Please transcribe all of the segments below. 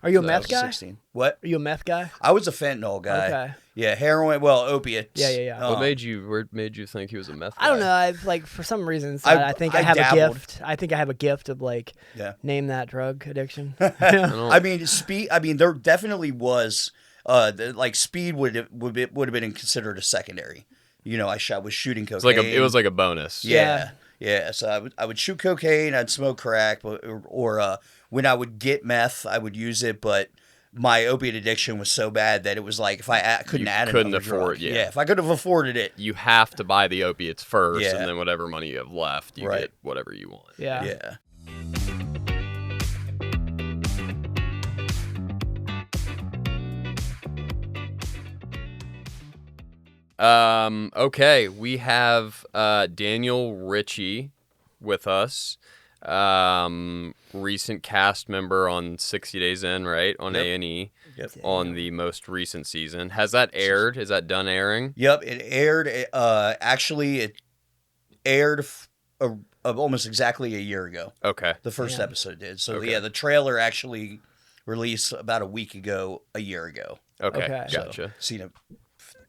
Are you a meth guy? 16. What? Are you a meth guy? I was a fentanyl guy. Okay. Yeah, heroin. Well, opiates. Yeah. What made you think he was a meth guy? I don't know. I've like for some reasons I think I have dabbled. a gift. I think I have a gift of like name that drug addiction. I mean, speed. I mean, there definitely was. Like speed would have been considered a secondary. You know, I was shooting cocaine. It was like a bonus. Yeah. So I would shoot cocaine. I'd smoke crack, or when I would get meth, I would use it. But my opiate addiction was so bad that it was like if I couldn't afford drug. If I could have afforded it, you have to buy the opiates first, and then whatever money you have left, you get whatever you want. Yeah. Okay, we have Daniel Ritchie with us. Recent cast member on 60 Days In, right? On A&E. Yep. On the most recent season. Has that aired? Is that done airing? Yep, it aired. Actually, it aired almost exactly a year ago. Okay. The first episode did. So the trailer actually released about a week ago, a year ago. Okay. Gotcha. Seen it.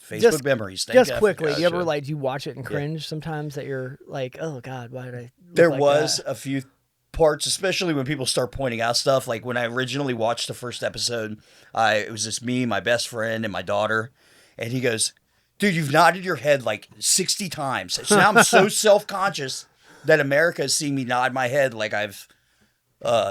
Facebook memories. Just quickly, do you ever do you watch it and cringe sometimes that you're like, oh God, why did I? There was a few parts, especially when people start pointing out stuff. Like when I originally watched the first episode, it was just me, my best friend, and my daughter, and he goes, "Dude, you've nodded your head like 60 times." So now I'm so self-conscious that America is seeing me nod my head like I've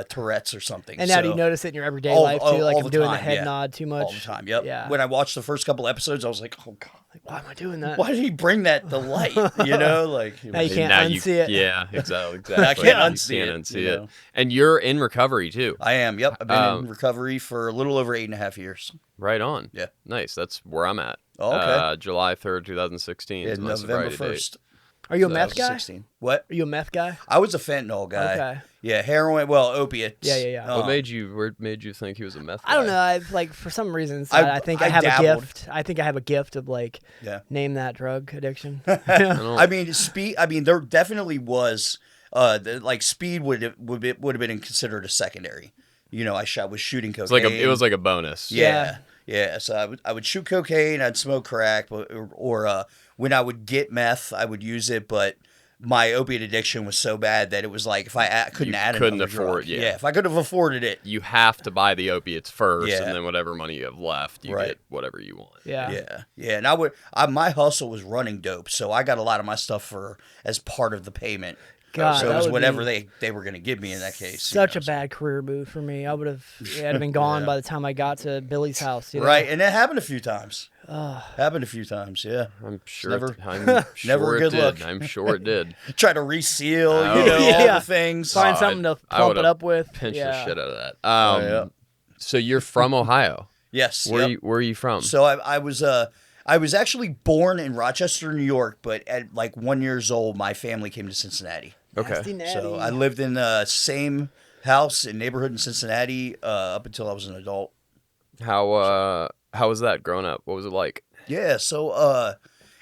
Tourette's or something. And now do you notice it in your everyday life too? Like I'm doing the head nod too much all the time. Yep. Yeah. When I watched the first couple episodes, I was like, "Oh God, why am I doing that? Why did he bring that to light?" You know, like now you can't unsee it. Yeah, exactly. I can't unsee it. Know? And you're in recovery too. I am. Yep. I've been in recovery for a little over 8.5 years. Right on. Yeah. Nice. That's where I'm at. Oh, okay. July 3rd, 2016. Yeah, November 1st. Are you a meth guy? 16. What? Are you a meth guy? I was a fentanyl guy. Okay. Yeah, heroin. Well, opiates. Yeah. What made you think he was a meth guy? I don't know. I've like for some reasons I think I have dabbled. a gift. I think I have a gift of like name that drug addiction. I mean, speed. I mean, there definitely was. Like speed would have been considered a secondary. You know, I was shooting cocaine. It was like a bonus. Yeah. So I would shoot cocaine. I'd smoke crack, or when I would get meth, I would use it. But my opiate addiction was so bad that it was like if I couldn't afford drug. If I could have afforded it, you have to buy the opiates first, and then whatever money you have left, you get whatever you want. Yeah. And my hustle was running dope, so I got a lot of my stuff as part of the payment. God, so it was whatever they were going to give me in that case. Such a bad career move for me. I would have been gone by the time I got to Billy's house. You know? Right, and it happened a few times. Happened a few times, yeah. I'm sure. Never a good look. I'm sure it did. Try to reseal, all the things. Find something to pump it up with. Pinch the shit out of that. So you're from Ohio? Yes. Where are you from? So I was actually born in Rochester, New York, but at like 1 year old, my family came to Cincinnati. Okay. So I lived in the same house and neighborhood in Cincinnati up until I was an adult. How was that growing up? What was it like? Yeah, so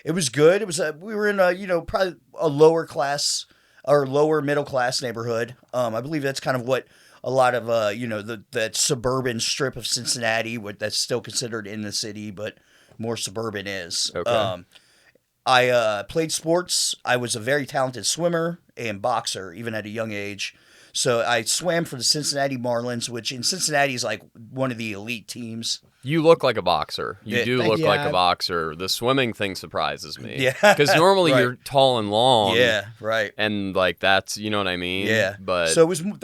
it was good. It was we were in probably a lower class or lower middle class neighborhood. I believe that's kind of what a lot of that suburban strip of Cincinnati, that's still considered in the city, but more suburban is. Okay. I played sports. I was a very talented swimmer and boxer, even at a young age. So I swam for the Cincinnati Marlins, which in Cincinnati is like one of the elite teams. You look like a boxer. You do look like a boxer. The swimming thing surprises me. Yeah. Because normally you're tall and long. Yeah, right. And like that's, you know what I mean? Yeah. But so when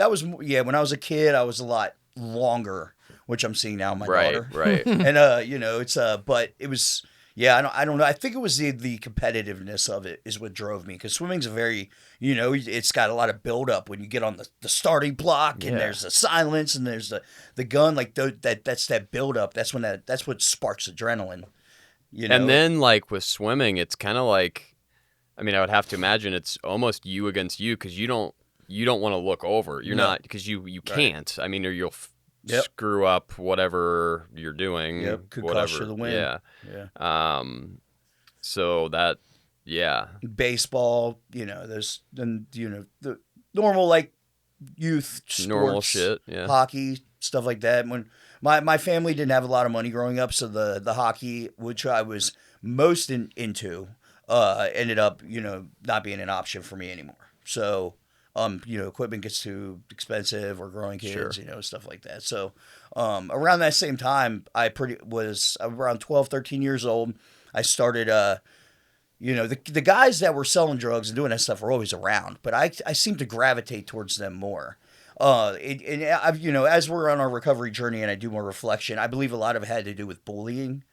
I was a kid, I was a lot longer, which I'm seeing now in my daughter. Right. And it's but it was. Yeah, I don't know. I think it was the competitiveness of it is what drove me, because swimming's a very, it's got a lot of buildup when you get on the starting block, and there's the silence, and there's the gun, like that's that buildup. That's what sparks adrenaline. And then like with swimming, it's kind of like, I mean, I would have to imagine it's almost you against you, because you don't want to look over. You're not, because you can't. I mean, or you'll screw up whatever you're doing. Yep, could whatever. cost you the win. Yeah. So that, baseball, there's the normal like youth sports, normal shit. Yeah. Hockey, stuff like that. When my family didn't have a lot of money growing up, so the hockey, which I was most into, ended up, not being an option for me anymore. So, equipment gets too expensive, or growing kids, Sure. stuff like that. So, around that same time, I was around 12, 13 years old. I started, the guys that were selling drugs and doing that stuff were always around, but I seemed to gravitate towards them more. As we're on our recovery journey and I do more reflection, I believe a lot of it had to do with bullying.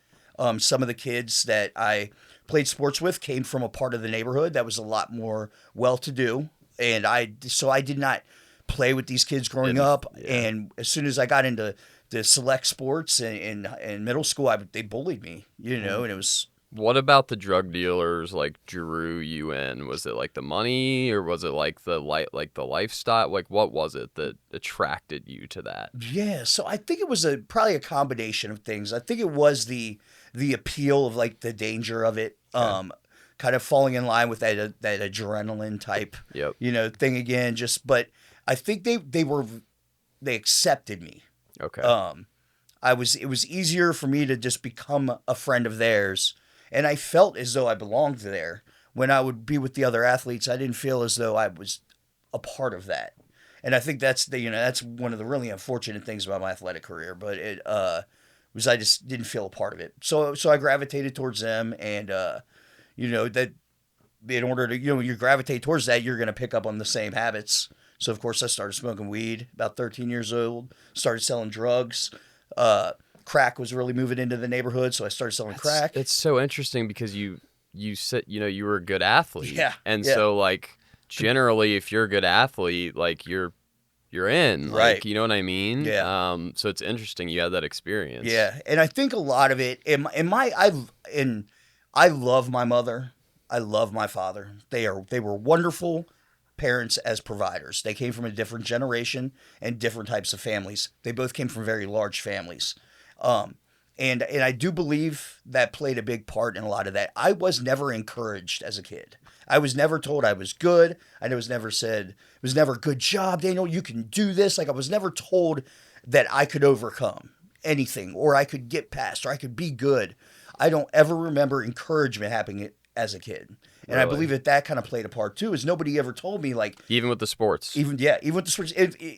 Some of the kids that I played sports with came from a part of the neighborhood that was a lot more well-to-do, and so I did not play with these kids growing up. Yeah. And as soon as I got into the select sports in middle school, they bullied me, and it was. What about the drug dealers like drew you in? Was it like the money, or was it like the lifestyle? Like, what was it that attracted you to that? Yeah, so I think it was probably a combination of things. I think it was the appeal of like the danger of it, kind of falling in line with that adrenaline type, thing again. But I think they accepted me. Okay. It was easier for me to just become a friend of theirs. And I felt as though I belonged there. When I would be with the other athletes, I didn't feel as though I was a part of that. And I think that's that's one of the really unfortunate things about my athletic career. But it was I just didn't feel a part of it. So I gravitated towards them, and that in order to when you gravitate towards that, you're going to pick up on the same habits. So of course I started smoking weed about 13 years old. Started selling drugs. Crack was really moving into the neighborhood, so I started selling crack. It's so interesting because you said you were a good athlete, so like generally if you're a good athlete, like you're in, like, right? You know what I mean? Yeah. So it's interesting you had that experience. Yeah, and I think a lot of it I love my mother, I love my father. They were wonderful parents as providers. They came from a different generation and different types of families. They both came from very large families. And I do believe that played a big part in a lot of that. I was never encouraged as a kid. I was never told I was good. I was never said, it was never good job, Daniel, you can do this. Like, I was never told that I could overcome anything, or I could get past, or I could be good. I don't ever remember encouragement happening as a kid. And I believe that kind of played a part too, is nobody ever told me, like, even with the sports, even with the sports,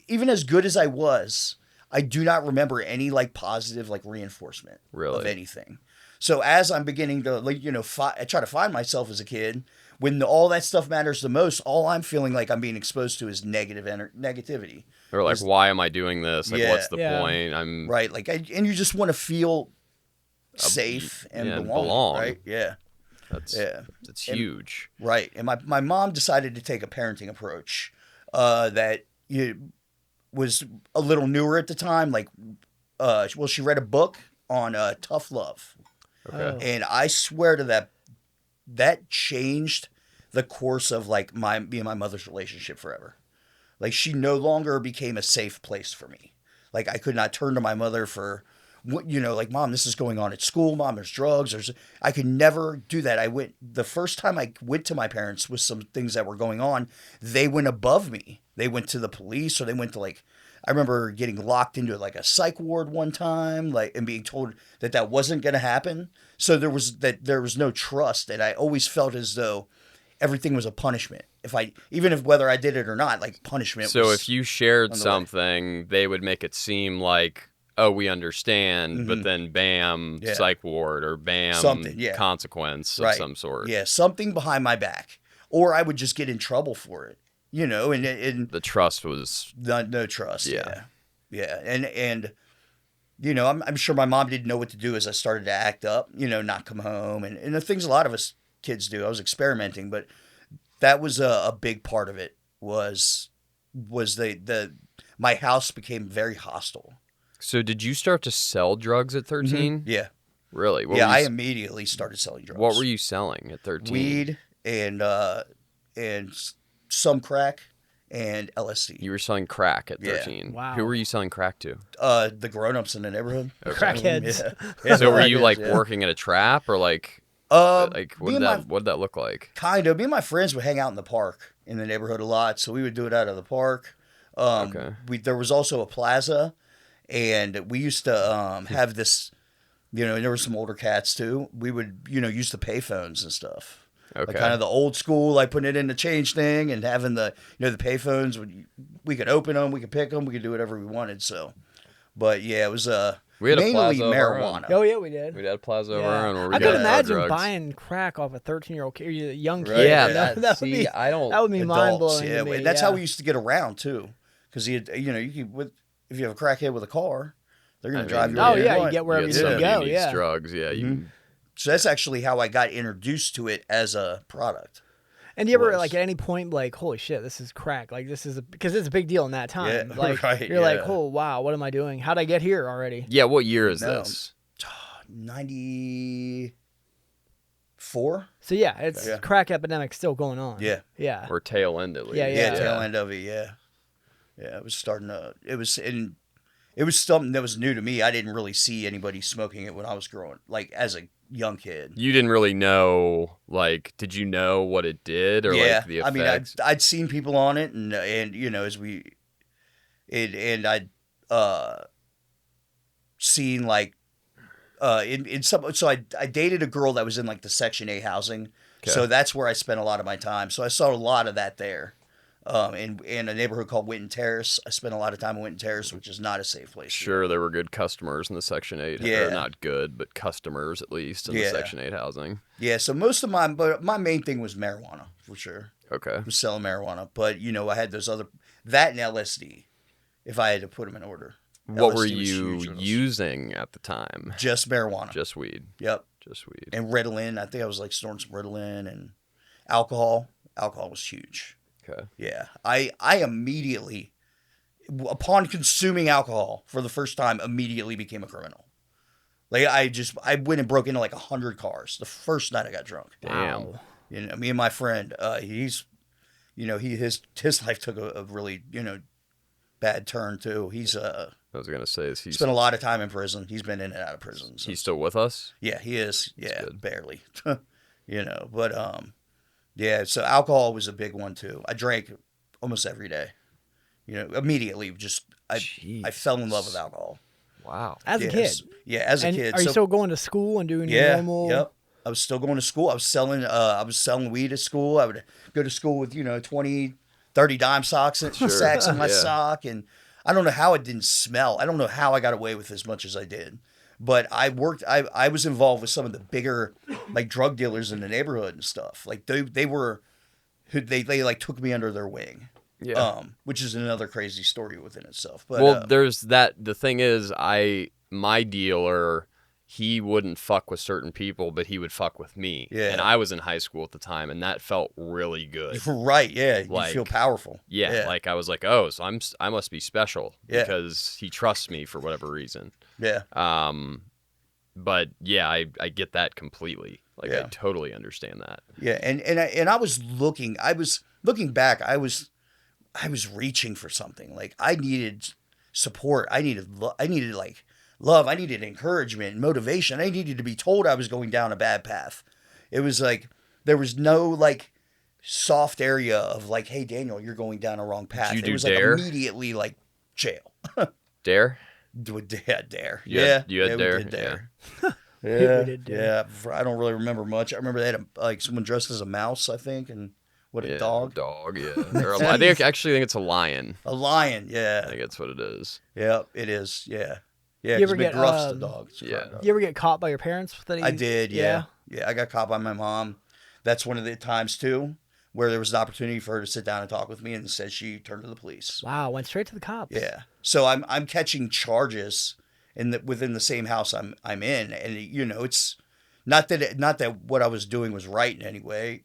even as good as I was, I do not remember any like positive like reinforcement of anything. So as I'm beginning to I try to find myself as a kid, when all that stuff matters the most, all I'm feeling like I'm being exposed to is negativity. Or like, why am I doing this? Like, what's the point? I'm right. Like, and you just want to feel safe and belong, right? Yeah. That's huge. Right. And my mom decided to take a parenting approach that was a little newer at the time. Like, she read a book on tough love. Okay. And I swear to that changed the course of like me and my mother's relationship forever. Like, she no longer became a safe place for me. Like, I could not turn to my mother for, like, Mom, this is going on at school. Mom, there's drugs. I could never do that. The first time I went to my parents with some things that were going on, they went above me. They went to the police, or they went to, like, I remember getting locked into like a psych ward one time, like, and being told that wasn't going to happen. So there was no trust. And I always felt as though everything was a punishment. Even if whether I did it or not, like, punishment. So if you shared something, they would make it seem like, oh, we understand, but then bam, psych ward, or bam, something, consequence of some sort. Yeah, something behind my back. Or I would just get in trouble for it, and the trust was... No trust, yeah. And I'm sure my mom didn't know what to do as I started to act up, not come home, and the things a lot of us kids do. I was experimenting, but that was a big part of it, was my house became very hostile. So did you start to sell drugs at 13? Mm-hmm. Yeah. Really? I immediately started selling drugs. What were you selling at 13? Weed and some crack and LSD. You were selling crack at 13. Yeah. Wow. Who were you selling crack to? The grown-ups in the neighborhood. Okay. Crackheads. Yeah. So were you like working at a trap, or like what did that look like? Kind of. Me and my friends would hang out in the park in the neighborhood a lot, so we would do it out of the park. Okay. There was also a plaza, And we used to have this, and there were some older cats too. We would, use the payphones and stuff. Okay. Like kind of the old school, like putting it in the change thing and having the, the payphones. We could open them, we could pick them, we could do whatever we wanted. So, but yeah, it was we had a mainly plaza of our marijuana. Oh yeah, we did. We had a plaza of our Yeah. own where we I got could our imagine drugs. buying crack off a 13-year-old kid, a young kid. Right. Yeah, that would see, be, I don't. that would be mind blowing. Yeah, to me. and that's how we used to get around too, because you could, if you have a crackhead with a car, they're gonna drive you. Oh wherever yeah, want. you get wherever get you need to somebody go. who needs Yeah. drugs. Yeah, you. So that's actually how I got introduced to it as a product. And do you ever was. like at any point like, holy shit, this is crack? Like this is because it's a big deal in that time. Yeah, like right, you're like, yeah. oh wow, what am I doing? How'd I get here already? Yeah, what year is No. this? 94. So yeah, it's Yeah. crack epidemic still going on. Yeah. Yeah. Or tail end at least. Yeah, Yeah, tail end of it. Yeah, it was starting to. It was something that was new to me. I didn't really see anybody smoking it when I was growing, like as a young kid. You didn't really know, like, did you know what it did or Yeah, like the I mean, effects? I'd seen people on it, and as I'd seen like in some. So I dated a girl that was in like the Section 8 housing, Okay. so that's where I spent a lot of my time. So I saw a lot of that there. In a neighborhood called Winton Terrace, I spent a lot of time in Winton Terrace, which is not a safe place. Sure, there were good customers in the Section 8. Yeah. Or not good, but customers at least in the Yeah. Section 8 housing. Yeah, so but my main thing was marijuana for sure. Okay. I was selling marijuana, but I had those that and LSD, if I had to put them in order. What were LSD was you huge with us. using at the time? Just marijuana. Just weed. Yep. Just weed. And Ritalin. I think I was like snorting some Ritalin and alcohol. Alcohol was huge. Okay. Yeah. I immediately, upon consuming alcohol for the first time, immediately became a criminal. Like I went and broke into like 100 cars the first night I got drunk. Damn. Wow. Me and my friend, his life took a really, bad turn too. He's I was going to say, is he spent a lot of time in prison. He's been in and out of prison. So. he's still with us? Yeah, he is. Yeah, good. barely. But yeah. So alcohol was a big one too. I drank almost every day. Immediately. I fell in love with alcohol. Wow. As a Yes. kid. Yeah, as a And kid. are you still going to school and doing your Yeah. normal? Yep. I was still going to school. I was selling weed at school. I would go to school with 20, 30 dime sacks in my Yeah. sock, and I don't know how it didn't smell. I don't know how I got away with as much as I did. But I was involved with some of the bigger like drug dealers in the neighborhood and stuff. Like they like took me under their wing. Yeah. Which is another crazy story within itself. But Well, there's that. The thing is, my dealer, he wouldn't fuck with certain people, but he would fuck with me. Yeah. And I was in high school at the time, and that felt really good. right, yeah, you Like, feel powerful. Yeah, like I was like, oh, so I must be special Yeah. because he trusts me for whatever reason. yeah. But yeah, I get that completely. Like Yeah. I totally understand that. Yeah, and I was looking back. I was reaching for something. Like I needed support. I needed like love. I needed encouragement and motivation. I needed to be told I was going down a bad path. It was like there was no like soft area of like, hey Daniel, you're going down a wrong path. you It do was DARE? like immediately like jail. Dare? Dare. You Yeah, had- you had we Dare? did Dare. We Yeah, did Dare. yeah. I don't really remember much. I remember they had like someone dressed as a mouse, I think, and a Yeah, dog, Dog, yeah. Or I think it's a lion. a lion. I Yeah, think that's what it is. yeah, it is. Yeah, yeah. You ever 'cause get, McGruff's the dog. It's a yeah. dog. You ever get caught by your parents with any? I did. Yeah. I got caught by my mom. That's one of the times too where there was an opportunity for her to sit down and talk with me, and instead she turned to the police. Wow, went straight to the cops. Yeah. So I'm catching charges within the same house I'm in, and it's not that what I was doing was right in any way.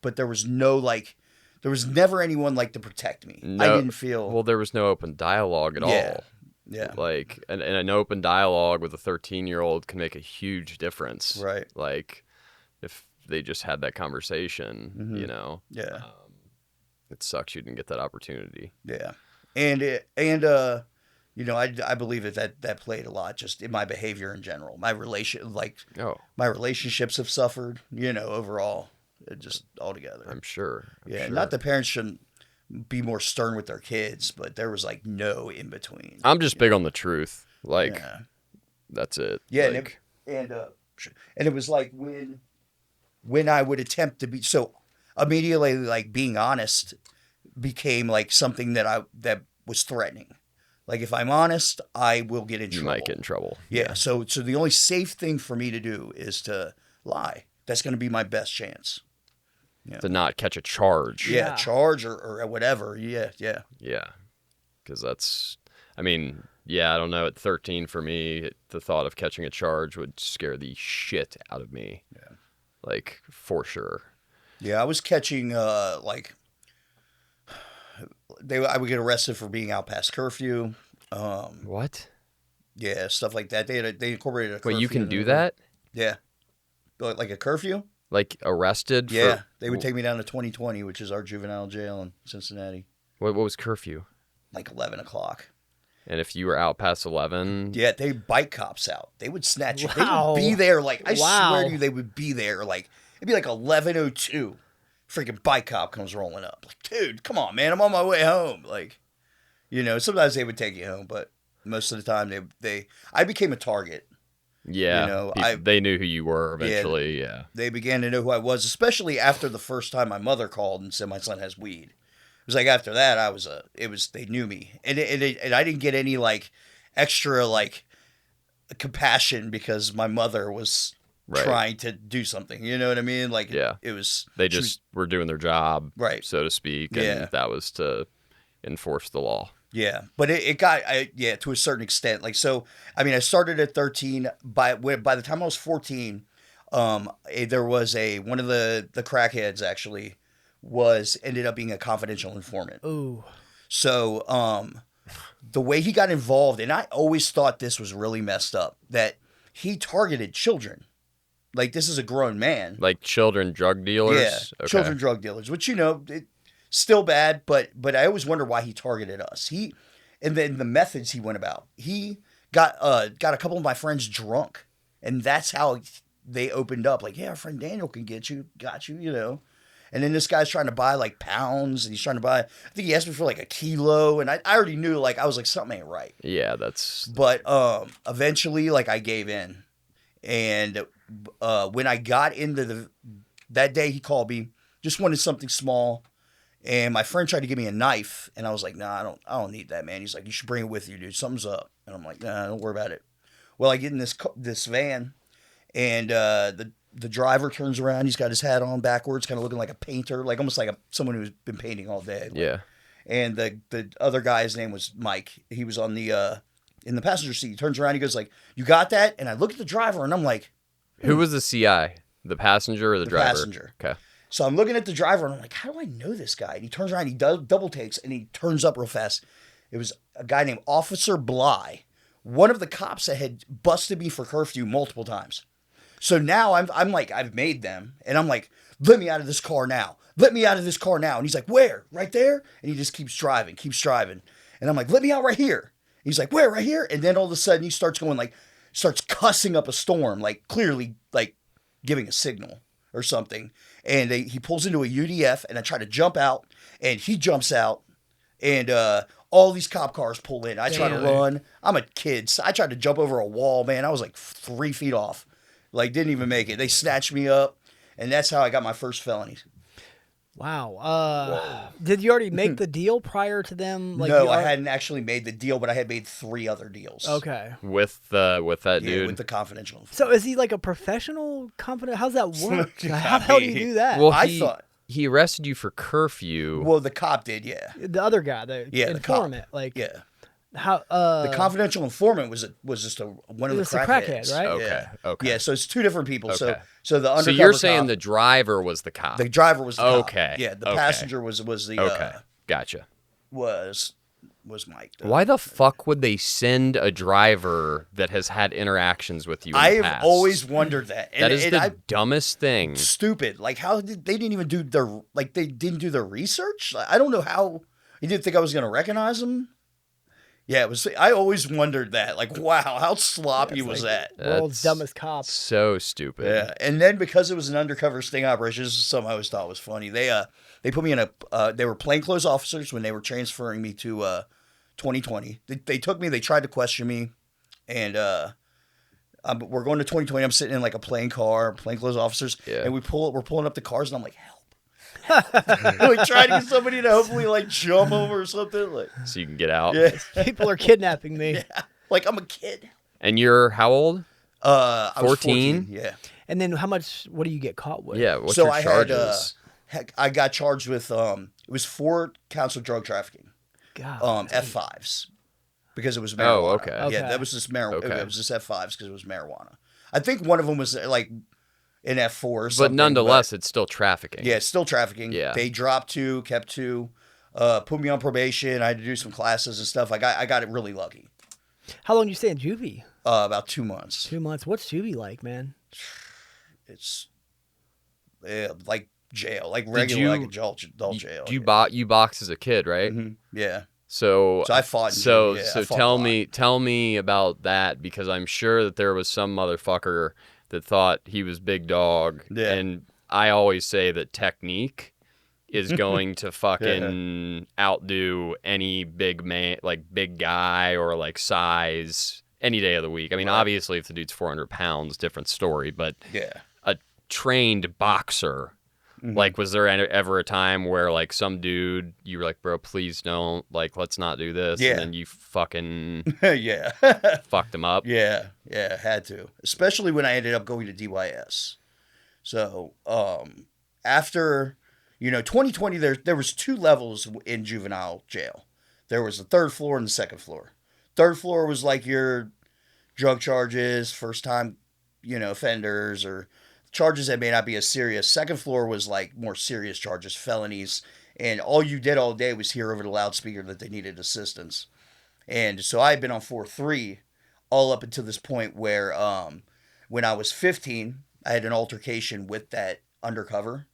But there was never anyone like to protect me. I No- didn't feel. Well, there was no open dialogue at Yeah. all. Yeah. Like, and an open dialogue with a 13-year-old can make a huge difference. Right. Like, if they just had that conversation, Mhm. Yeah. it sucks you didn't get that opportunity. Yeah. I believe that played a lot just in my behavior in general. My relationships have suffered, overall, just altogether. I'm sure. Yeah, not that parents shouldn't. be more stern with their kids, but there was like no in between. I'm just big on the truth. Like, Yeah. that's it. Yeah, Like, and it was like when I would attempt to be so immediately, like being honest became like something that was threatening. Like if I'm honest, I will get in you trouble. might get in trouble. Yeah. So the only safe thing for me to do is to lie. That's going to be my best chance. To not catch a charge. Yeah, charge or whatever. Yeah. Yeah. Because that's, I mean, yeah, I don't know. At 13 for me, the thought of catching a charge would scare the shit out of me. Yeah. Like, for sure. Yeah, I was catching like I would get arrested for being out past curfew. What? Yeah, stuff like that. They incorporated a curfew. Wait, you can do that? Yeah. Like a curfew? Like arrested? Yeah, for... they would take me down to 2020, which is our juvenile jail in Cincinnati. What was curfew? Like 11 o'clock. And if you were out past 11? Yeah, they bike cops out. They would snatch you. Wow. They would be there like, I Wow. swear to you, they would be there like, it'd be like 11:02. Freaking bike cop comes rolling up. Like, dude, come on, man, I'm on my way home. Like, you know, sometimes they would take you home, but most of the time I became a target. Yeah. You know, they knew who you were eventually. Yeah. They began to know who I was, especially after the first time my mother called and said my son has weed. It was like after that, they knew me, and I didn't get any like extra like compassion because my mother was trying to do something. You know what I mean? Like, yeah, it was they just were doing their job, right, so to speak, and that was to enforce the law. Yeah, but it got to a certain extent. Like, so I mean, I started at 13. By the time I was 14, there was one of the crackheads actually ended up being a confidential informant. Ooh. So the way he got involved, and I always thought this was really messed up, that he targeted children. Like, this is a grown man. Like children drug dealers? Yeah, okay. Children drug dealers, which, you know, still bad, but I always wonder why he targeted us. And then the methods he went about. He got a couple of my friends drunk, and that's how they opened up. Like, yeah, our friend Daniel can got you, you know. And then this guy's trying to buy like pounds, and he's trying to buy, I think he asked me for like a kilo, and I already knew, like, I was like, something ain't right. Yeah, that's. But eventually, like, I gave in. And when I got into that day, he called me, just wanted something small. And my friend tried to give me a knife, and I was like, nah, I don't need that, man. He's like, you should bring it with you, dude. Something's up. And I'm like, nah, don't worry about it. Well, I get in this van, and the driver turns around. He's got his hat on backwards, kind of looking like a painter, like almost like someone who's been painting all day. Like. Yeah. And the other guy's name was Mike. He was on in the passenger seat. He turns around. He goes like, "You got that?" And I look at the driver, and I'm like, Who was the CI? The passenger or the driver? Passenger. Okay. So I'm looking at the driver, and I'm like, how do I know this guy? And he turns around, he double takes, and he turns up real fast. It was a guy named Officer Bly, one of the cops that had busted me for curfew multiple times. So now I'm like, I've made them, and I'm like, let me out of this car now. Let me out of this car now. And he's like, where? Right there? And he just keeps driving. And I'm like, let me out right here. And he's like, where? Right here? And then all of a sudden he starts cussing up a storm, like clearly like giving a signal or something. And he pulls into a UDF, and I try to jump out, and he jumps out, and all these cop cars pull in. I try to run. I'm a kid. So I tried to jump over a wall, man. I was like 3 feet off. Like, didn't even make it. They snatched me up, and that's how I got my first felonies. Wow. Did you already make the deal prior to them? Like, no, I hadn't actually made the deal, but I had made 3 other deals. Okay. With that dude? Yeah, with the confidential. So is he like a professional company? How's that work? How the hell do you do that? Well, I thought he arrested you for curfew. Well, the cop did, yeah. The other guy, the informant, like yeah. How the confidential informant was just one of the crackheads, right? Okay, yeah. okay. Yeah, so it's 2 different people. Okay. So the undercover. So you're saying cop, the driver was the cop? the driver was the cop. Okay. Yeah, the passenger was the okay. Gotcha. Was Mike. Why the fuck would they send a driver that has had interactions with you? I have always wondered that. That is the dumbest thing. Stupid. Like, how they didn't even do their research? I don't know how. You didn't think I was going to recognize him? Yeah, it was. I always wondered that. Like, wow, how sloppy was that? World's dumbest cop. So stupid. Yeah, and then because it was an undercover sting operation, this is something I always thought was funny. They put me in a. They were plainclothes officers when they were transferring me to 2020. They took me. They tried to question me, and we're going to 2020. I'm sitting in like a plainclothes officers, and we're pulling up the cars, and I'm like, help. Like trying to get somebody to hopefully like jump over or something, like So you can get out. yeah, People are kidnapping me. yeah. Like I'm a kid. And you're how old? I was 14? Yeah. And then what do you get caught with? Yeah. What's So your I charges? I got charged with it was 4 counts of drug trafficking, God. F5s, because it was marijuana. Oh, okay. Okay. Yeah, that was just marijuana. Okay. It was just F5s because it was marijuana. I think one of them was like an F4 or something. But nonetheless, it's still trafficking. Yeah, it's still trafficking. Yeah. They dropped 2, kept 2, put me on probation. I had to do some classes and stuff. I got it really lucky. How long do you stay in juvie? About 2 months. 2 months. What's juvie like, man? It's like jail, like regular like adult jail. You box as a kid, right? Mhm. Yeah. So I fought. So yeah, I fought tell me about that, because I'm sure that there was some motherfucker that thought he was big dog. Yeah. And I always say that technique is going to fucking outdo any big man, like big guy or like size any day of the week. I mean, obviously if the dude's 400 pounds, different story, but Yeah. a trained boxer, like, was there ever a time where like some dude, you were like, bro, please don't, like, let's not do this. Yeah. And then you fucking Yeah. fucked him up. Yeah, had to. Especially when I ended up going to DYS. So, after, 2020, there was 2 levels in juvenile jail. There was the 3rd floor and the 2nd floor. 3rd floor was like your drug charges, first time, offenders, or charges that may not be as serious. 2nd floor was like more serious charges, felonies, and all you did all day was hear over the loudspeaker that they needed assistance. And so I had been on 4-3 all up until this point where when I was 15, I had an altercation with that undercover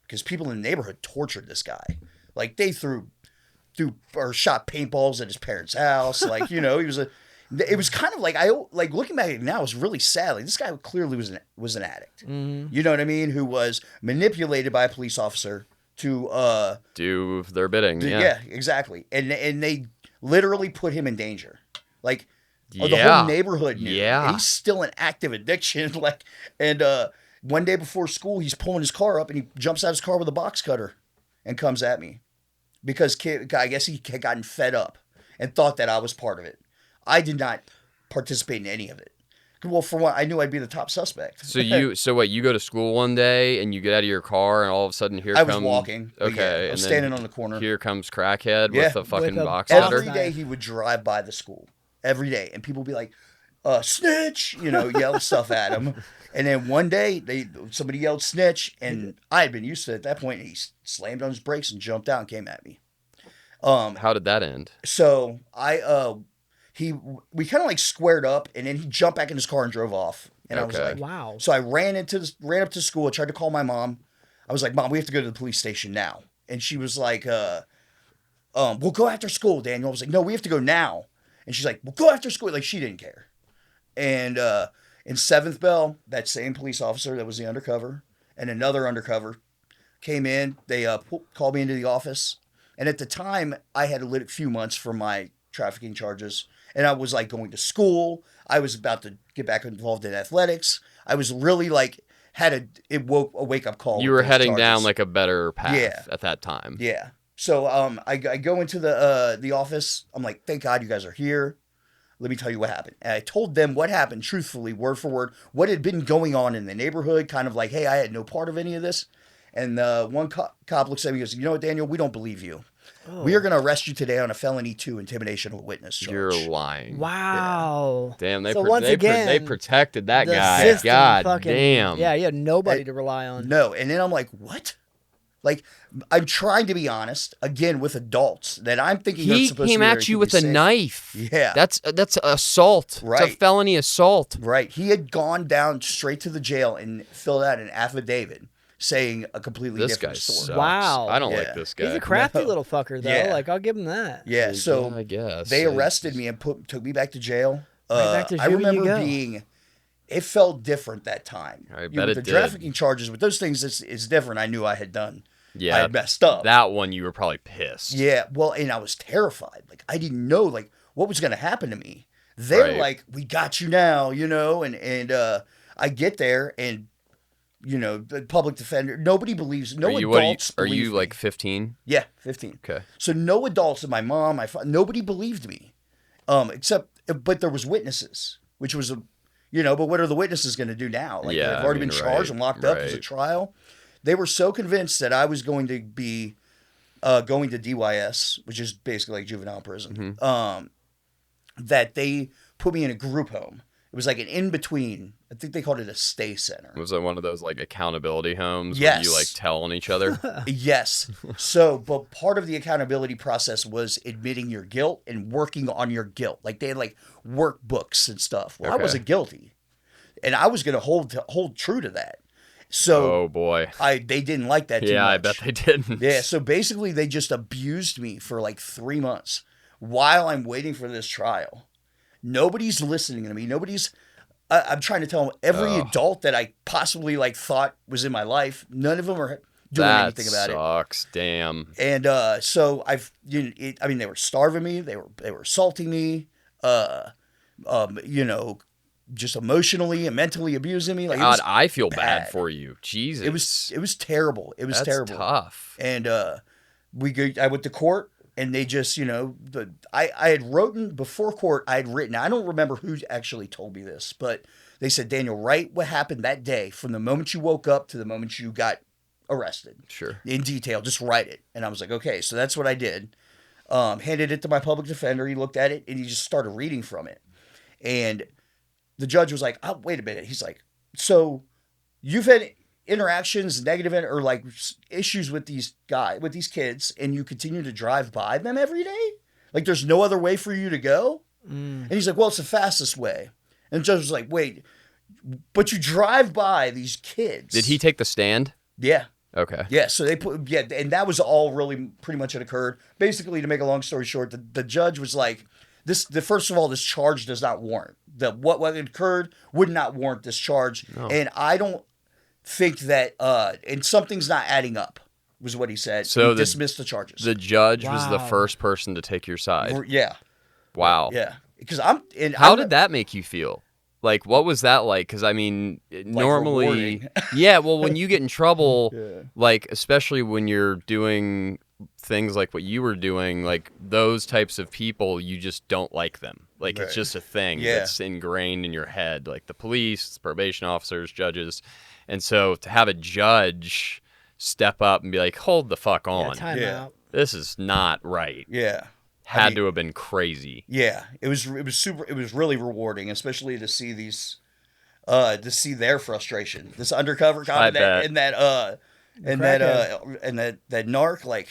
because people in the neighborhood tortured this guy. Like, they threw or shot paintballs at his parents' house. Like, he was it was kind of like, looking back at it now, it was really sad. Like, this guy clearly was an addict. Mm-hmm. You know what I mean? Who was manipulated by a police officer to Do their bidding. yeah, exactly. And they literally put him in danger. Like, the Yeah. whole neighborhood knew. Yeah. And he's still in active addiction. Like, and one day before school, he's pulling his car up and he jumps out of his car with a box cutter and comes at me because I guess he had gotten fed up and thought that I was part of it. I did not participate in any of it. Well, for one, I knew I'd be the top suspect. So you go to school one day and you get out of your car and all of a sudden I was walking. Okay. Yeah, I and was then standing on the corner. Here comes crackhead Yeah. with a fucking With a box box cutter. Every day he would drive by the school. Every day. And people would be like, snitch, yell stuff at him. And then one day somebody yelled snitch, and I had been used to it at that point, and he slammed on his brakes and jumped out and came at me. How did that end? So we kind of like squared up, and then he jumped back in his car and drove off. And I was Okay. like, Wow. So I ran up to school. I tried to call my mom. I was like, Mom, we have to go to the police station now. And she was like, we'll go after school, Daniel. I was like, no, we have to go now. And she's like, we'll go after school. Like, she didn't care. And in 7th Bell, that same police officer that was the undercover and another undercover came in. They called me into the office. And at the time, I had a few months for my trafficking charges. And I was like going to school. I was about to get back involved in athletics. I was really like, a wake up call. You with were those heading charges. down like a better path Yeah. at that time. Yeah. So I go into the office. I'm like, thank God you guys are here. Let me tell you what happened. And I told them what happened, truthfully, word for word, what had been going on in the neighborhood, kind of like, hey, I had no part of any of this. And one cop looks at me and goes, you know what, Daniel, we don't believe you. Oh. We are going to arrest you today on a felony 2 intimidation of a witness charge. You're lying. Wow. Damn, they So once they again, protected that the guy. system God fucking, damn. Yeah, you had nobody to rely on. No. And then I'm like, what? Like, I'm trying to be honest, again, with adults that I'm thinking are He supposed came to be at you with a keep me safe. knife. Yeah. That's assault. It's Right. a felony assault. Right. He had gone down straight to the jail and filled out an affidavit saying a completely This guy different story. sucks. Wow. I don't Yeah. like this guy. He's a crafty No. little fucker, though. Yeah. Like, I'll give him that. Yeah, so Yeah, I guess they arrested me and took me back to jail. Right back to I juvie you remember go. it felt different that time. I You know, bet with it the did. trafficking charges, with those things, it's different. I knew I had done. Yeah, I had messed up. That one you were probably pissed. Yeah, well, and I was terrified. Like, I didn't know, like, what was going to happen to me. They're Right. like, we got you now, you know, and I get there, and, you know, the public defender, nobody believes, no adults Are believe you me. like 15? Yeah, 15. Okay. So no adults, and my mom, nobody believed me, but there was witnesses, which was but what are the witnesses going to do now? Like, Yeah, they've I already mean, been charged right, and locked up as a right. trial. They were so convinced that I was going to be going to DYS, which is basically like juvenile prison, that they put me in a group home. It was like an in-between. I think they called it a stay center. Was it one of those like accountability homes where Yes. you like tell on each other? Yes. So, but part of the accountability process was admitting your guilt and working on your guilt. Like, they had like workbooks and stuff. Well, I Okay. wasn't guilty, and I was going to hold true to that. So, Oh boy. they didn't like that too Yeah, much. I bet they didn't. Yeah. So basically, they just abused me for like 3 months while I'm waiting for this trial. Nobody's listening to me. I'm trying to tell them every adult that I possibly like thought was in my life. None of them are doing anything about it. That sucks. Damn. And so they were starving me. They were assaulting me. Just emotionally and mentally abusing me. Like, it God, was I feel bad bad. for you. Jesus. It was terrible. It was That's terrible. tough. And I went to court, and they just, I had written before court. I don't remember who actually told me this, but they said, Daniel, write what happened that day from the moment you woke up to the moment you got arrested. Sure. In detail, just write it. And I was like, okay, so that's what I did. Handed it to my public defender. He looked at it, and he just started reading from it. And the judge was like, oh, wait a minute. He's like, so you've had interactions, negative or like issues with these kids, and you continue to drive by them every day? Like, there's no other way for you to go? And he's like, well, it's the fastest way. And the judge was like, wait, but you drive by these kids. Did he take the stand? Yeah. Okay. Yeah, so and that was all really pretty much it occurred. Basically, to make a long story short, the judge was like, first of all, this charge does not warrant what occurred would not warrant this charge, and I don't think that and something's not adding up, was what he said. So he dismissed the charges. The judge was the Wow. first person to take your side. Yeah, Wow. yeah, because How did that make you feel? Like, what was that like? Because, I mean, normally... rewarding. Yeah, well, when you get in trouble, Yeah. like, especially when you're doing things like what you were doing, like, those types of people, you just don't like them. Like, Right. it's just a thing Yeah. that's ingrained in your head. Like, the police, probation officers, judges. And so to have a judge step up and be like, hold the fuck on. Time Yeah. out. This is not right. Yeah. Had to have been crazy. Yeah, it was really rewarding, especially to see to see their frustration. This undercover cop I and that narc, like,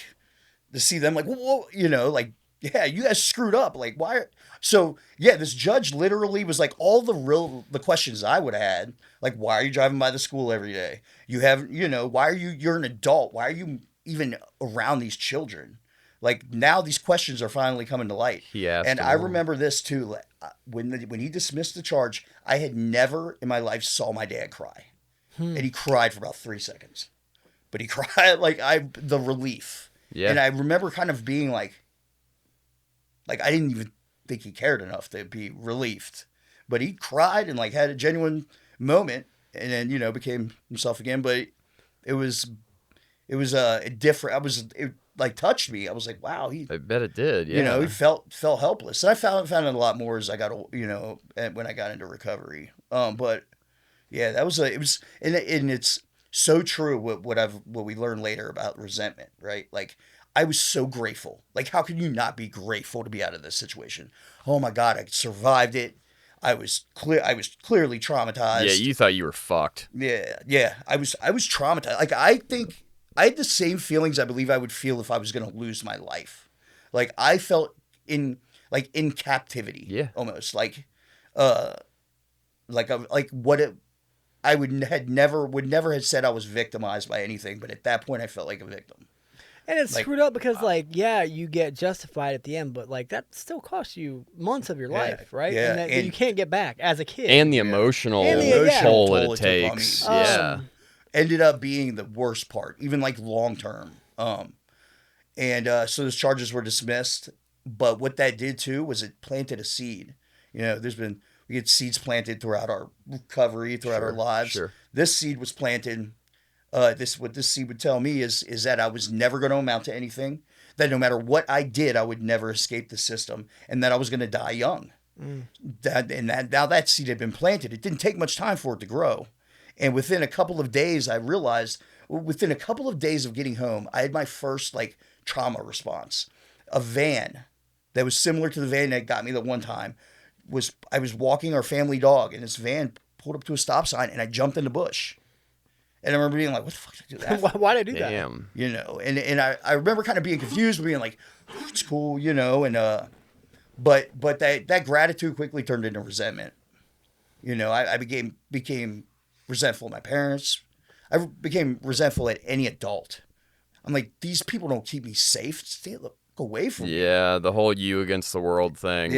to see them like, whoa, like, yeah, you guys screwed up. Like, why? So yeah, this judge literally was like, all the questions I would have had, like, why are you driving by the school every day? You have, why are you're an adult? Why are you even around these children? Like, now these questions are finally coming to light. He asked And them I all. remember this too. Like, when he dismissed the charge, I had never in my life saw my dad cry. And he cried for about 3 seconds. But he cried the relief. Yeah. And I remember kind of being like I didn't even think he cared enough to be relieved. But he cried and like had a genuine moment, and then, became himself again. But it was different. It like touched me. I was like, wow, I bet it did. Yeah. he felt helpless. And I found it a lot more as I got, when I got into recovery. But yeah, and it's so true what we learned later about resentment, right? Like, I was so grateful. Like, how can you not be grateful to be out of this situation? Oh my God, I survived it. I was clearly traumatized. Yeah, you thought you were fucked. Yeah. I was traumatized. Like, I think I had the same feelings I believe I would feel if I was going to lose my life. Like, I felt in captivity. Yeah. Almost like what I would never have said I was victimized by anything, but at that point I felt like a victim. And it's screwed up because, like, yeah, you get justified at the end, but, like, that still costs you months of your life, right? Yeah, And that you can't get back as a kid. And the emotional toll that it takes. Yeah. Ended up being the worst part, even, like, long term. So those charges were dismissed. But what that did, too, was it planted a seed. You know, we get seeds planted throughout our recovery, throughout our lives. Sure. This seed was planted. What this seed would tell me is that I was never going to amount to anything, that no matter what I did, I would never escape the system, and that I was going to die young. Now that seed had been planted. It didn't take much time for it to grow. And within a couple of days, I realized, within a couple of days of getting home, I had my first, like, trauma response. A van that was similar to the van that got me the one time I was walking our family dog, and this van pulled up to a stop sign, and I jumped in the bush. And I remember being like, what the fuck did I do that for? Why did I do that? You know, and I remember kind of being confused, being like, oh, it's cool, you know, and but that gratitude quickly turned into resentment. You know, I became resentful of my parents. I became resentful at any adult. I'm like, these people don't keep me safe. Stay away from me. Yeah, the whole you against the world thing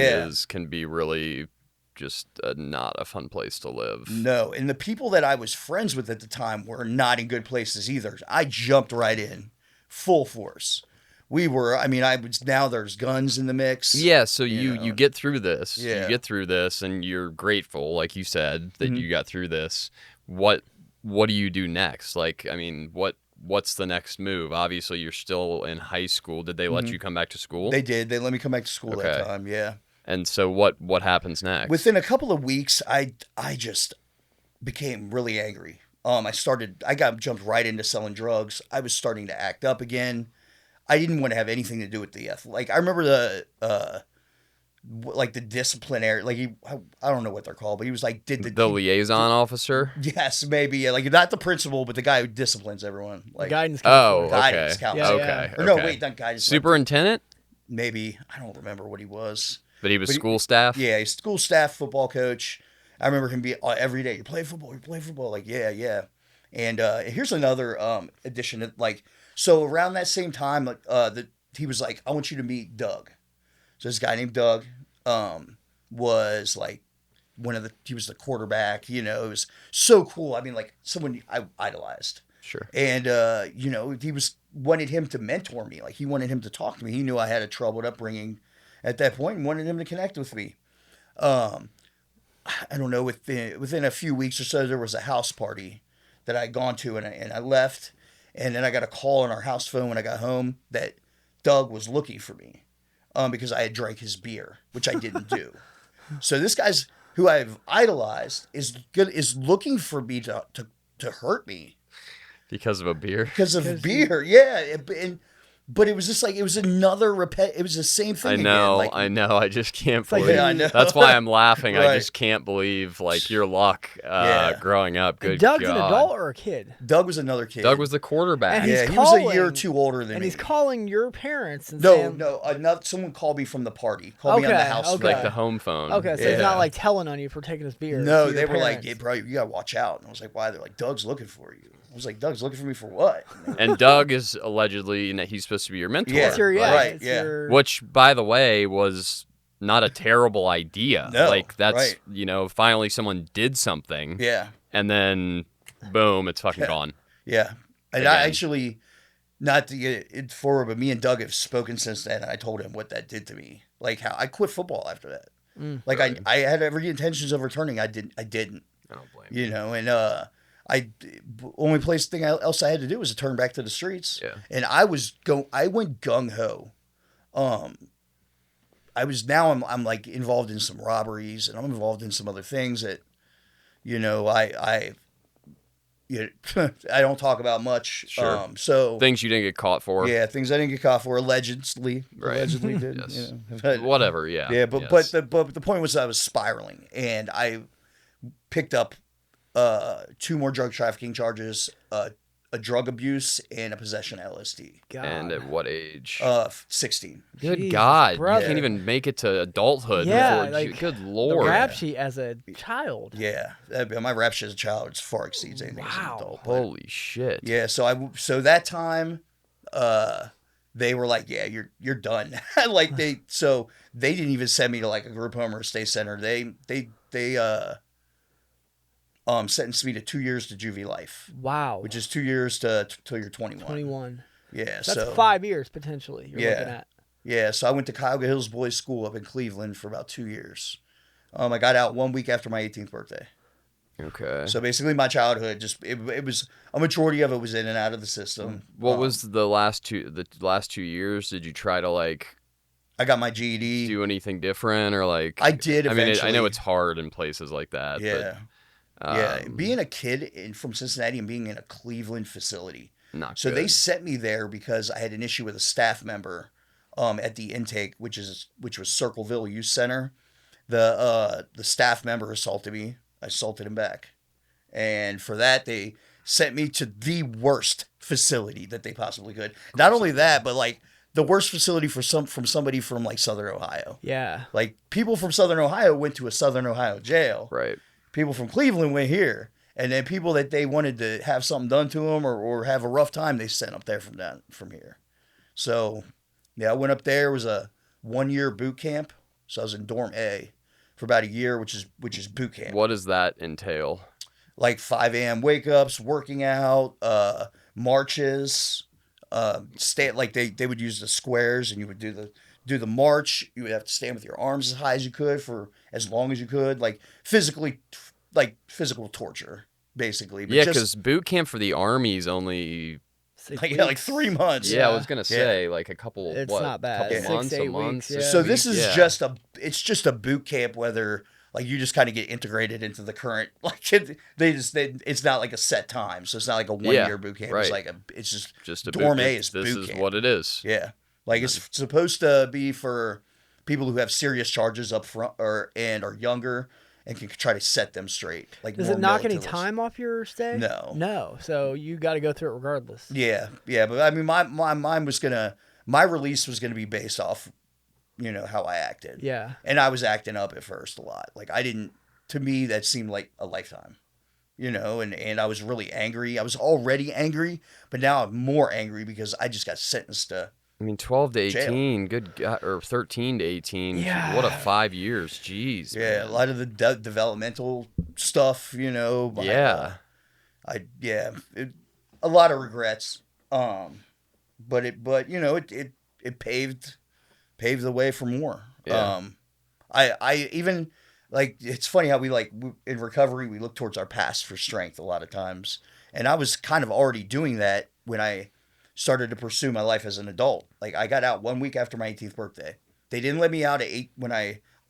can be really just not a fun place to live. No, and the people that I was friends with at the time were not in good places either. I jumped right in, full force. Now there's guns in the mix. Yeah, so you get through this. Yeah. You get through this, and you're grateful, like you said, that you got through this. What do you do next? Like, I mean, what's the next move? Obviously, you're still in high school. Did they let you come back to school? They did. They let me come back to school that time, yeah. And so what happens next? Within a couple of weeks, I just became really angry. I got jumped right into selling drugs. I was starting to act up again. I didn't want to have anything to do with like, I remember the disciplinary, like, I don't know what they're called, but he was like, the liaison officer? Yes, maybe. Yeah, like, not the principal, but the guy who disciplines everyone. Like, guidance counselor. Guidance counselor. Okay. Or no, wait, not guidance. Superintendent? Maybe. I don't remember what he was. But he was school staff? Yeah, he's school staff, football coach. I remember him being every day, you play football. Like, yeah. And here's another addition. Like, so around that same time, he was like, I want you to meet Doug. So this guy named Doug was like he was the quarterback, you know. It was so cool. I mean, like, someone I idolized. Sure. And, he wanted him to mentor me. Like, he wanted him to talk to me. He knew I had a troubled upbringing at that point and wanted him to connect with me. I don't know, within a few weeks or so, there was a house party that I'd gone to, and I left, and then I got a call on our house phone when I got home that Doug was looking for me because I had drank his beer, which I didn't do. So this guy's who I've idolized is looking for me to hurt me. Because of a beer? Because of beer, yeah. But it was just like, it was another it was the same thing. I know. I just can't believe. I know. That's why I'm laughing. Right. I just can't believe, like, your luck growing up. Good Doug's God. an adult or a kid? Doug was another kid. Doug was the quarterback. And he was a year or two older than me. And he's calling your parents. And someone called me from the party. Called me on the house phone. Like the home phone. Okay, so he's not like telling on you for taking his beer. No, they were like, hey, bro, you got to watch out. And I was like, why? They're like, Doug's looking for you. I was like, Doug's looking for me for what? And Doug is allegedly, he's supposed to be your mentor. Yeah, right. Which, by the way, was not a terrible idea. No, like, that's, finally someone did something. Yeah. And then, boom, it's fucking gone. Yeah. And I actually, not to get it forward, but me and Doug have spoken since then, and I told him what that did to me. Like, how I quit football after that. Like, right. I had every intentions of returning. I didn't. I don't blame you. And only thing else I had to do was to turn back to the streets. Yeah. And I went gung ho. I'm like involved in some robberies, and I'm involved in some other things that, I don't talk about much. Sure. So things you didn't get caught for. Yeah, things I didn't get caught for allegedly. Right. Allegedly did. Yes. Whatever. Yeah. Yeah, but the point was I was spiraling, and I picked up 2 more drug trafficking charges, a drug abuse, and a possession of LSD. God. And at what age? 16. Good Jesus, God. brother. You can't even make it to adulthood Yeah, before. like, Good The Lord. rap sheet as a child. Yeah, my rap shit as a child it's far exceeds anything as an Wow. adult. But, Holy shit. yeah, so that time, they were like, yeah, you're done. Like they didn't even send me to like a group home or a state center. They sentenced me to 2 years to juvie life, Wow. which is 2 years till you're 21. 21. Yeah, That's so 5 years potentially you're looking at. Yeah, so I went to Cuyahoga Hills Boys School up in Cleveland for about 2 years. I got out 1 week after my 18th birthday. Okay. So basically, my childhood just it was a majority of it was in and out of the system. What was the last 2 years? Did you try to like I got my GED. do anything different or like? I did I mean, I know eventually. it's hard in places like that. Yeah, But, yeah. Being a kid from Cincinnati and being in a Cleveland facility. not So good. they sent me there because I had an issue with a staff member at the intake, which was Circleville Youth Center. The staff member assaulted me. I assaulted him back. And for that, they sent me to the worst facility that they possibly could. Not only that, but like the worst facility from somebody from like Southern Ohio. Yeah. Like people from Southern Ohio went to a Southern Ohio jail. Right. People from Cleveland went here. And then people that they wanted to have something done to them or have a rough time, they sent up there from here. So, yeah, I went up there. It was a 1-year boot camp. So I was in Dorm A for about a year, which is boot camp. What does that entail? Like 5 a.m. wake ups, working out, marches, like they would use the squares and you would do the march. You would have to stand with your arms as high as you could for as long as you could, like physical torture, basically. But Yeah, because boot camp for the Army is only. 6 like weeks. 3 months. Yeah, I was gonna say like a couple. It's what? not bad. Couple 6 months, to a 8 month. weeks, 6 yeah. So this is weeks, yeah. just a boot camp, whether like you just kind of get integrated into the current, like it's not like a set time. So it's not like a 1-year boot camp. right. It's like it's just a Dorm boot A camp. is This boot is camp. what it is. Yeah. Like it's supposed to be for people who have serious charges up front and are younger and can try to set them straight. Like Does more it knock any militarists. time off your stay? No. No. So you got to go through it regardless. Yeah, but I mean, my release was gonna be based off, how I acted. Yeah. And I was acting up at first a lot. Like to me, that seemed like a lifetime, and I was really angry. I was already angry, but now I'm more angry because I just got sentenced to. I mean, 12 to Jail. 18, good God, or 13 to 18. Yeah. What a 5 years. Jeez. Yeah, man. a lot of the developmental stuff, by, Yeah. A lot of regrets. But it paved the way for more. Yeah. I even like it's funny how we in recovery we look towards our past for strength a lot of times, and I was kind of already doing that when I started to pursue my life as an adult. Like I got out 1 week after my 18th birthday. They didn't let me out at 8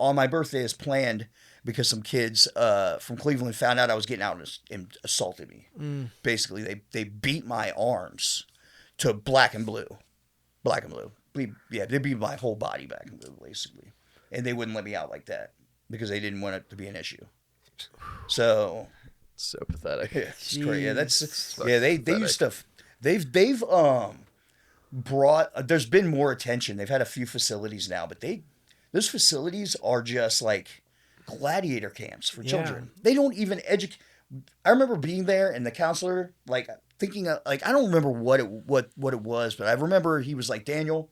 on my birthday as planned because some kids from Cleveland found out I was getting out and assaulted me. Basically, they beat my arms to black and blue. They beat my whole body black and blue, basically. And they wouldn't let me out like that because they didn't want it to be an issue. So So pathetic. it's great. Yeah, Jeez. they used to. They've brought. There's been more attention. They've had a few facilities now, but those facilities are just like gladiator camps for children. They don't even educate. I remember being there and the counselor thinking I don't remember what it was, but I remember he was like, Daniel,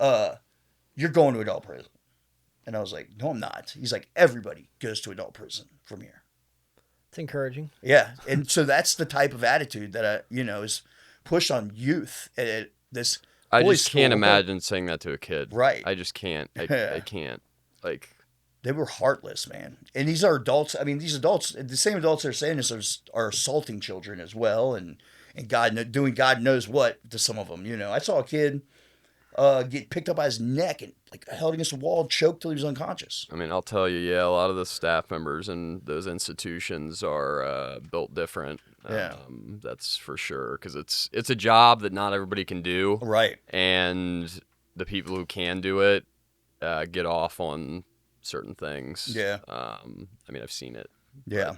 you're going to adult prison, and I was like, no, I'm not. He's like, everybody goes to adult prison from here. It's encouraging. Yeah, and so that's the type of attitude that is pushed on youth at this. I boys' just can't school. imagine saying that to a kid. Right. I just can't. I can't. Like, They were heartless, man. And these are adults. I mean, these adults, the same adults that are saying this are assaulting children as well, and doing God knows what to some of them. I saw a kid get picked up by his neck and held against the wall, choked till he was unconscious. I mean, I'll tell you, yeah, a lot of the staff members in those institutions are built different. Yeah. That's for sure, because it's a job that not everybody can do. Right. And the people who can do it get off on certain things. Yeah. I mean, I've seen it. Yeah.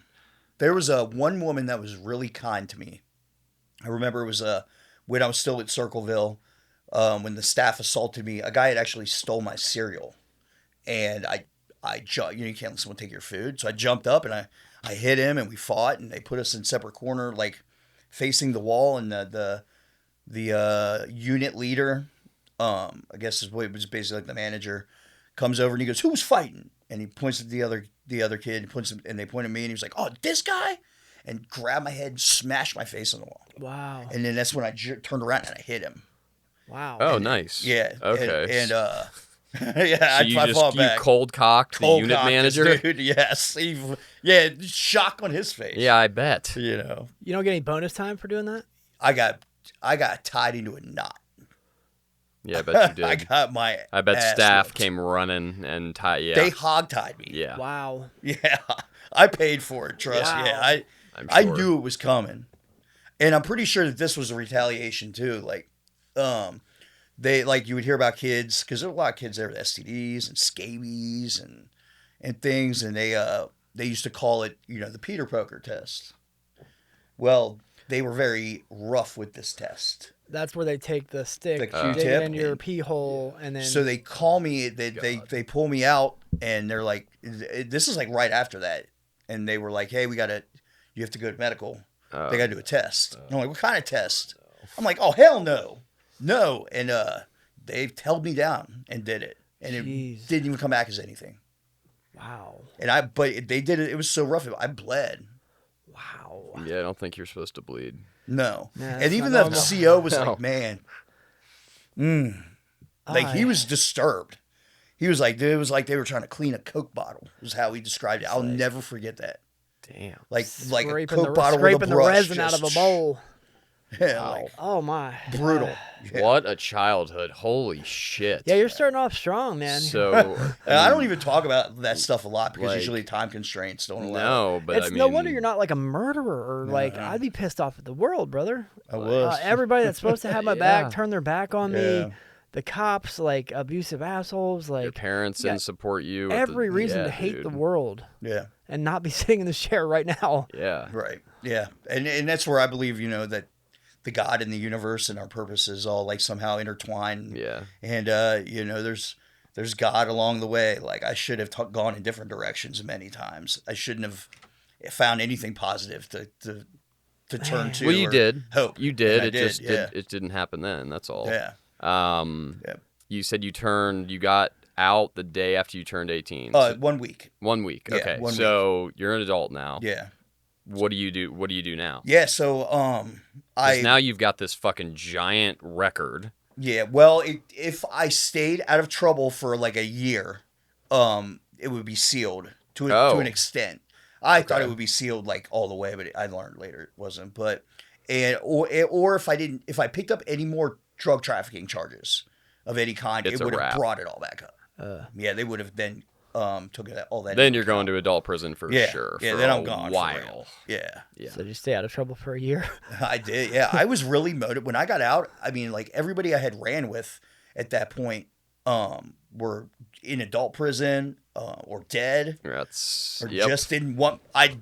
There was one woman that was really kind to me I remember it was when I was still at Circleville, when the staff assaulted me. A guy had actually stole my cereal, and you can't let someone take your food, so I jumped up and I hit him, and we fought, and they put us in separate corner, like facing the wall, and the unit leader, I guess it was basically like the manager, comes over and he goes, "Who was fighting?" And he points at the other kid, and they point at me, and he was like, "Oh, this guy," and grabbed my head and smashed my face on the wall. Wow. And then that's when I turned around and I hit him. Wow. Oh, nice. Yeah. Okay. And yeah, so I fought back. You cold cocked the unit manager? Dude, yes. Yeah, shock on his face. Yeah, I bet. You know. You don't get any bonus time for doing that? I got tied into a knot. Yeah, I bet you did. I got my I bet ass staff whipped. came running and yeah. They hog-tied me. Yeah. Wow. Yeah. I paid for it, trust. Wow. Yeah, I'm I sure. knew it was coming. And I'm pretty sure that this was a retaliation too. Like, they, like, you would hear about kids, because there were a lot of kids there with STDs and scabies and things, and they used to call it, the Peter Poker test. Well, they were very rough with this test. That's where they take the stick, The dig Q-tip it in your pee hole, and then. So they call me, they pull me out, and they're like, this is like right after that. And they were like, "Hey, you have to go to medical. They got to do a test." And I'm like, "What kind of test?" I'm like, "Oh, hell no. No." And they held me down and did it. And Jeez. it didn't even come back as anything. Wow. But they did it. It was so rough. I bled. Wow. Yeah, I don't think you're supposed to bleed. No. Nah, and that's even not the normal. CO was like, man. Like, he was disturbed. He was like, it was like they were trying to clean a Coke bottle, was how he described it. I'll never forget that. Damn. Like a Scraping Coke bottle with a scraping the brush. resin out of a bowl. Yeah, like, Oh my. brutal. Yeah. What a childhood. Holy shit. Yeah, you're starting off strong, man. So And I don't even talk about that stuff a lot because Like, usually time constraints don't allow. no, but It's I mean, no wonder you're not like a murderer or like I'd be pissed off at the world, brother. I was. Everybody that's supposed to have my Yeah. back turned their back on Yeah. me. The cops, like abusive assholes, your like parents you got didn't support you. at every reason yeah, to hate dude. the world Yeah. and not be sitting in this chair right now. Yeah. Right. Yeah. And that's where I believe, that the God and the universe and our purposes all like somehow intertwine. Yeah. And there's God along the way. Like, I should have gone in different directions many times. I shouldn't have found anything positive to turn to. Well, you or did. hope. You did. And I It just yeah. it didn't happen then. That's all. Yeah. Yeah. You said you got out the day after you turned 18. 1 week. 1 week. Yeah, Okay. 1 So you're an adult now. Yeah. What do you do? What do you do now? Yeah. So 'Cause now you've got this fucking giant record. Yeah, well, if I stayed out of trouble for like a year, it would be sealed to an extent. I thought it would be sealed like all the way, but I learned later it wasn't. But or if I picked up any more drug trafficking charges of any kind, It's it a would have wrap. brought it all back up. Yeah, they would have then took all that. Then into you're going account. to adult prison for Yeah, sure. yeah. for Then a I'm gone. For while. real. Yeah. Yeah. So did you stay out of trouble for a year? I did, yeah. I was really motivated. When I got out, I mean, like, everybody I had ran with at that point were in adult prison or dead That's or yep. just didn't want to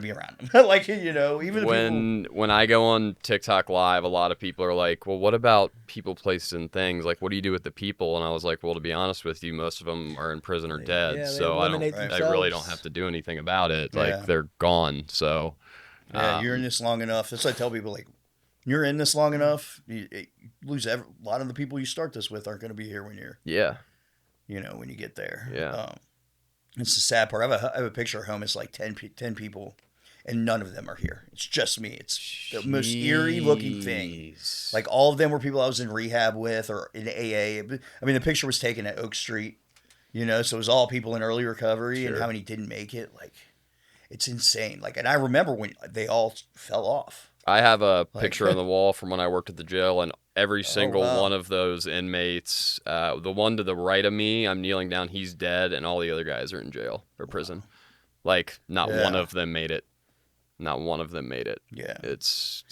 be around them. Like, even the people. When I go on TikTok live, a lot of people are like, "Well, what about people, places, and things? Like, what do you do with the people?" And I was like, "Well, to be honest with you, most of them are in prison or dead, Yeah, they so I eliminate really themselves. don't have to do anything about it. Yeah. Like, they're gone." So Yeah, you're in this long enough. That's what I tell people, like, you're in this long enough, you lose a lot of the people you start this with aren't going to be here when you're, yeah, when you get there. Yeah. It's the sad part. I have a picture at home. It's like 10 people, and none of them are here. It's just me. It's the most eerie looking thing. Jeez. Like, all of them were people I was in rehab with or in AA. I mean, the picture was taken at Oak Street, so it was all people in early recovery and Sure. how many didn't make it. Like, it's insane. Like, and I remember when they all fell off. I have a picture on the wall from when I worked at the jail, and every single wow. one of those inmates, the one to the right of me, I'm kneeling down, he's dead, and all the other guys are in jail or prison. Like, not Yeah. one of them made it. Not one of them made it. Yeah. It's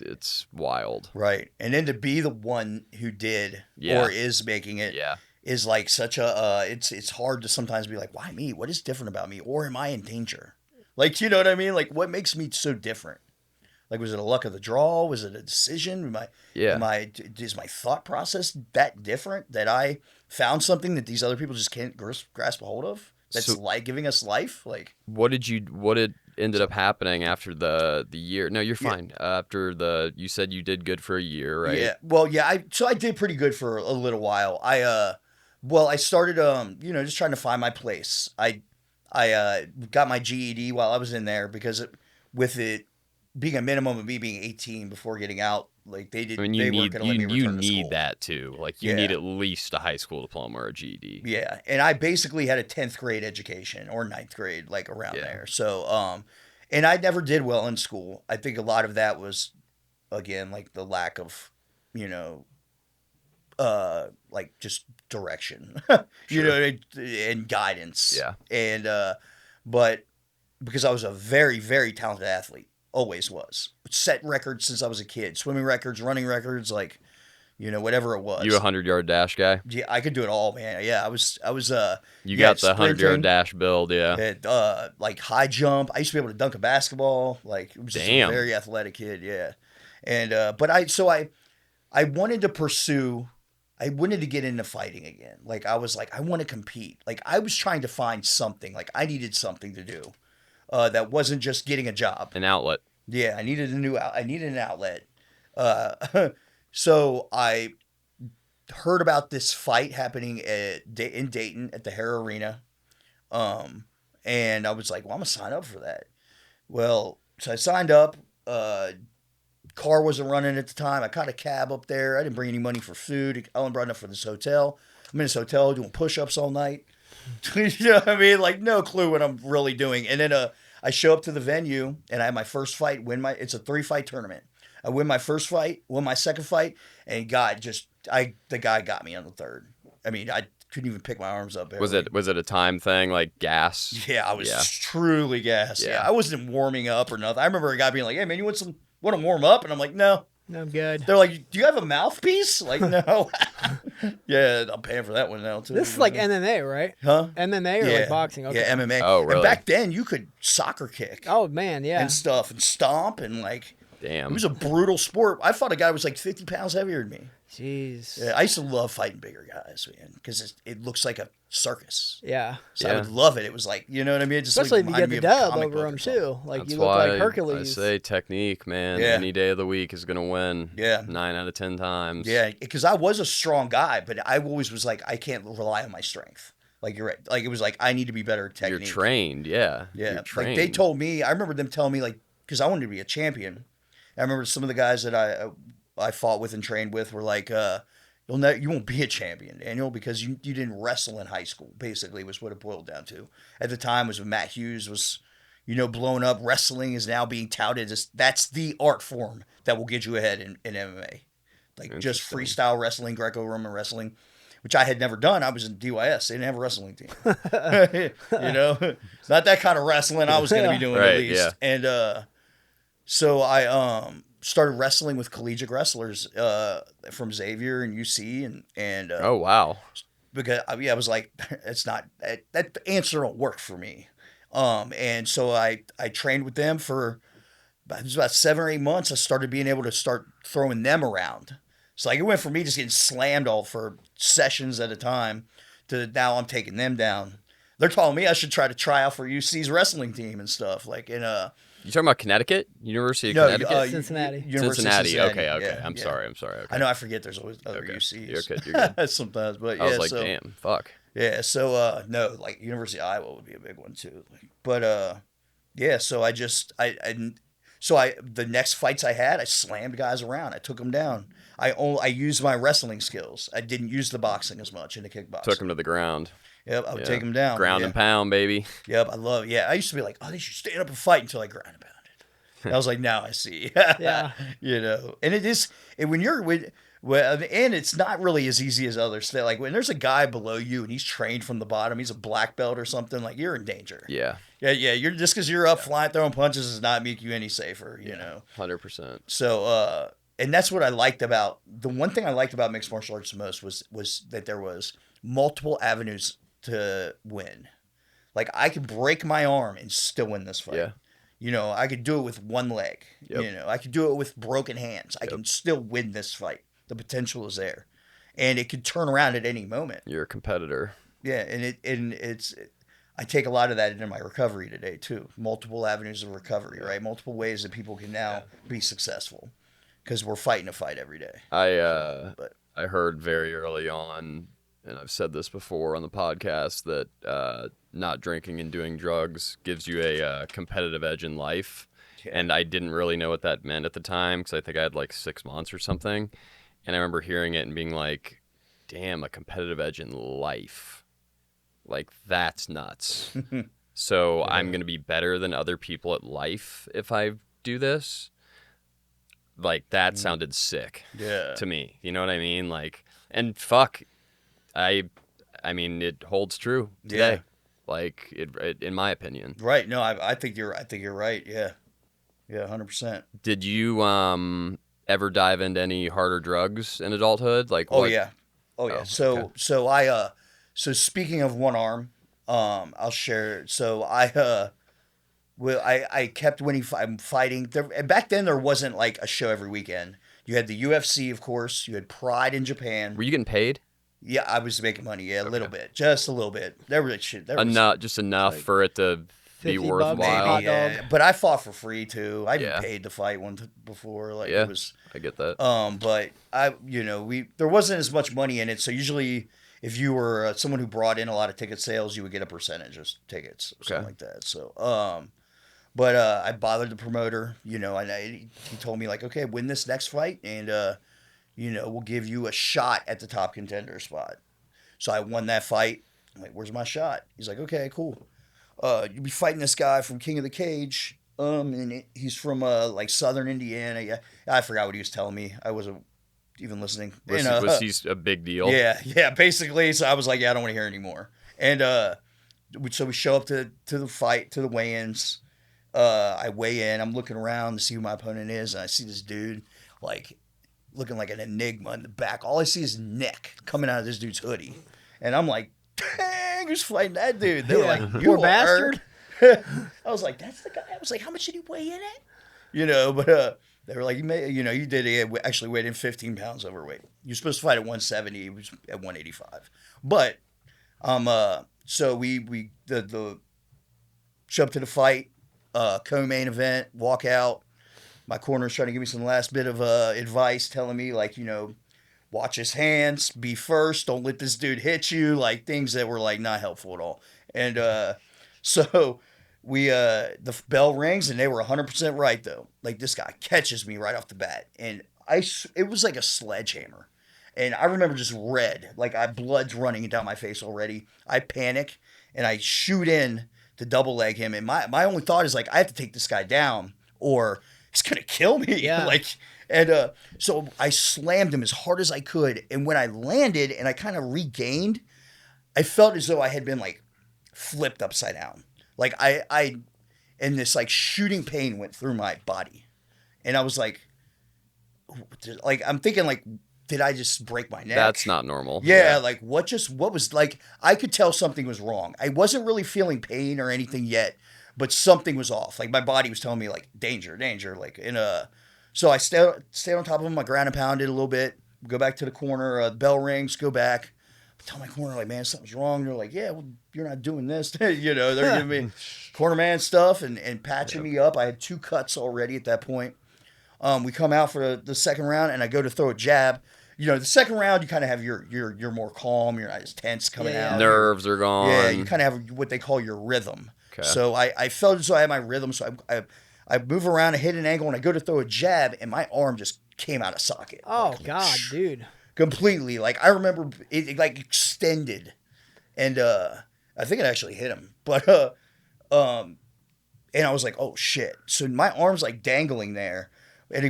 wild. Right. And then to be the one who did Yeah. or is making it Yeah. is like such a, it's hard to sometimes be like, why me? What is different about me? Or am I in danger? Like, you know what I mean? Like, what makes me so different? Like, was it a luck of the draw? Was it a decision? Is my thought process that different that I found something that these other people just can't grasp a hold of? That's giving us life. Like, what ended up happening after the year? No, you're fine. After you said you did good for a year, right? Yeah. Well, yeah. So I did pretty good for a little while. I started just trying to find my place. I got my GED while I was in there because with it being a minimum of me being 18 before getting out, like they weren't going to let me return to school. You need that too. Like you need at least a high school diploma or a GED. Yeah, and I basically had a 10th grade education or 9th grade, like around there. So, and I never did well in school. I think a lot of that was, again, like the lack of, like just direction, and guidance. Yeah. And, but because I was a very, very talented athlete. Always was. Set records since I was a kid. Swimming records, running records, like, whatever it was. You a 100-yard dash guy? Yeah, I could do it all, man. Yeah, I was. You got the 100-yard dash build, yeah. Like high jump. I used to be able to dunk a basketball. Like, it was just a very athletic kid, yeah. And but I wanted to pursue. I wanted to get into fighting again. Like, I was like, I want to compete. Like, I was trying to find something. Like, I needed something to do. That wasn't just getting a job. An outlet. Yeah, I needed an outlet. So I heard about this fight happening in Dayton at the Heroin. And I was like, well, I'm going to sign up for that. Well, so I signed up. Car wasn't running at the time. I caught a cab up there. I didn't bring any money for food. I only brought enough for this hotel. I'm in this hotel doing push-ups all night. You know what I mean? Like, no clue what I'm really doing. And then I show up to the venue, and I have my first fight, it's a 3-fight tournament. I win my first fight, win my second fight, and the guy got me on the third. I mean, I couldn't even pick my arms up. Was it a time thing, like gas? Yeah, I was truly gassed. Yeah, I wasn't warming up or nothing. I remember a guy being like, hey, man, you want to warm up? And I'm like, no. No, I'm good. They're like, do you have a mouthpiece? Like, no. Yeah, I'm paying for that one now, too. This is like MMA, right? Huh? MMA or like boxing? Okay. Yeah, MMA. Oh, really? And back then, you could soccer kick. Oh, man, yeah. And stuff, and stomp, and like... Damn. It was a brutal sport. I fought a guy who was like 50 pounds heavier than me. Jeez. Yeah, I used to love fighting bigger guys, man, because it looks like a circus. Yeah. So I would love it. It was like, you know what I mean? It just especially if you get the dub over them, too. Like, That's you look like Hercules. I say technique, man. Yeah. Any day of the week is going to win. Yeah. 9 out of 10 times. Yeah, because I was a strong guy, but I always was like, I can't rely on my strength. Like, you're right. Like, it was like, I need to be better at technique. You're trained, yeah. Yeah. You're trained. Like, they told me, I remember them telling me, like, because I wanted to be a champion. I remember some of the guys that I fought with and trained with were like, you won't be a champion, Daniel, because you didn't wrestle in high school, basically, was what it boiled down to. At the time, was when Matt Hughes was, blown up. Wrestling is now being touted as that's the art form that will get you ahead in MMA. Like, just freestyle wrestling, Greco-Roman wrestling, which I had never done. I was in DYS. They didn't have a wrestling team. It's not that kind of wrestling I was going to be doing, at least. Yeah. And so I started wrestling with collegiate wrestlers from Xavier and UC and oh wow, because I was like, it's not that answer don't work for me, and so I trained with them for about 7 or 8 months. I started being able to start throwing them around. So like it went from me just getting slammed all for sessions at a time to now I'm taking them down. They're telling me I should try out for UC's wrestling team and stuff like in You talking about Connecticut? University of Connecticut? Cincinnati. Cincinnati. Okay. Yeah, I'm sorry. Okay. I know. I forget. There's always other UCs. You're good. Sometimes, but I was like, damn, fuck. Yeah. So no, like University of Iowa would be a big one too. But yeah. So the next fights I had, I slammed guys around. I took them down. I used my wrestling skills. I didn't use the boxing as much in the kickboxing. Took them to the ground. Yep, I would take them down. Ground and pound, baby. Yep, I love it. Yeah, I used to be like, oh, they should stand up and fight until I ground and pounded. And I was like, now I see. Yeah. And it is, and when you're with, and it's not really as easy as others. Like when there's a guy below you and he's trained from the bottom, he's a black belt or something, like you're in danger. Yeah. Yeah. You're just because you're up flying, throwing punches does not make you any safer, you know? 100%. So, and that's what I liked about, the one thing I liked about mixed martial arts the most was that there was multiple avenues to win. Like I could break my arm and still win this fight. Yeah. You know, I could do it with one leg. Yep. You know, I could do it with broken hands. I Yep. can still win this fight. The potential is there, and it could turn around at any moment. You're a competitor. Yeah, I take a lot of that into my recovery today too. Multiple avenues of recovery, right? Multiple ways that people can now be successful because we're fighting a fight every day. I heard very early on, and I've said this before on the podcast, that not drinking and doing drugs gives you a competitive edge in life. Yeah. And I didn't really know what that meant at the time because I think I had like 6 months or something. And I remember hearing it and being like, damn, a competitive edge in life. Like, that's nuts. So I'm going to be better than other people at life if I do this. Like, that sounded sick to me. You know what I mean? Like, and fuck, I mean, it holds true today. Like, it in my opinion. Right. No, I think you're right. Yeah. Yeah, 100%. Did you ever dive into any harder drugs in adulthood? Like, Oh what? yeah. Oh, So so speaking of one arm, I'll share. So I kept winning. I'm fighting. And back then there wasn't like a show every weekend. You had the UFC, of course. You had Pride in Japan. Were you getting paid? Yeah, I was making money. Yeah, a little bit, just a little bit. There was shit. Enough, just enough for it to be 50 bucks, worthwhile. hot Yeah, dog. but I fought for free too. I Yeah. paid to fight before. Like Yeah. it was. I get that. But there wasn't as much money in it. So usually, if you were someone who brought in a lot of ticket sales, you would get a percentage of tickets, or something like that. So, but I bothered the promoter, and he told me like, okay, win this next fight, and we'll give you a shot at the top contender spot. So I won that fight. I'm like, where's my shot? He's like, okay, cool. You'll be fighting this guy from King of the Cage. And he's from like Southern Indiana. Yeah, I forgot what he was telling me. I wasn't even listening. Was he a big deal? Yeah, basically. So I was like, yeah, I don't want to hear anymore. And so we show up to the fight, to the weigh-ins. I weigh in. I'm looking around to see who my opponent is, and I see this dude like looking like an enigma in the back. All I see is neck coming out of this dude's hoodie, and I'm like, dang, who's fighting that dude? They were like, you Poor bastard. I was like, that's the guy. I was like, how much did he weigh in at? But they were like, you did. He actually weighed in 15 pounds overweight. You're supposed to fight at 170. He was at 185. But so we show up to the fight, co-main event, walk out. My corner's trying to give me some last bit of advice, telling me like, watch his hands, be first, don't let this dude hit you, like things that were like not helpful at all. And so we the bell rings, and they were 100% right though. Like this guy catches me right off the bat, and it was like a sledgehammer. And I remember just red, like blood's running down my face already. I panic and I shoot in to double leg him, and my only thought is like, I have to take this guy down or he's gonna kill me. Yeah. So I slammed him as hard as I could, and when I landed and I kind of regained, I felt as though I had been like flipped upside down. Like and this like shooting pain went through my body, and I was like I'm thinking like, did I just break my neck? That's not normal. Yeah, like what was like, I could tell something was wrong. I wasn't really feeling pain or anything yet, but something was off. Like my body was telling me like danger, like so I stayed on top of him. I ground and pounded a little bit, go back to the corner, bell rings, go back. I tell my corner like, man, something's wrong. They're like, yeah, well, you're not doing this. They're giving me corner man stuff and patching me up. I had 2 cuts already at that point. We come out for the second round, and I go to throw a jab. The second round, you kind of have you're more calm. You're not as tense coming out. Nerves are gone. Yeah, you kind of have what they call your rhythm. Okay. So I felt as though I had my rhythm. So I move around and hit an angle, and I go to throw a jab, and my arm just came out of socket. Oh, like, God, dude. Completely. Like, I remember it like extended, and I think it actually hit him. But and I was like, oh shit. So my arm's like dangling there.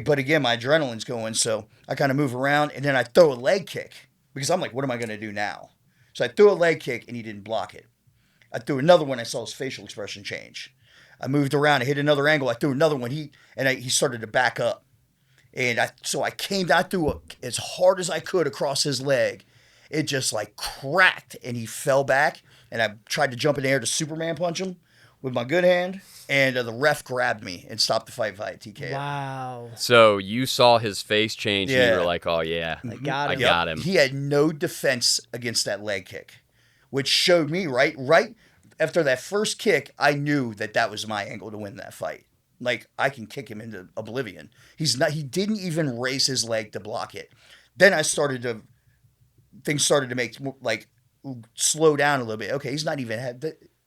But again, my adrenaline's going, so I kind of move around, and then I throw a leg kick because I'm like, what am I going to do now? So I threw a leg kick, and he didn't block it. I threw another one. I saw his facial expression change. I moved around. I hit another angle. I threw another one. He started to back up, and I came down, threw as hard as I could across his leg. It just like cracked, and he fell back. And I tried to jump in the air to Superman punch him. with my good hand, and the ref grabbed me and stopped the fight via TKO. Wow. So you saw his face change, and you were like, "Oh yeah, I got him. I got him." He had no defense against that leg kick, which showed me right after that first kick, I knew that was my angle to win that fight. Like, I can kick him into oblivion. He didn't even raise his leg to block it. Then things started to make like slow down a little bit. Okay, he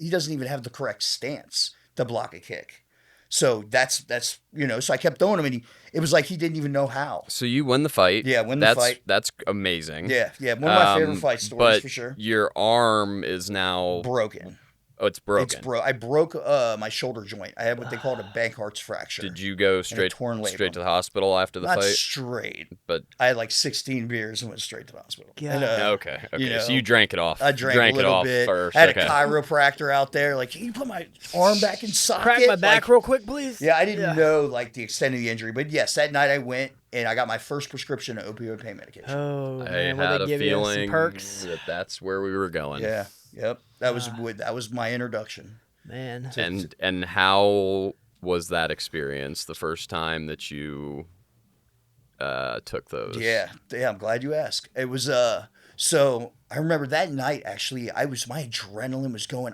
doesn't even have the correct stance to block a kick. So that's so I kept throwing him, and it was like he didn't even know how. So you win the fight. Yeah, the fight. That's amazing. Yeah, one of my favorite fight stories for sure. Your arm is now broken. Oh, it's broken. I broke my shoulder joint. I had what they called a Bankart's fracture. Did you go straight to the hospital after the Not fight? straight, but I had like 16 beers and went straight to the hospital. Yeah. And, okay. So you drank it off. I drank a little bit. First. I had a chiropractor out there. Like, can you put my arm back in socket? Crack my back real quick, please. Yeah, I didn't know like the extent of the injury, but yes, that night I went and I got my first prescription of opioid pain medication. Oh, I man. had They a give you some feeling perks. that's where we were going. Yeah. Yep. That was my introduction. Man. And how was that experience the first time that you took those? Yeah, I'm glad you asked. It was so I remember that night actually my adrenaline was going.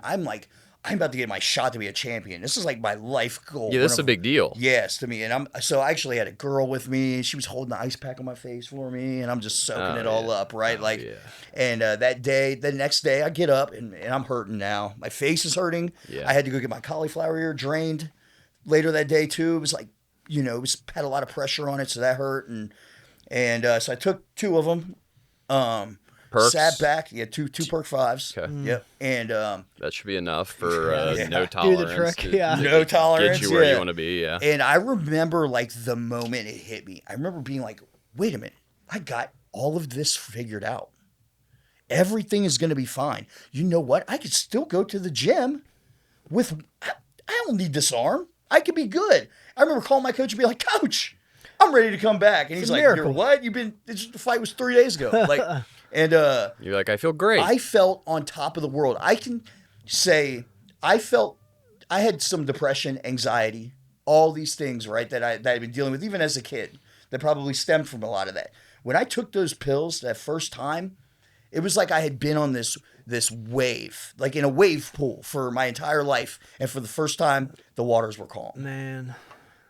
I'm about to get my shot to be a champion. This is like my life goal. Yeah, this is a big deal. Yes, to me. And I actually had a girl with me. She was holding the ice pack on my face for me, and I'm just soaking it all up, right? And the next day, I get up and I'm hurting now. My face is hurting. Yeah. I had to go get my cauliflower ear drained later that day too. It was like, had a lot of pressure on it, so that hurt. And so I took 2 of them. Perks? Sat back. Yeah, two perk 5s. Okay. Yep. And that should be enough for no Do tolerance. the trick, yeah. No tolerance. Get you where you want to be, yeah. And I remember like the moment it hit me. I remember being like, wait a minute, I got all of this figured out. Everything is going to be fine. You know what? I could still go to the gym I don't need this arm. I could be good. I remember calling my coach and be like, Coach, I'm ready to come back. And he's like, miracle. You're what? The fight was 3 days ago. Like, and you're like, I feel great. I felt on top of the world. I can say I had some depression, anxiety, all these things, right, that I've been dealing with even as a kid that probably stemmed from a lot of that. When I took those pills that first time, it was like I had been on this wave, like in a wave pool for my entire life. And for the first time, the waters were calm. Man.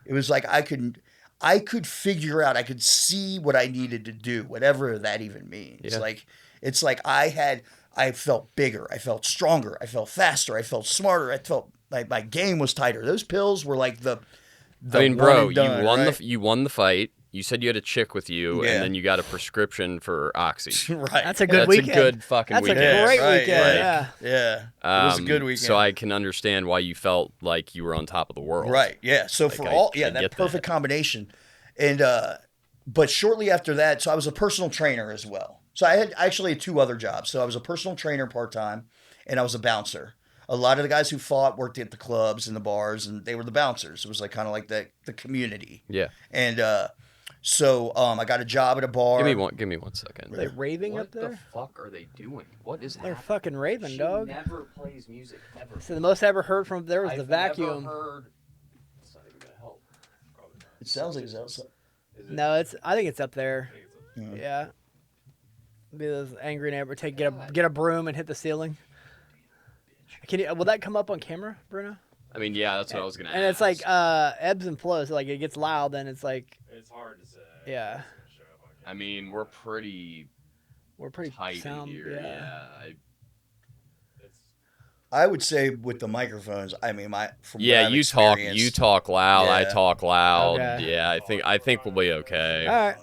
It was like I could figure out, I could see what I needed to do, whatever that even means. Yeah. It's like I felt bigger. I felt stronger. I felt faster. I felt smarter. I felt like my game was tighter. Those pills were like the I mean, bro, done, you won the fight. You said you had a chick with you, and then you got a prescription for Oxy. Right. That's a good weekend. That's a good fucking weekend. That's a great weekend, right. Yeah. It was a good weekend. So I can understand why you felt like you were on top of the world. Right, yeah. So that perfect combination. And, but shortly after that, so I was a personal trainer as well. So I had actually 2 other jobs. So I was a personal trainer part-time, and I was a bouncer. A lot of the guys who fought worked at the clubs and the bars, and they were the bouncers. It was like kind of like the community. Yeah. And, so I got a job at a bar. Give me 1 second. Are they raving up there? What the fuck are they doing? What is They're happening? fucking raving, dog. Never plays music ever. So the most I ever heard from there was the vacuum. Never heard... It's not even gonna help. It sounds like it's outside. No, I think it's up there. Yeah. Be those angry neighbor. Get a broom and hit the ceiling. Will that come up on camera, Bruno? I mean, yeah, that's what I was gonna ask. And it's like ebbs and flows. So like it gets loud, then it's like. It's hard to say. Yeah. I mean, we're pretty tight sound, in here. Yeah. I would say with the microphones, I mean, you talk loud, I Yeah. talk loud. Okay. Yeah, I think we'll be okay. All right.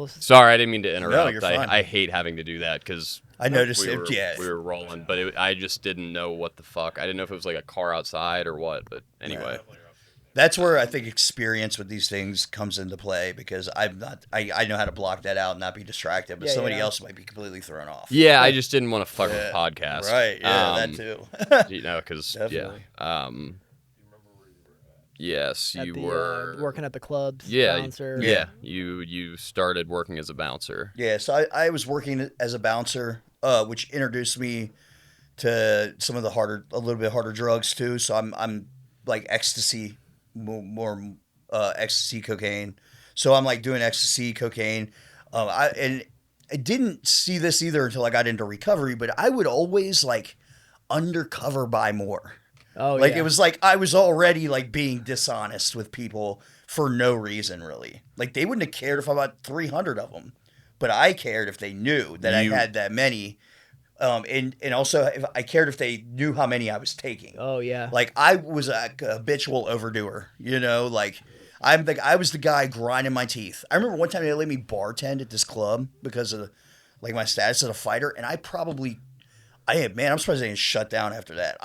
Sorry, I didn't mean to interrupt. No, you're fine. I hate having to do that because I noticed we were were rolling, but I just didn't know what the fuck. I didn't know if it was like a car outside or what. But anyway, that's where I think experience with these things comes into play because I know how to block that out and not be distracted, but somebody else might be completely thrown off. Yeah, I just didn't want to fuck with the podcast. Right? Yeah, that too. Because Definitely. Yes, you were working at the clubs. Yeah, bouncer. yeah. You started working as a bouncer. Yeah, so I was working as a bouncer, which introduced me to some of the a little bit harder drugs too. So I'm like ecstasy, more ecstasy, cocaine. So I'm like doing ecstasy, cocaine. And I didn't see this either until I got into recovery, but I would always like undercover buy more. Oh, like yeah. it was like I was already like being dishonest with people for no reason, really. Like they wouldn't have cared if I bought 300 of them, but I cared if they knew that I had that many. And also if I cared if they knew how many I was taking. Oh yeah. Like I was a habitual overdoer, you know, like I was the guy grinding my teeth. I remember one time they let me bartend at this club because of like my status as a fighter, and I'm surprised they didn't shut down after that.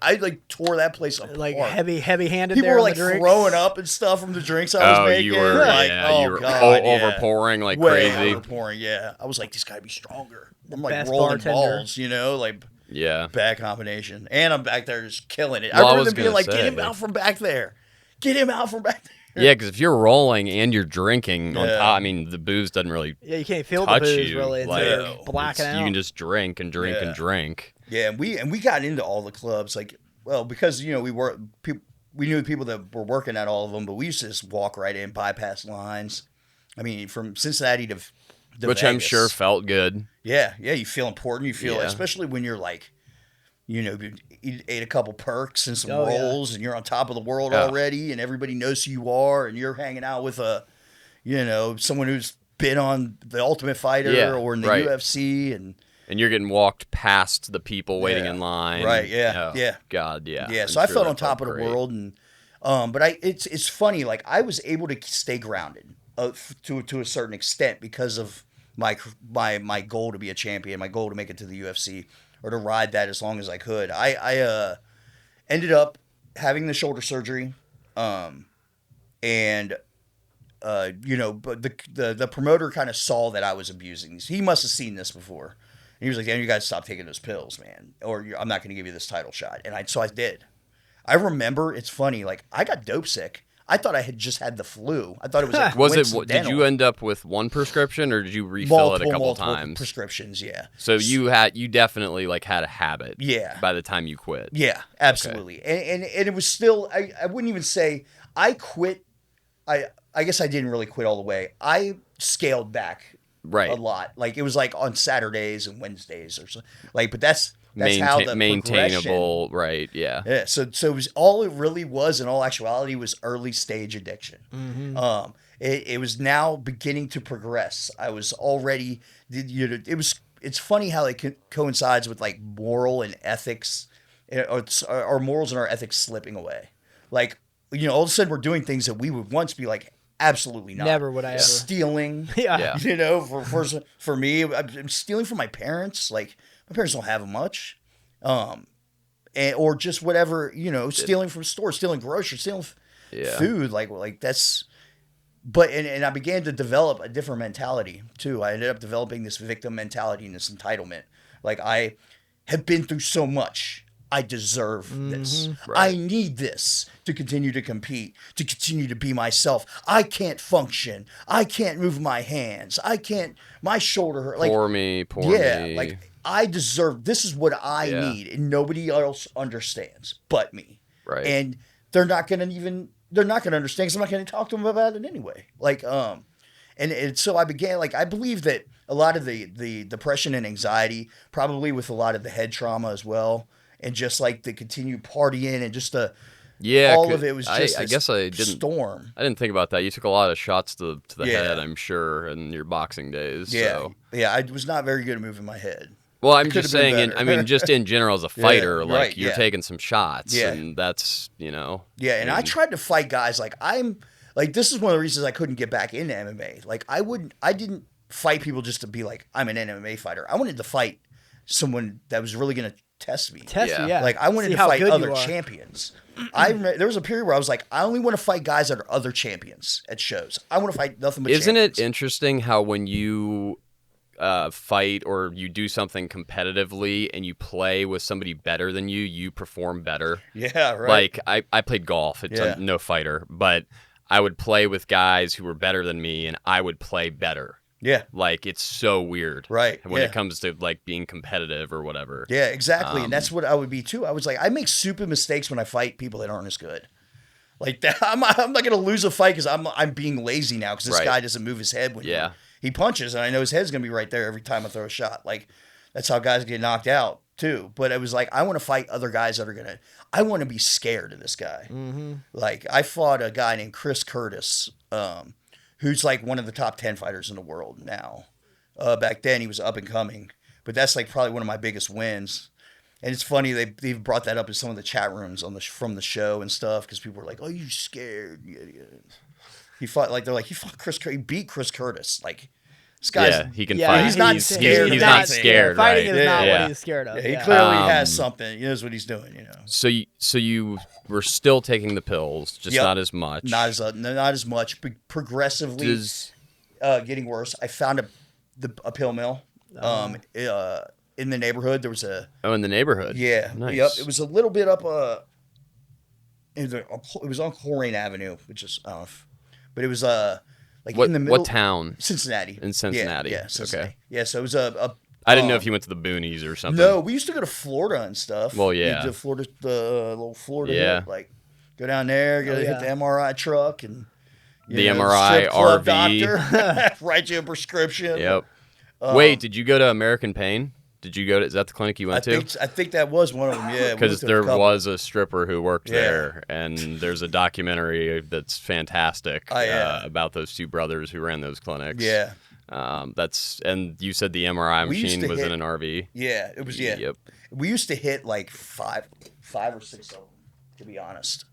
I like tore that place apart. Like heavy-handed. People there were on like the drinks. throwing up and stuff from the drinks I was making. You were, like, you were God, overpouring like Way crazy. Overpouring, yeah. I was like, this gotta be stronger. I'm like best rolling bartender. balls, you know, like Yeah. bad combination. And I'm back there just killing it. Well, I I remember was them being gonna like, say. get him out from back there. Get him out from back there. Yeah, because if you're rolling and you're drinking on Yeah. top, I mean, the booze doesn't really Yeah, you can't feel the touch booze you. really until Like, you're blacking out. You can just drink and drink and drink. Yeah, and we got into all the clubs, like, well, because, you know, we knew people that were working at all of them, but we used to just walk right in, bypass lines. I mean, from Cincinnati to Which I'm Vegas. sure felt good. Yeah, you feel important. You feel, Yeah. especially when you're like, you know, you ate a couple perks and some Oh, yeah. rolls, and you're on top of the world Yeah. already, and everybody knows who you are, and you're hanging out with someone who's been on The Ultimate Fighter Yeah, or in the right. UFC, and And you're getting walked past the people waiting Yeah. in line. Right, yeah, Oh, yeah. God, yeah. yeah. I'm So I sure felt that on top of the great. world, and but it's funny, like I was able to stay grounded to a certain extent because of my goal to be a champion, my goal to make it to the UFC or to ride that as long as I could. I ended up having the shoulder surgery, and you know, but the promoter kind of saw that I was abusing these. He must have seen this before. And he was like, "Dan, you got to stop taking those pills, man, or I'm not going to give you this title shot." And so I did. I remember, it's funny, like I got dope sick. I thought I had just had the flu. I thought it was like Was it? Did coincidental. you end up with one prescription, or did you refill it a couple multiple times? prescriptions, yeah. So you definitely like had a habit. Yeah. By the time you quit. Yeah, absolutely. And it was still, I wouldn't even say I quit. I guess I didn't really quit all the way. I scaled back Right. a lot. Like it was like on Saturdays and Wednesdays or so. Like, but that's how the maintainable. Right. Yeah. Yeah, so it was all it really was in all actuality was early stage addiction. Mm-hmm. It was now beginning to progress. I was already, it's funny how it coincides with like moral and ethics, or our morals and our ethics slipping away. Like, you know, all of a sudden we're doing things that we would once be like, absolutely not. Never would I ever. Stealing. Yeah. You know, for me, I'm stealing from my parents. Like, my parents don't have much. Or just whatever, you know, stealing from stores, stealing groceries, stealing food. Like that's, but, and I began to develop a different mentality too. I ended up developing this victim mentality and this entitlement. Like, I have been through so much. I deserve this. Right. I need this to continue to compete, to continue to be myself. I can't function. I can't move my hands. I can't, my shoulder hurt. Like, Poor me. yeah, like I deserve, this is what I need, and nobody else understands but me. Right. And they're not going to understand because I'm not going to talk to them about it anyway. Like, and so I began, like, I believe that a lot of the depression and anxiety, probably with a lot of the head trauma as well, and just like the continued partying and just all of it was just I guess I didn't storm. I didn't think about that. You took a lot of shots to the Yeah. head, I'm sure, in your boxing days. Yeah. So. Yeah, I was not very good at moving my head. Well, I'm Could just have been saying. better. I mean, just in general, as a fighter, like right, you're yeah. taking some shots, Yeah. and that's Yeah, and I tried to fight guys like this is one of the reasons I couldn't get back into MMA. Like I didn't fight people just to be like, I'm an MMA fighter. I wanted to fight someone that was really going to test me. Yeah. Like I wanted See to how fight good you other are. champions. There was a period where I was like, I only want to fight guys that are other champions at shows. I want to fight nothing but Isn't champions. it interesting how when you fight or you do something competitively and you play with somebody better than you perform better? Yeah, right. Like I played golf. It's no fighter, but I would play with guys who were better than me, and I would play better. Yeah. Like, it's so weird. Right, When yeah. it comes to, like, being competitive or whatever. Yeah, exactly. And that's what I would be too. I was like, I make stupid mistakes when I fight people that aren't as good. Like that, I'm not going to lose a fight because I'm being lazy now because this Right. guy doesn't move his head when Yeah. he punches, and I know his head's going to be right there every time I throw a shot. Like, that's how guys get knocked out too. But it was like, I want to fight other guys that are going to, I want to be scared of this guy. Mm-hmm. Like, I fought a guy named Chris Curtis, who's like one of the top 10 fighters in the world now. Back then, he was up and coming, but that's like probably one of my biggest wins. And it's funny they've brought that up in some of the chat rooms from the show and stuff because people were like, "Oh, you scared?" Yeah. He fought he beat Chris Curtis. Like, this guy's He can Yeah, fight. he's not scared. He's of not anything. scared, Fighting right? is not Yeah. what he's scared of. Yeah, he Yeah. clearly has something. He knows what he's doing. You know, So you were still taking the pills, just Yep. not as much. not as much, but progressively Does- getting worse. I found a pill mill. In the neighborhood, there was a in the neighborhood. yeah. Nice. Yep. It was a little bit up it was on Coleraine Avenue, which is I don't know but it was like in the middle. What town? Cincinnati. In Cincinnati. Yeah, Cincinnati. Okay. Yeah, so it was a I didn't know if you went to the boonies or something. No, we used to go to Florida and stuff. Well, yeah. The little Florida Yeah. hit, like go down there, hit the MRI truck and The MRI strip club RV. doctor write you a prescription. Yep. Wait, did you go to American Pain? Did you go to? Is that the clinic you went to? I think that was one of them. Yeah, we Because went to a there couple. was a stripper who worked Yeah. there, and there's a documentary that's fantastic Oh, yeah. about those two brothers who ran those clinics. Yeah, And you said the MRI We used machine to was hit- in an RV. yeah, it was. Yeah, Yep. we used to hit like five or six of them, to be honest.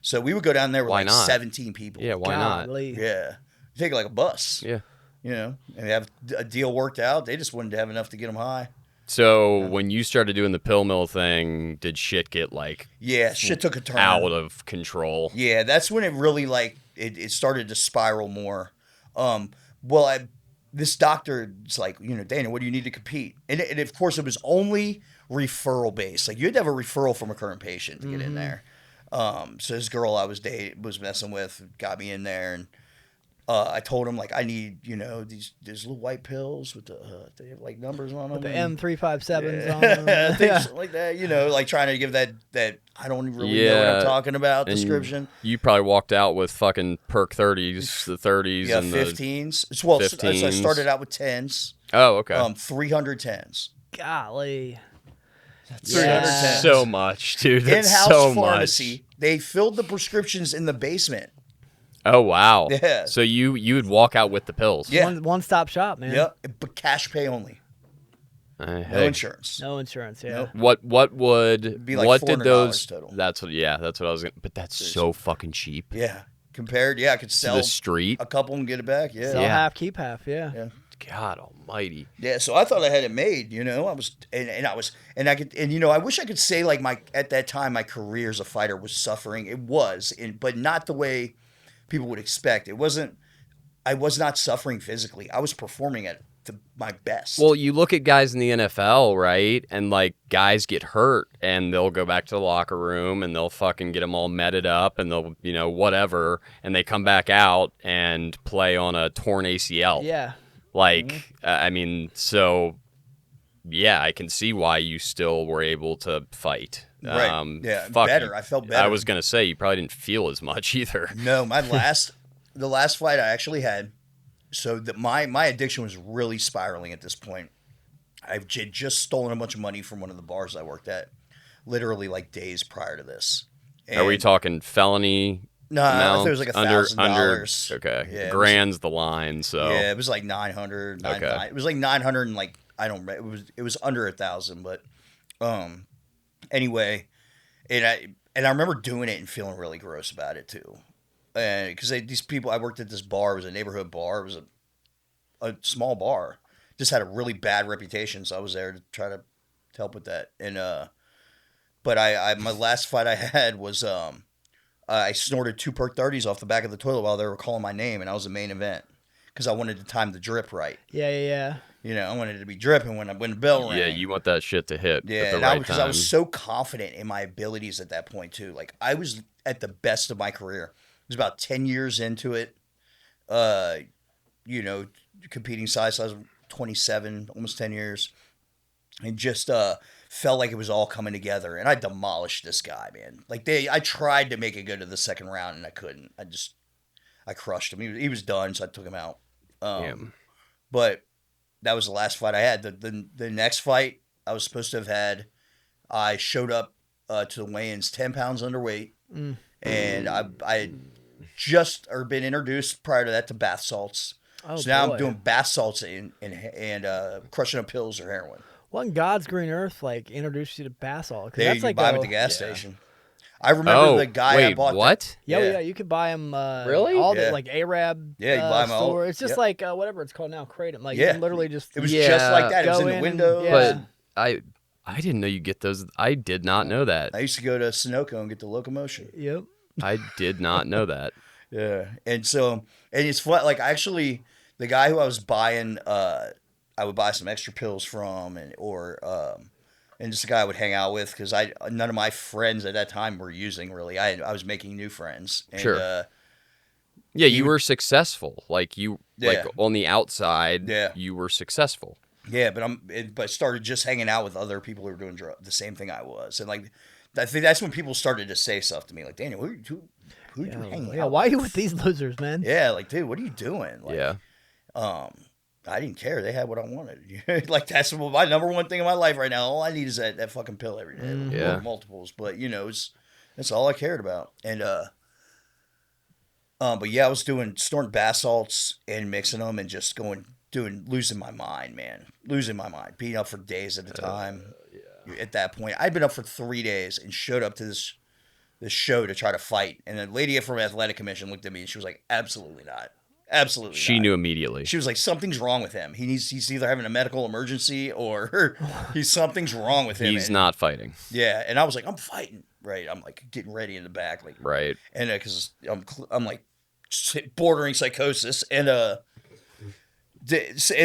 So we would go down there with Why like not? 17 people. Yeah. Why not? Golly. Yeah, take like a bus. Yeah. You know, and have a deal worked out. They just wanted to have enough to get them high. So when you started doing the pill mill thing, did shit get like Yeah, shit took a turn. out of control? Yeah, that's when it really like it started to spiral more. This doctor's like, Dana, what do you need to compete? And of course it was only referral based. Like you had to have a referral from a current patient to get in there. So this girl I was messing with got me in there, and I told him like I need these little white pills with they have like numbers on them. The M357s on Yeah, them. things like that, like trying to give that I don't really know what I'm talking about And description. You probably walked out with fucking perk 30s, the 30s, Yeah, and 15s. Well, so I 15s. started out with 10s. Oh, okay. 300 10s. Golly. 300 Yeah. 10s. So much, dude. That's In-house so pharmacy. much. They filled the prescriptions in the basement. Oh wow. Yeah. So you would walk out with the pills. Yeah. One-stop shop, man. Yep, but cash pay only. No Hey. insurance. No insurance, yeah. Nope. What would be like what did $400 those total. That's what I was gonna, but that's so fucking cheap. Yeah. Compared, I could To sell the street. a couple and get it back. Yeah. Sell Yeah. half, keep half, yeah. Yeah. God almighty. Yeah, so I thought I had it made, I was, I wish I could say like at that time my career as a fighter was suffering. It was, but not the way people would expect. I was not suffering physically. I was performing at my best. Well, you look at guys in the NFL, right? And like guys get hurt and they'll go back to the locker room and they'll fucking get them all meted up and they'll, whatever. And they come back out and play on a torn ACL. Yeah. Like, I mean, so yeah, I can see why you still were able to fight. Right. Yeah, fuck, better. I felt better. I was going to say, you probably didn't feel as much either. No, the last fight I actually had, so that my addiction was really spiraling at this point. I've just stolen a bunch of money from one of the bars I worked at, literally like days prior to this. Are we And- talking felony? No, I amount? think it was like Under- $1,000. Okay, Yeah, it was- grand's the line. So Yeah, it was like 900. Okay. It was like 900 and like I don't remember. It was under 1,000, but anyway, and I remember doing it and feeling really gross about it too, and because these people I worked at this bar, it was a neighborhood bar, it was a small bar, just had a really bad reputation, so I was there to try to help with that, and but I my last fight I had was I snorted 2 perk 30s off the back of the toilet while they were calling my name, and I was the main event because I wanted to time the drip right. Yeah. I wanted it to be dripping when the bell rang. yeah, you want that shit to hit Yeah, at the and right because time. I was so confident in my abilities at that point too. Like I was at the best of my career. It was about 10 years into it. competing side, so I was 27, almost 10 years, and just felt like it was all coming together. And I demolished this guy, man. Like I tried to make it go to the second round, and I couldn't. I crushed him. He was done, so I took him out. But that was the last fight I had. The next fight I was supposed to have had, I showed up to the weigh-ins 10 pounds underweight, and I had just been introduced prior to that to bath salts. Oh, so now boy. I'm doing bath salts and crushing up pills or heroin. What in God's green earth introduced you to bath salt? There, That's you like buy them at the gas station. I remember the guy wait, I bought. what? Yeah, you can buy them. Really? All Yeah. the like Arab. Yeah, you buy 'em all. store. It's just Yep. like whatever it's called now, Kratom. Like you Yeah. can literally just. It was just like that. It was Go in the in and- window. yeah. But I didn't know you get those. I did not know that. I used to go to Sunoco and get the locomotion. Yep. I did not know that. Yeah, and it's fun. Like actually, the guy who I was buying, I would buy some extra pills from, and just a guy I would hang out with because none of my friends at that time were using really. I was making new friends. And, Sure. Yeah, you were successful. Like on the outside, you were successful. Yeah, but I started just hanging out with other people who were doing the same thing I was, and like I think that's when people started to say stuff to me, like Daniel, who you hanging out? Yeah, why are you with these losers, man? Yeah, like dude, what are you doing? Like, Yeah. I didn't care. They had what I wanted. Like that's my number one thing in my life right now. All I need is that fucking pill every day. Yeah. Multiples, but that's all I cared about. And but yeah, I was snorting bath salts and mixing them and just losing my mind, man. Losing my mind. Being up for days at a time. At that point, I'd been up for 3 days and showed up to this show to try to fight. And the lady from Athletic Commission looked at me and she was like, absolutely not. Absolutely She not. knew immediately. She was like, something's wrong with him. He's either having a medical emergency or something's wrong with him. He's not fighting. Yeah, and I was like, I'm fighting. Right, I'm like getting ready in the back, like Right. and because I'm like bordering psychosis, and and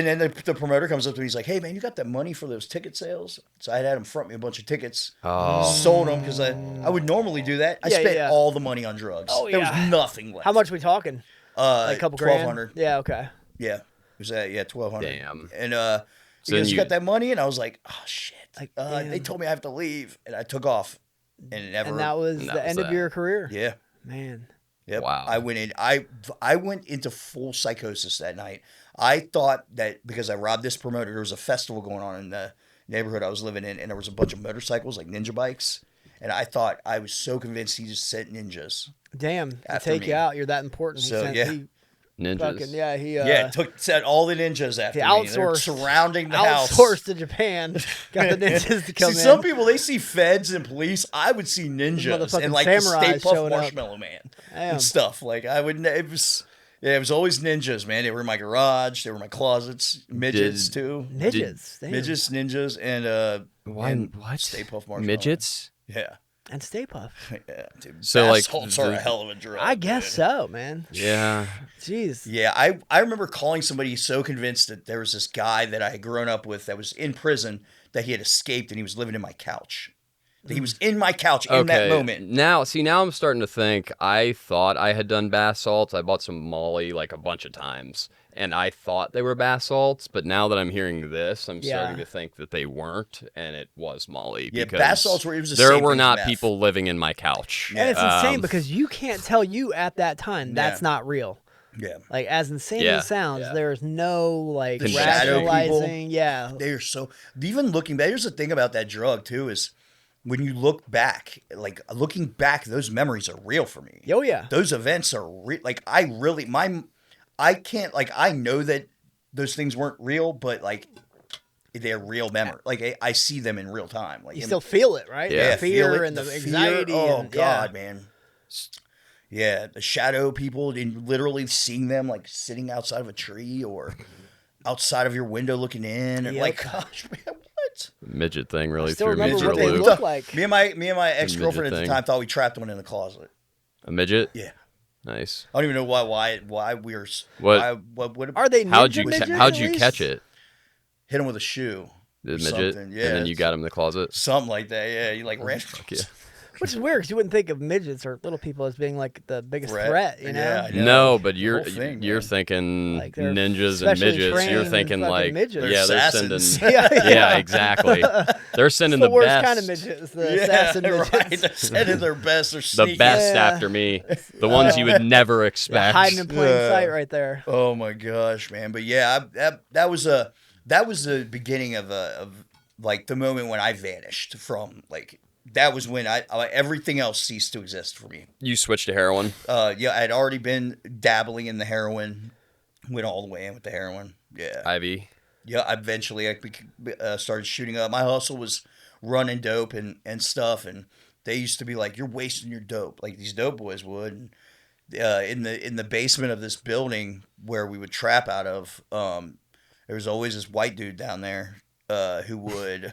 then the promoter comes up to me, he's like, hey man, you got that money for those ticket sales? So I had him front me a bunch of tickets, sold them because I would normally do that. I spent all the money on drugs. Oh, There yeah. was nothing left. How much we talking? Like a couple grand? 1,200. Yeah. Okay. Yeah, it was 1,200. Damn. And So he then goes, you you- got that money? And I was like, oh shit. Like, They damn. told me I have to leave, and I took off, and never. And that was And that the was end that. of your career. Yeah. Man. Yep. Wow. I went in. I went into full psychosis that night. I thought that because I robbed this promoter, there was a festival going on in the neighborhood I was living in, and there was a bunch of motorcycles, like ninja bikes, and I thought I was so convinced he just sent ninjas. Damn. To After take me. you out, you're that important. So, yeah. Ninjas. Sent all the ninjas after he me. They're outsourced- surrounding the house. outsourced to Japan. Got the ninjas to come See, in. some people, they see feds and police. I would see ninjas Motherfucking and like the samurais Stay Puft showing up. Marshmallow Man Damn. and stuff. Like it was always ninjas, man. They were in my garage. They were in my closets. Midgets too. Midgets. Damn. Midgets, ninjas, and What? Stay Puft Marshmallow. Midgets? Yeah. And Stay Puft. Yeah, dude. So, Bath like, salts are a hell of a drug. I guess dude. so, man. Yeah. Jeez. Yeah, I remember calling somebody so convinced that there was this guy that I had grown up with that was in prison, that he had escaped and he was living in my couch. That he was in my couch in that moment. Now I'm starting to think. I thought I had done bath salts. I bought some Molly like a bunch of times, and I thought they were bath salts. But now that I'm hearing this, I'm starting to think that they weren't, and it was Molly. Yeah, because bath salts were. It was the there same were thing as not meth. people living in my couch. And it's insane Um, because you can't tell you at that time that's not real. Yeah. Like as insane Yeah. as it sounds, there's no like The shadow rationalizing. Yeah. They are so. Even looking back, here's the thing about that drug too is when you look back, like looking back, those memories are real for me. Oh yeah. Those events are real. Like I can't, like, I know that those things weren't real, but like they're real memory. Like I see them in real time. Like You still feel it, right? Yeah. The fear feel it, and the fear. anxiety. Oh and, God, man. Yeah, the shadow people, and literally seeing them like sitting outside of a tree or outside of your window looking in, and Yep. like, gosh, man, what? midget thing really still threw me remember for a what they loop. look like. Me and my ex girlfriend at the thing. time thought we trapped one in the closet. A midget? Yeah, Nice. I don't even know why we were. What- What Are they How'd ninja you midgets, how'd at you least? catch it? hit him with a shoe? The or midget, something. and then you got him in the closet. something like that. Yeah, you like ran. Yeah. Which is weird because you wouldn't think of midgets or little people as being like the biggest threat, you know? Yeah, I know. No, but The whole thing, you're man. thinking Like, they're ninjas and specially midgets. You're trained thinking fucking like midgets. They're yeah, they're assassins. sending Yeah, yeah, exactly. They're sending It's the worst best kind of midgets, the assassin midgets. Right. They're sending their best. They're the sneaky. best Yeah. after me. The ones you would never Yeah, expect. hiding in plain Yeah. sight right there. Oh my gosh, man! But yeah, that was the beginning of like the moment when I vanished from like that was when I everything else ceased to exist for me. You switched to heroin. Yeah, I had already been dabbling in the heroin, went all the way in with the heroin. Yeah, IV. yeah. Eventually, I started shooting up. My hustle was running dope and stuff, and they used to be like, "You're wasting your dope," like these dope boys would. And, in the basement of this building where we would trap out of, there was always this white dude down there who would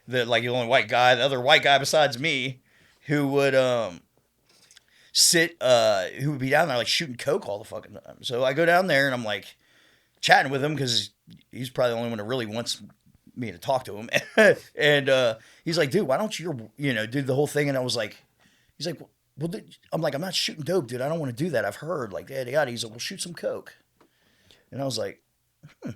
the only white guy, the other white guy besides me, who would who would be down there like shooting coke all the fucking time. So I go down there and I'm like chatting with him because he's probably the only one that really wants me to talk to him. And he's like, dude, why don't you do the whole thing? And I was like, he's like, well, I'm like, I'm not shooting dope, dude. I don't want to do that. I've heard like, yada. He's like, well, shoot some coke. And I was like, You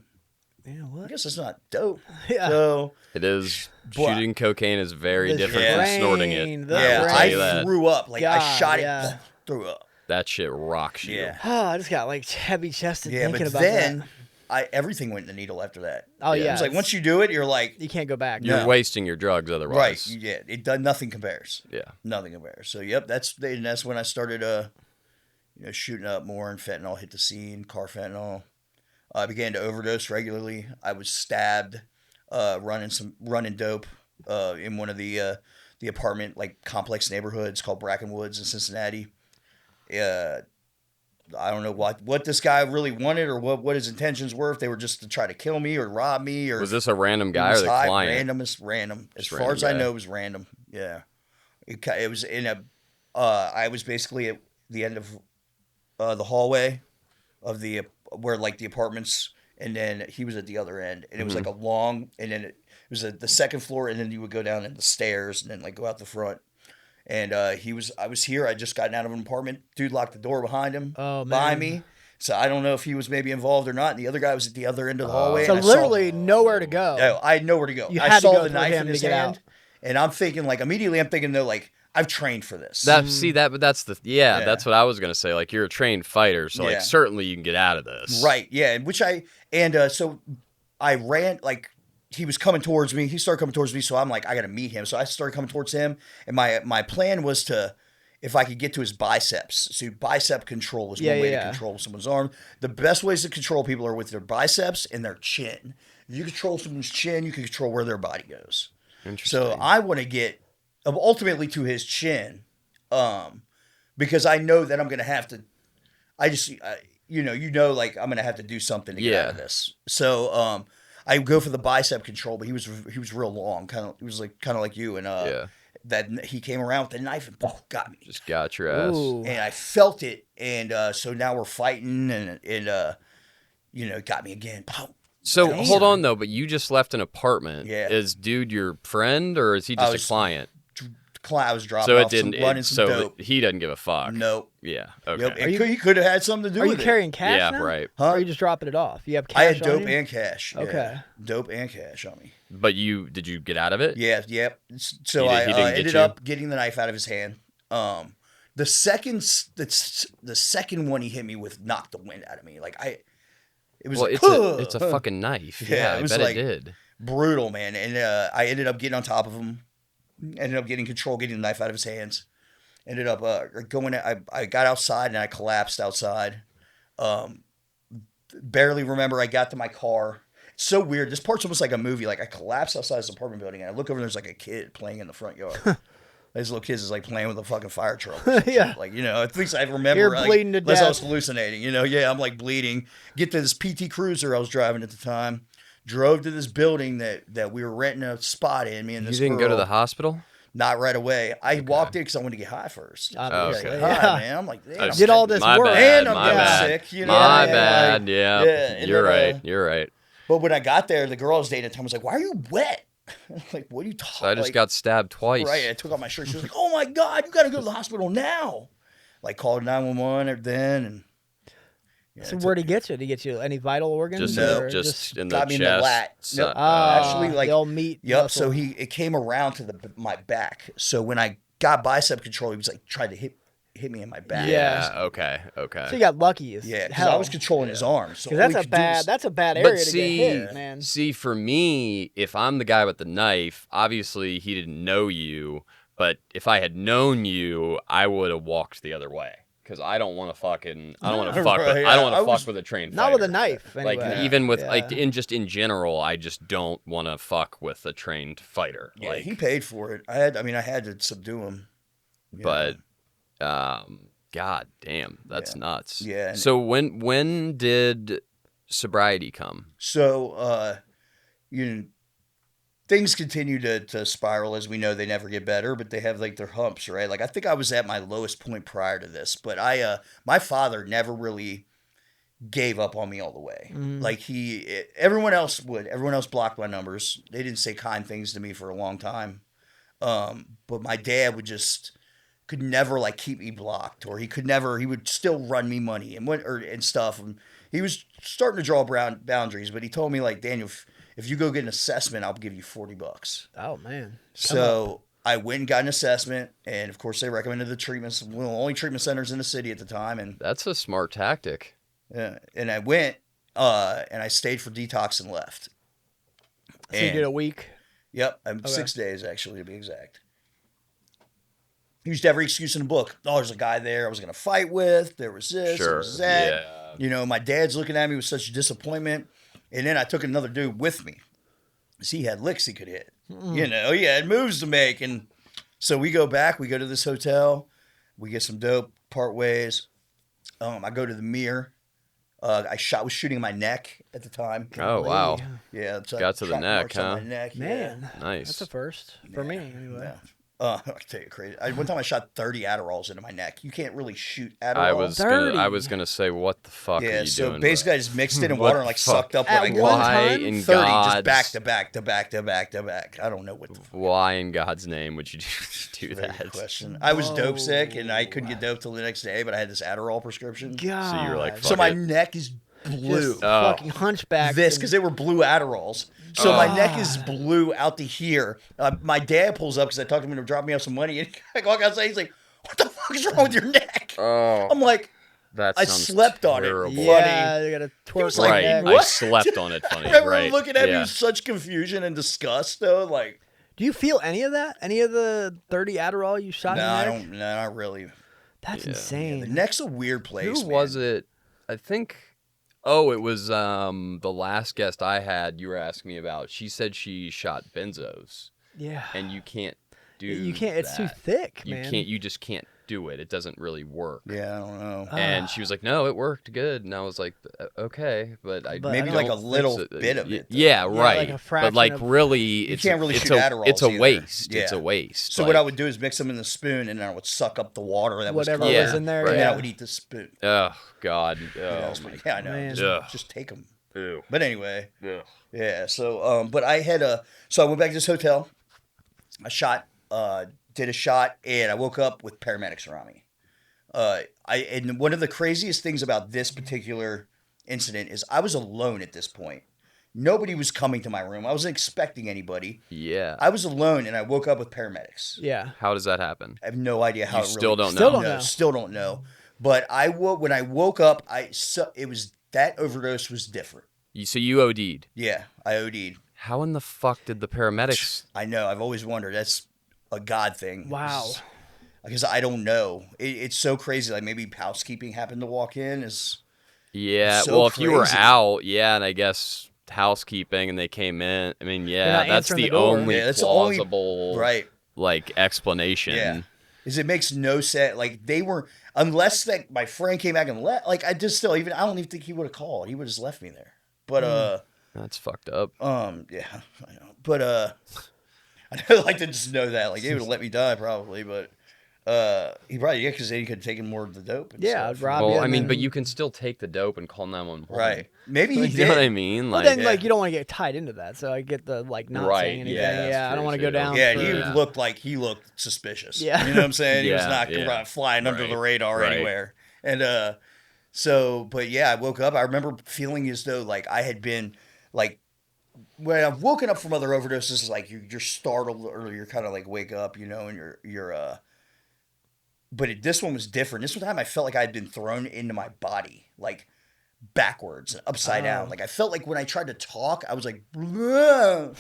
know I what? guess it's not dope. Yeah. So It is. But- Shooting cocaine is very The different Yeah. from snorting brain, it. the I will yeah, tell you I that. threw up. Like I God, shot yeah. it, threw up. That shit rocks you. Yeah. Oh, I just got like heavy chested Yeah, thinking but about then that. everything went in the needle after that. Oh yeah, yeah, It was like once you do it, you're like, you can't go back. You're No. wasting your drugs otherwise. right, yeah, it does nothing compares. Yeah. Nothing compares. So yep, that's when I started shooting up more, and fentanyl hit the scene, carfentanil. I began to overdose regularly. I was stabbed running dope in one of the apartment like complex neighborhoods called Brackenwoods in Cincinnati. I don't know what this guy really wanted or what his intentions were. If they were just to try to kill me or rob me, or Was this a random he guy or was the high. client? Random. As Just far random as I guy. know, it was random. Yeah, it was in a. I was basically at the end of the hallway of the where like the apartments, and then he was at the other end, and it was like a long, and then it was the second floor, and then you would go down the stairs, and then like go out the front. And I was here. I just gotten out of an apartment. Dude locked the door behind him, Oh, behind man. me. So I don't know if he was maybe involved or not. And the other guy was at the other end of the hallway. So and I literally nowhere to go. I had nowhere to go. You I had to saw go the through knife him in to his get hand, out. and I'm thinking like immediately. I'm thinking though like I've trained for this. But that's the Yeah. that's what I was gonna say. Like you're a trained fighter, so Yeah. like certainly you can get out of this. Right. Yeah. So I ran like. He was coming towards me. He started coming towards me, so I'm like, I got to meet him. So I started coming towards him, and my plan was to, if I could get to his biceps. So bicep control is one way to control someone's arm. The best ways to control people are with their biceps and their chin. If you control someone's chin, you can control where their body goes. Interesting. So I want to get ultimately to his chin, because I know that I'm going to have to. Like I'm going to have to do something to get out of this. So I go for the bicep control, but he was real long, he was like kind of like you, and that he came around with the knife and got me, Just got your ass. Ooh. and I felt it, and so now we're fighting, and it got me again. So Damn. hold on though, but you just left an apartment. Yeah. Is dude your friend or is he I just was a client? I was dropping So it off some, didn't. running some So dope. he doesn't give a fuck. Nope. Yeah. Okay. Yep. He could have had something to do Are you with it. carrying cash Yeah. now? Right. Huh? Or are you just dropping it off? You have cash I had on dope you? and cash. Yeah. Okay. Dope and cash on me. But did you get out of it? Yeah, yep. So He I didn't get ended you? up getting the knife out of his hand. The second one he hit me with knocked the wind out of me. It was Well, like, it's a fucking knife. Yeah, Yeah, it I was bet like- it did. brutal, man. And I ended up getting on top of him. Ended up getting control, getting the knife out of his hands. Ended up going. I got outside and I collapsed outside. Barely remember I got to my car. It's so weird. This part's almost like a movie. Like I collapsed outside this apartment building and I look over and there's like a kid playing in the front yard. These little kids is like playing with a fucking fire truck. Or some Yeah. shit. Like, at least I remember. You're like, bleeding to unless I death. was hallucinating. Yeah, I'm like bleeding. Get to this PT Cruiser I was driving at the time. Drove to this building that we were renting a spot in. Me and You this didn't go to girl. the hospital? Not right away. I walked in because I wanted to get high first. Obviously. Okay. Get Yeah. high, man. I'm like, damn, I I'm Did all this My work. bad. And I'm my getting bad. sick, My yeah, bad. like- Yeah. yeah, and You're then, right. You're right. But when I got there, the girl I was dating at the time was like, "Why are you wet?" Like, what are you talking? So I just got stabbed twice. Right. I took off my shirt. She was like, "Oh my God, you got to go to the hospital now!" Like, called 911 then, and yeah, So where'd he get you? Did he get you any vital organs? Just, or just in the got me in chest. the lat. So- Nope. Actually, like, the old meat. Yep. muscle. So it came around to my back. So when I got bicep control, he was like tried to hit me in my back. Yeah. Yeah. Okay. So you got lucky as Yeah, because hell. I was controlling his arms. So 'Cause all that's he a could do was- bad area But to see, get hit, man. see, for me, if I'm the guy with the knife, obviously he didn't know you. But if I had known you, I would have walked the other way. Because I don't want to fucking, I don't want to fuck Right, with, yeah. I don't want I to was- fuck with a trained Not with a fighter. knife. Like Anyway. even with Yeah. like in general, I just don't want to fuck with a trained fighter. Yeah, like, he paid for it. I had to subdue him. you but know. God damn, that's nuts. Yeah, and- So when did sobriety come? So things continue to spiral. As we know, they never get better, but they have like their humps, right? Like I think I was at my lowest point prior to this, but my father never really gave up on me all the way. Like everyone else would. Everyone else blocked my numbers. They didn't say kind things to me for a long time. But my dad could never like keep me blocked, or he would still run me money and stuff. And he was starting to draw boundaries, but he told me like, Daniel, if you go get an assessment, I'll give you $40. Oh man. So I went and got an assessment, and of course they recommended the treatments, one of the only treatment centers in the city at the time. And That's a smart tactic. and I went, and I stayed for detox and left. So you did a week. Yep, 6 days actually to be exact. Used every excuse in the book. Oh, there's a guy there I was going to fight with. There was this, there was that. Yeah. You know, my dad's looking at me with such disappointment. And then I took another dude with me. Because he had licks he could hit. You know, he had moves to make. And so we go back. We go to this hotel. We get some dope, part ways. I go to the mirror. I was shooting my neck at the time. Oh wow. Yeah. So Got to the shot neck, marks on huh? my neck, yeah. Man. Nice. That's a first for me anyway. Yeah. I can tell you crazy. One time I shot 30 Adderalls into my neck. You can't really shoot Adderall. I was gonna say, what the fuck are Yeah, you so doing? basically I just mixed it in What water the and like fuck? sucked up what At I one got. Why time? in 30 God's just back to back to back to back to back. I don't know what the Why in God's name would you do very that? good question. I was dope sick and I couldn't get dope till the next day, but I had this Adderall prescription. God. So you were like, So fuck my it. neck is blue. Just fucking hunchback. Because they were blue Adderalls. So my neck is blue out to here. My dad pulls up because I talked to him to drop me off some money. And I walk outside. He's like, "What the fuck is wrong with your neck?" Oh, I'm like, that I sounds slept on it. terrible. Yeah, they got a twerk was like, like Right, that. I What? slept on it. Funny, I remember right? looking at me yeah. with such confusion and disgust, though. Like, Do you feel any of that? Any of the 30 Adderall you shot no, in I your neck? don't. No, not really. That's Yeah. insane. The neck's a weird place. Who was it? I think. Oh, it was the last guest I had. You were asking me about. She said she shot benzos, Yeah. and you can't do. You can't. It's too that. thick, You man. can't. You just can't do it. It doesn't really work. Yeah, I don't know. And she was like, "No, it worked good." And I was like, "Okay, but I But Maybe I like a don't little think so. bit of it, though. Yeah, like right. a but fraction like of- really, it's can't really it's shoot a, Adderalls It's a either. waste. It's Yeah. a waste. So like, what I would do is mix them in the spoon, and then I would suck up the water that Whatever was Yeah, was in there. right. and then I Yeah. would eat the spoon. Oh God. Oh, Yeah, I know. Man. Ugh. Just take them. Ew. But anyway, Ugh. yeah. So, but I had so I went back to this hotel. I did a shot, and I woke up with paramedics around me. And one of the craziest things about this particular incident is I was alone at this point. Nobody was coming to my room. I wasn't expecting anybody. Yeah. I was alone, and I woke up with paramedics. Yeah. How does that happen? I have no idea how You it really still don't Still know. don't know. Still don't know. But when I woke up, it was that overdose was different. So you OD'd. Yeah, I OD'd. How in the fuck did the paramedics? I know. I've always wondered. That's a God thing. Wow. Because I don't know. It's so crazy. Like maybe housekeeping happened to walk in. Yeah. So Well, if you were crazy. out, yeah, and I guess housekeeping and they came in. I mean, not yeah, that's answering the the door. only Yeah, that's the only- plausible right. like explanation. Yeah. Is it makes no sense. Like they were, unless that my friend came back and left. Like I don't even think he would have called. He would have just left me there. But That's fucked up. yeah, I know. But I'd like to just know that. Like they would have let me die probably. But he probably, yeah, because then he could have taken more of the dope. And Yeah, stuff. rob Well, you. I and mean, then- but you can still take the dope and call 911. Right. Maybe he You did. know what I mean? Well, Like, then, like, you don't want to get tied into that. So I get the, like, not Right, saying anything. yeah, that's Yeah, I don't true, want to go too. down. Yeah, for, he looked suspicious. Yeah. You know what I'm saying? He was Yeah, not yeah. flying under the Right, radar right. anywhere. And so, but yeah, I woke up. I remember feeling as though like I had been like when I've woken up from other overdoses, like you're startled or you're kind of like wake up, you know, and you're but this one was different. This one time I felt like I had been thrown into my body, like backwards, upside down. Like I felt like when I tried to talk, I was like, and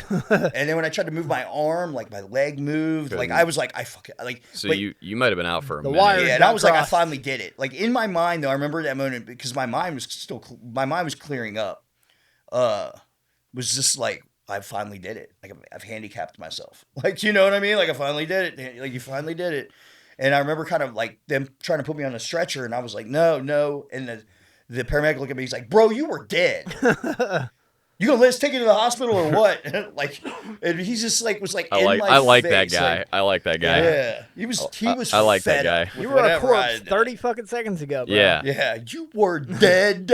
then when I tried to move my arm, like my leg moved. Like I was like, I fucking like. So but, you might have been out for a The minute. wires yeah, and got I was like, I crossed. finally did it. Like in my mind, though, I remember that moment because my mind was clearing up. Was just like I finally did it. Like I've handicapped myself. Like you know what I mean? Like I finally did it. Like you finally did it. And I remember kind of like them trying to put me on a stretcher, and I was like, no. And the paramedic looked at me. He's like, bro, you were dead. You gonna let us take you to the hospital or what? Like, and he's just like was like I in like my I like face, that guy. like, I like that guy. yeah, he was I like that fed guy. up with You were a whatever I corpse had done. 30 fucking seconds ago, bro. Yeah. Yeah, you were dead.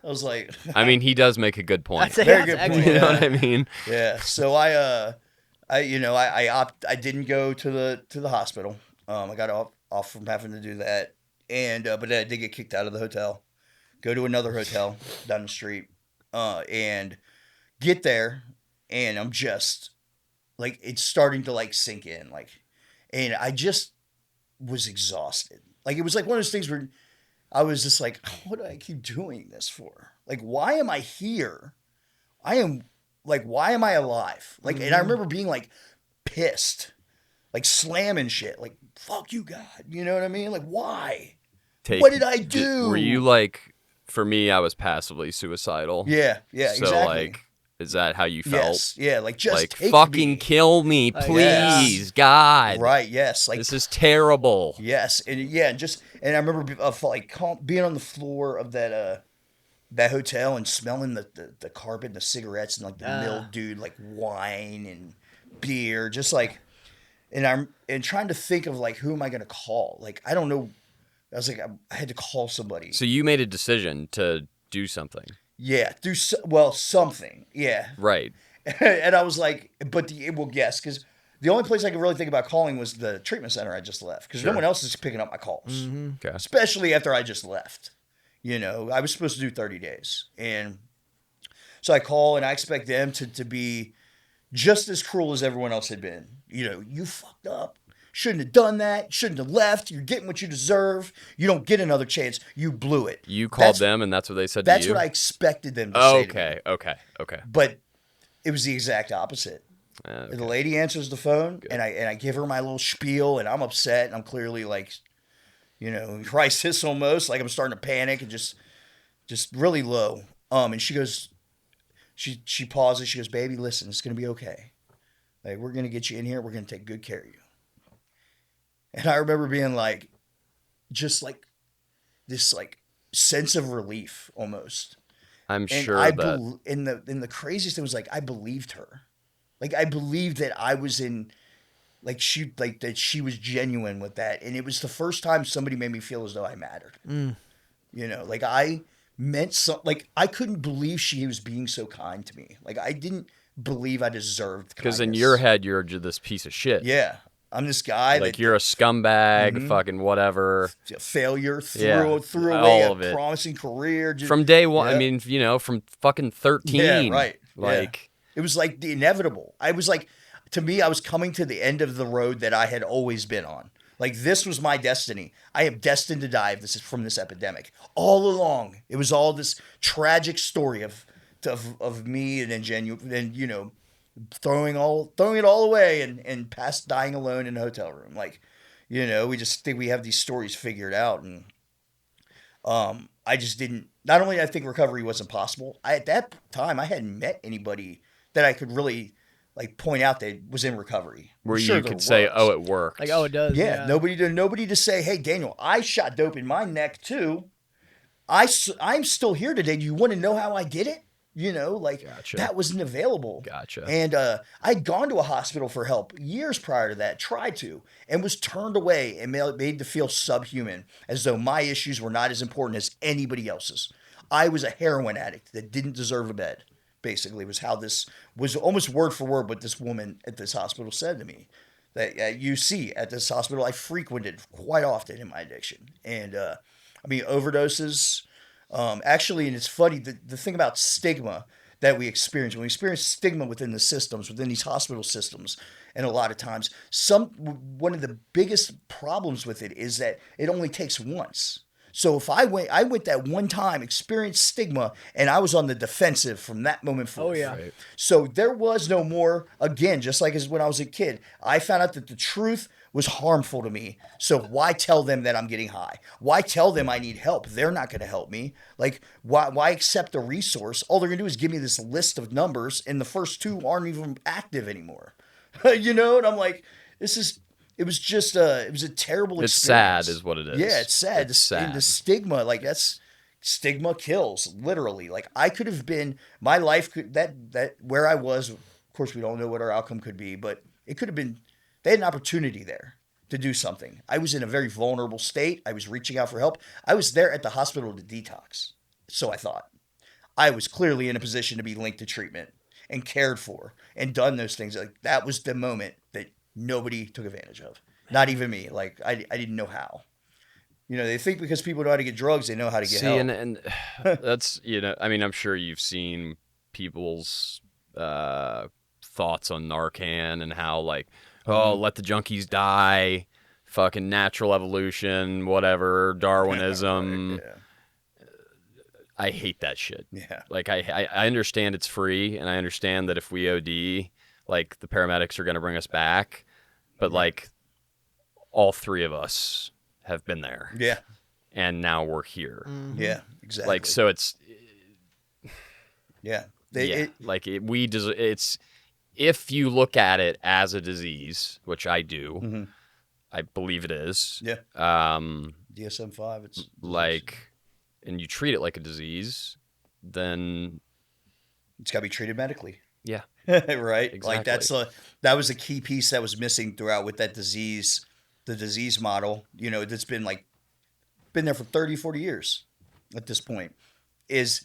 I was like, I mean, he does make a good point. That's, Very that's good point. excellent. You know Yeah. what I mean? yeah. So I didn't go to the hospital. I got off from having to do that, and but then I did get kicked out of the hotel. Go to another hotel down the street, and get there, and I'm just like it's starting to like sink in, like, and I just was exhausted. Like it was like one of those things where I was just like, what do I keep doing this for? Like, why am I here? Why am I alive? Like, and I remember being like pissed, like slamming shit, like, fuck you, God. You know what I mean? Like, why? What did I do? Were you like, for me, I was passively suicidal. Yeah, So exactly. like, is that how you felt? Yes, yeah, like just Like, take fucking me. kill me, Like, please, God. Right, yes, like This is terrible. yes, and yeah, and I remember being on the floor of that hotel and smelling the carpet and the cigarettes and like the mildewed like wine and beer, just like, and trying to think of like who am I gonna call? Like I don't know. I was like I had to call somebody. So you made a decision to do something. Yeah, something. Yeah, Right. and I was like, yes, because the only place I could really think about calling was the treatment center I just left, because no one else is picking up my calls, Okay. especially after I just left. You know, I was supposed to do 30 days, and so I call and I expect them to be just as cruel as everyone else had been. You know, you fucked up. Shouldn't have done that. Shouldn't have left. You're getting what you deserve. You don't get another chance. You blew it. You called them, and that's what they said to That's you? what I expected them to say to me. Okay. But it was the exact opposite. Okay. The lady answers the phone, and I give her my little spiel, and I'm upset, and I'm clearly like, you know, crisis almost, like I'm starting to panic and just really low. And she goes, she pauses. She goes, "Baby, listen, it's gonna be okay. Like we're gonna get you in here. We're gonna take good care of you." And I remember being like, just like this like sense of relief almost. I'm And sure I that and the craziest thing was like I believed her, like I believed that I was in, like that she was genuine with that, and it was the first time somebody made me feel as though I mattered. You know, like I meant something. Like I couldn't believe she was being so kind to me. Like I didn't believe I deserved kindness. because in your head you're this piece of shit. yeah, I'm this guy Like that you're a scumbag, fucking whatever. failure Yeah, threw all away a of it. promising career just, From day one, I Yeah. mean, you know, from fucking 13. Yeah, right. Like, It was like the inevitable. I was like, to me, I was coming to the end of the road that I had always been on. Like this was my destiny. I am destined to die from this epidemic. All along, it was all this tragic story of me and you know, throwing it all away and past dying alone in a hotel room. Like, you know, we just think we have these stories figured out, and I just didn't. Not only I think recovery wasn't possible, at that time I hadn't met anybody that I could really like point out that was in recovery. where Sure you there could say, was. oh, it worked. Like, oh, it does. Yeah, nobody to say, hey, Daniel, I shot dope in my neck too. I'm still here today. Do you want to know how I did it? You know, like Gotcha. that wasn't available. Gotcha. And I'd gone to a hospital for help years prior to that, tried to, and was turned away and made to feel subhuman, as though my issues were not as important as anybody else's. I was a heroin addict that didn't deserve a bed, basically, was how this was almost word for word what this woman at this hospital said to me. That you see at this hospital I frequented quite often in my addiction. And I mean, overdoses. Actually, and it's funny, the thing about stigma that we experience, when we experience stigma within the systems, within these hospital systems, and a lot of times, one of the biggest problems with it is that it only takes once. So if I went that one time, experienced stigma, and I was on the defensive from that moment forward. Oh, yeah. Right. So there was no more, again, just like as when I was a kid, I found out that the truth was harmful to me. So why tell them that I'm getting high? Why tell them I need help? They're not going to help me. Like, why accept a resource? All they're going to do is give me this list of numbers, and the first two aren't even active anymore. You know? And I'm like, it was a terrible It's experience. sad is what it is. Yeah, it's sad. It's sad. And the stigma, like stigma kills, literally. Like I could have been, my life could, that where I was, of course we don't know what our outcome could be, but it could have been, they had an opportunity there to do something. I was in a very vulnerable state. I was reaching out for help. I was there at the hospital to detox. So I thought. I was clearly in a position to be linked to treatment and cared for and done those things. Like that was the moment that nobody took advantage of. Not even me. Like I didn't know how. You know, they think because people know how to get drugs, they know how to get help. And that's, you know, I mean, I'm sure you've seen people's thoughts on Narcan and how like, oh, let the junkies die, fucking natural evolution, whatever, Darwinism. Yeah. I hate that shit. Yeah. Like I understand it's free, and I understand that if we OD, like the paramedics are going to bring us back, but like all three of us have been there. Yeah. And now we're here. Yeah, exactly. Like, so it's, yeah. It's, if you look at it as a disease, which I do, I believe it is. Yeah. DSM-5, it's like, and you treat it like a disease, then it's got to be treated medically. yeah. Right? Exactly. Like that was a key piece that was missing throughout with that disease, the disease model, you know, that's been there for 30, 40 years at this point, is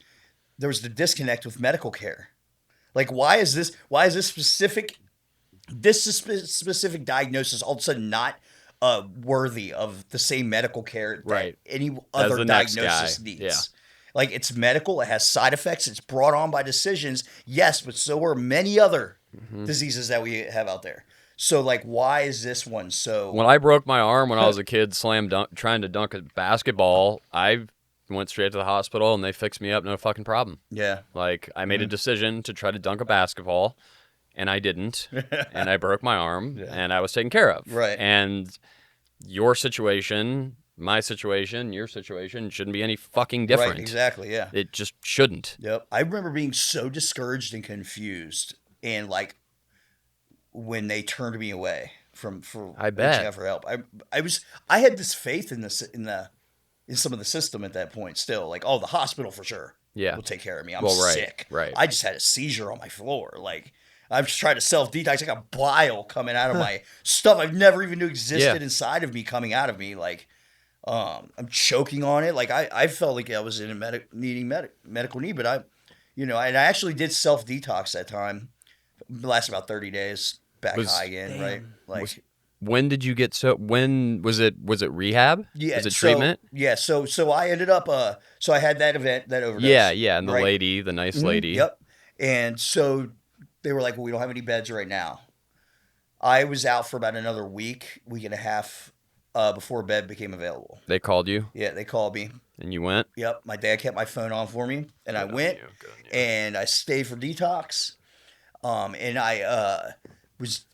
there was the disconnect with medical care. Like, why is this specific diagnosis all of a sudden not worthy of the same medical care that any other diagnosis needs? Yeah. Like, it's medical, it has side effects, it's brought on by decisions, yes, but so are many other diseases that we have out there. So, like, why is this one so... When I broke my arm when I was a kid trying to dunk a basketball, I went straight to the hospital and they fixed me up, no fucking problem. Yeah. Like, I made a decision to try to dunk a basketball, and I didn't, and I broke my arm, and I was taken care of. Right. And your situation, my situation, your situation shouldn't be any fucking different. Right, exactly, yeah. It just shouldn't. Yep. I remember being so discouraged and confused, and like when they turned me away for I bet. reaching out for help. I had this faith in some of the system at that point still. Like, oh, the hospital for sure. Yeah. Will take care of me. I'm Right, sick. right. I just had a seizure on my floor. Like, I've just tried to self-detox. I got bile coming out of my stuff I've never even knew existed inside of me, coming out of me. Like, I'm choking on it. Like, I felt like I was in a medical need, but and I actually did self-detox that time. It lasted about 30 days. Back high again, right? Like, when did you get when was it rehab? Yeah. Was it treatment? Yeah. So I ended up, so I had that event, that overdose. Yeah. And the nice lady. Yep. And so they were like, well, we don't have any beds right now. I was out for about another week and a half before a bed became available. They called you? Yeah, they called me. And you went? Yep. My dad kept my phone on for me, and I went, and I stayed for detox. And I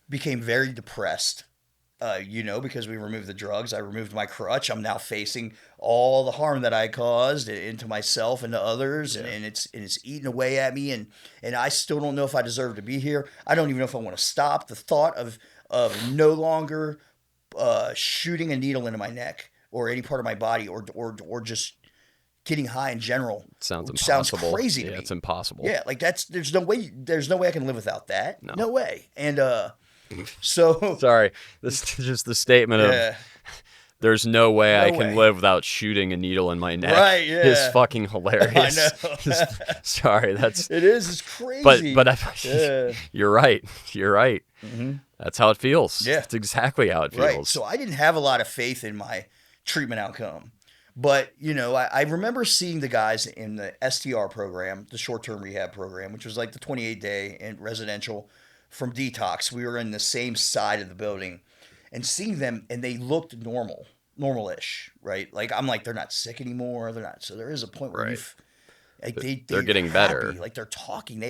became very depressed, because we removed the drugs. I removed my crutch. I'm now facing all the harm that I caused into myself and to others, and it's eating away at me, and I still don't know if I deserve to be here. I don't even know if I want to stop. The thought of no longer shooting a needle into my neck or any part of my body, or just getting high in general Sounds sounds impossible. crazy to Yeah, me. it's impossible. Yeah, like there's no way I can live without that. No. No way. And so Sorry, this is just the statement of yeah, there's no way No I can way. live without shooting a needle in my neck. Right, yeah. Is fucking hilarious. I know. Sorry, that's it's crazy. but yeah. you're right. You're right. Mm-hmm. That's how it feels. Yeah. That's exactly how it feels. Right. So I didn't have a lot of faith in my treatment outcome. But, I remember seeing the guys in the STR program, the short-term rehab program, which was like the 28-day in residential from Detox. We were in the same side of the building and seeing them, and they looked normal-ish, right? Like, I'm like, they're not sick anymore. They're not. So there is a point where They're they're getting happy. better. Like, they're talking.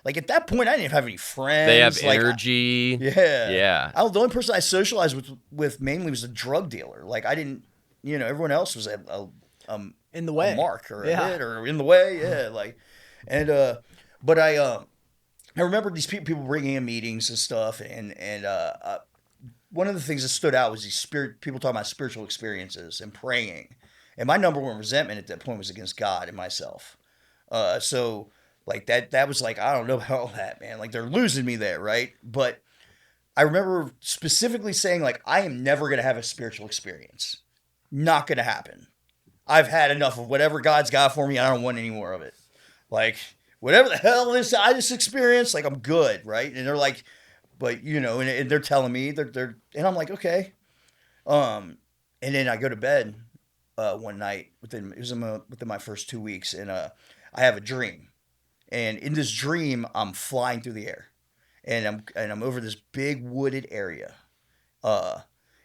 Like, at that point, I didn't have any friends. They have like, energy. Yeah. Yeah. The only person I socialized with mainly was a drug dealer. Like, I didn't, everyone else was in the way, a mark or a Yeah. hit or in the way. Yeah. Like, and, but I remember these people bringing in meetings and stuff. And one of the things that stood out was people talking about spiritual experiences and praying. And my number one resentment at that point was against God and myself. So like that was like, I don't know about all that, man. Like they're losing me there. Right. But I remember specifically saying like, I am never going to have a spiritual experience. Not going to happen. I've had enough of whatever God's got for me. I don't want any more of it. Like whatever the hell I just experienced, like I'm good. Right. And they're like, but and they're telling me they're, and I'm like, okay. And then I go to bed, one night within my first 2 weeks. And, I have a dream. And in this dream, I'm flying through the air, and I'm over this big wooded area, and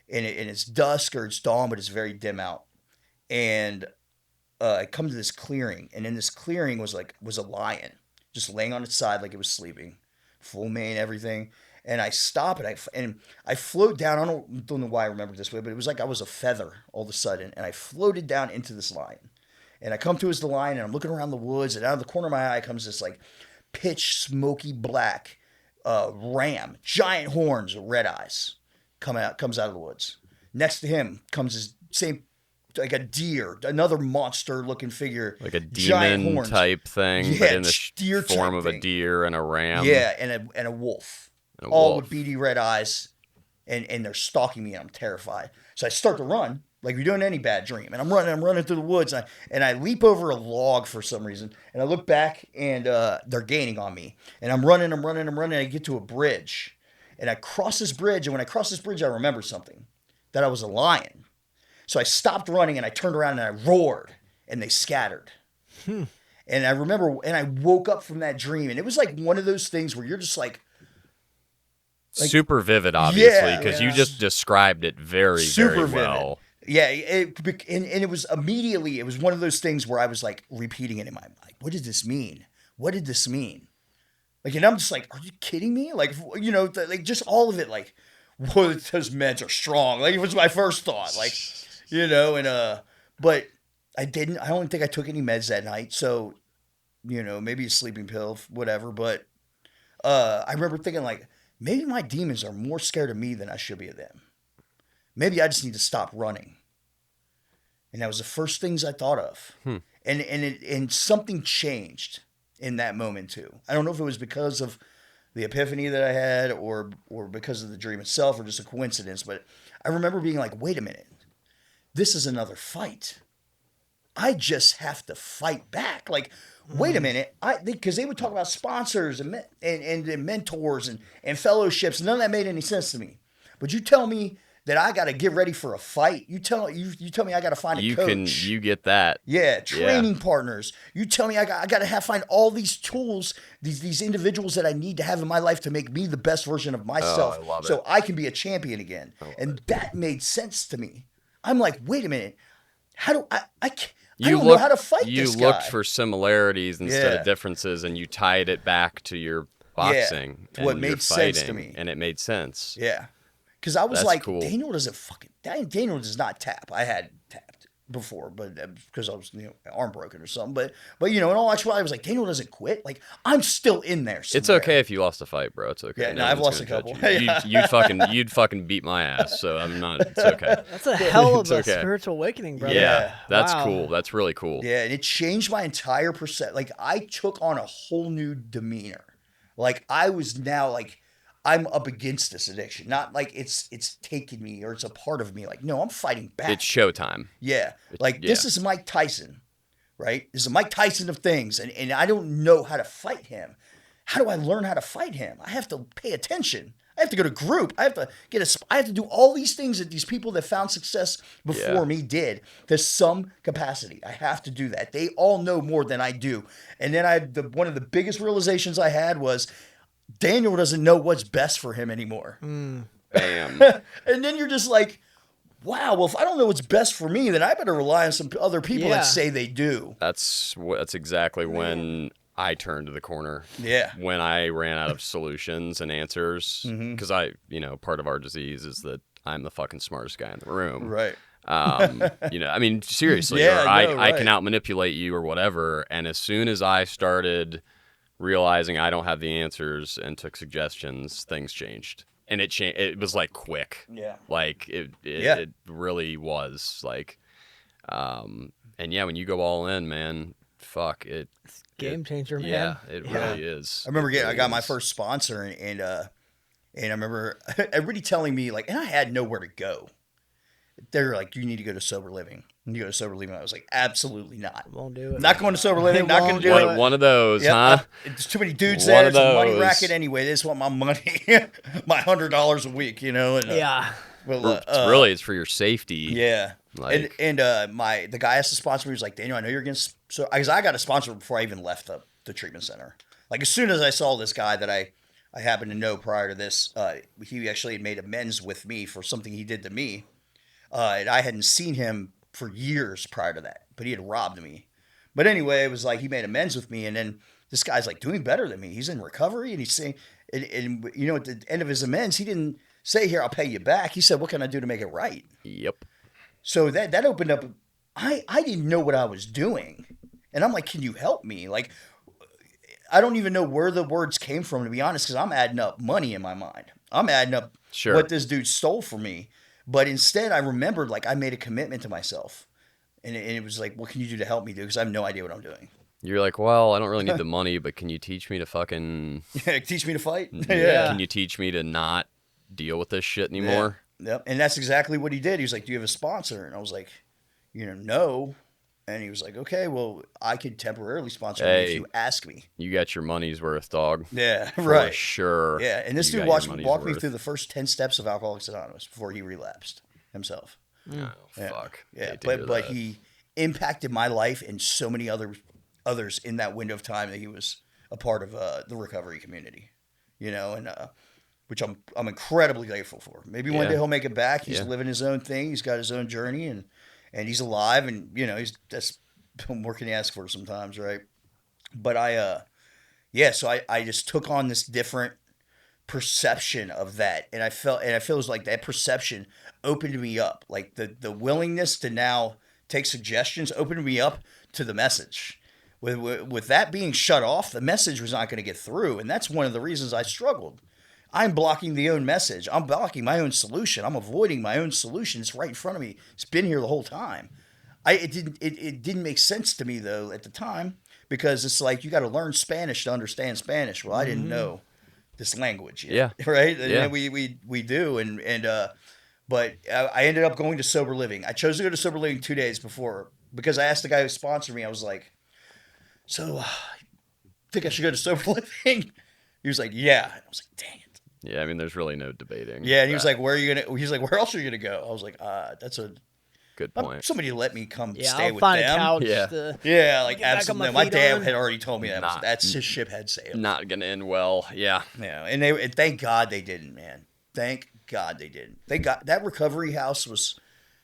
it's dusk or it's dawn, but it's very dim out. And I come to this clearing, and in this clearing was a lion just laying on its side like it was sleeping, full mane, everything. And I stop and I float down. I don't know why I remember this way, but it was like I was a feather all of a sudden, and I floated down into this lion. And I come to the lion, and I'm looking around the woods, and out of the corner of my eye comes this like pitch smoky black ram, giant horns, red eyes, comes out of the woods. Next to him comes this same like a deer, another monster looking figure, like a demon type thing, but in the form of a deer and a ram. Yeah, and a wolf, all with beady red eyes, and they're stalking me, and I'm terrified. So I start to run. Like you're doing any bad dream. And I'm running through the woods, and I leap over a log for some reason. And I look back, and they're gaining on me. And I'm running. And I get to a bridge. And I cross this bridge. And when I cross this bridge, I remember something. That I was a lion. So I stopped running, and I turned around, and I roared. And they scattered. And I remember, and I woke up from that dream. And it was like one of those things where you're just like super vivid, obviously, because yeah. you just described it very, very well. Yeah, and it was immediately, it was one of those things where I was like repeating it in my mind. Like, what did this mean? What did this mean? Like, and I'm just like, are you kidding me? Like, like just all of it, like, whoa, those meds are strong. Like, it was my first thought, like, but I don't think I took any meds that night. So, maybe a sleeping pill, whatever. But I remember thinking like, maybe my demons are more scared of me than I should be of them. Maybe I just need to stop running. And that was the first things I thought of. And something changed in that moment too. I don't know if it was because of the epiphany that I had or because of the dream itself or just a coincidence, but I remember being like, wait a minute. This is another fight. I just have to fight back. Like, wait a minute. Because they would talk about sponsors and mentors and fellowships. None of that made any sense to me. But you tell me that I got to get ready for a fight. You tell me I got to find a coach. You get that. Yeah, training partners. You tell me I got to find all these tools, these individuals that I need to have in my life to make me the best version of myself, I love it. so I can be a champion again. And that made sense to me. I'm like, wait a minute, how do I don't know how to fight this guy. You looked for similarities instead of differences, and you tied it back to your boxing. Yeah, what made sense to me, and it made sense. Yeah. Because I was That's like, cool. Daniel does not tap. I had tapped. before, but because I was, arm broken or something. But in all actuality, I was like, Daniel doesn't quit. Like, I'm still in there somewhere. It's okay if you lost a fight, bro. It's okay. Yeah, no, I've one's lost a gonna couple. judge you. You'd fucking beat my ass. So I'm not. It's okay. That's a hell of It's a okay. spiritual awakening, brother. Yeah, that's Wow. cool. That's really cool. Yeah, and it changed my entire perception. Like, I took on a whole new demeanor. Like, I was now like, I'm up against this addiction. Not like it's taking me or it's a part of me. Like, no, I'm fighting back. It's showtime. Yeah. Like, this is Mike Tyson, right? This is Mike Tyson of things. And I don't know how to fight him. How do I learn how to fight him? I have to pay attention. I have to go to group. I have to do all these things that these people that found success before me did to some capacity. I have to do that. They all know more than I do. And then one of the biggest realizations I had was Daniel doesn't know what's best for him anymore. Bam. And then you're just like, wow, well, if I don't know what's best for me, then I better rely on some other people that say they do. That's exactly when I turned to the corner. Yeah. When I ran out of solutions and answers, because part of our disease is that I'm the fucking smartest guy in the room. Right. I mean, seriously, Yeah, or no, I right. can out manipulate you or whatever. And as soon as I started realizing I don't have the answers and took suggestions, things changed. And it changed. It was like quick. Yeah. Like it really was like, and yeah, when you go all in, man, fuck it. Game changer, man. Yeah, it really is. I remember It I got my is. first sponsor and I remember everybody telling me like, and I had nowhere to go. They were like, you need to go to sober living. And you go to sober living. I was like, absolutely not. Won't do it. Not going to sober living. Not going to do Won't it. One of those, Yep, huh? There's too many dudes One there. of It's a money those. racket anyway. They just want my money, my $100 a week, And, Yeah. well, It's for your safety. yeah. Like- and the guy has to sponsor me. He was like, Daniel, I know you're against. So because I got a sponsor before I even left the treatment center. Like as soon as I saw this guy that I happened to know prior to this, he actually had made amends with me for something he did to me. And I hadn't seen him for years prior to that, but he had robbed me. But anyway, it was like he made amends with me, and then this guy's like doing better than me. He's in recovery, and he's saying, and at the end of his amends, he didn't say, "Here, I'll pay you back." He said, "What can I do to make it right?" Yep. So that opened up. I didn't know what I was doing, and I'm like, "Can you help me?" Like, I don't even know where the words came from, to be honest, because I'm adding up money in my mind. I'm adding up what this dude stole from me. But instead, I remembered, like, I made a commitment to myself. And it was like, what can you do to help me, dude? Because I have no idea what I'm doing. You're like, well, I don't really need the money, but can you teach me to fucking... Teach me to fight? Yeah. Can you teach me to not deal with this shit anymore? Yeah. Yep. And that's exactly what he did. He was like, do you have a sponsor? And I was like, no. And he was like, okay, well, I could temporarily sponsor you if you ask me. You got your money's worth, dog. Yeah, For right. sure. Yeah, and this You dude got your walked money's me worth. through the first 10 steps of Alcoholics Anonymous before he relapsed himself. Oh, Yeah. fuck. Yeah, Hate to hear but that. he impacted my life and so many others in that window of time that he was a part of the recovery community, and which I'm incredibly grateful for. Maybe one Yeah. day he'll make it back. He's Yeah. living his own thing. He's got his own journey, and he's alive, and that's more can you ask for sometimes, right? But so I just took on this different perception of that, and I feel like that perception opened me up, like the willingness to now take suggestions opened me up to the message. With that being shut off, the message was not going to get through, and that's one of the reasons I struggled. I'm blocking the own message. I'm blocking my own solution. I'm avoiding my own solution. It's right in front of me. It's been here the whole time. It didn't make sense to me though at the time, because it's like you got to learn Spanish to understand Spanish. Well, I didn't know this language yet, right? And Yeah. we do, but I ended up going to sober living. I chose to go to sober living 2 days before because I asked the guy who sponsored me. I was like, "So, think I should go to sober living?" He was like, "Yeah." I was like, "Dang it." Yeah, I mean, there's really no debating. Yeah, and he was that. like, "Where are you gonna?" He's like, "Where else are you gonna go?" I was like, "That's a Good point. somebody let me come Yeah, stay I'll with find them." a couch. Yeah. Yeah, like Get back on absolutely. my My feet dad on. had already told me that. Not- That's his ship had sailed. Not gonna end well. Yeah. Yeah, and thank God they didn't, man. Thank God they didn't. That recovery house was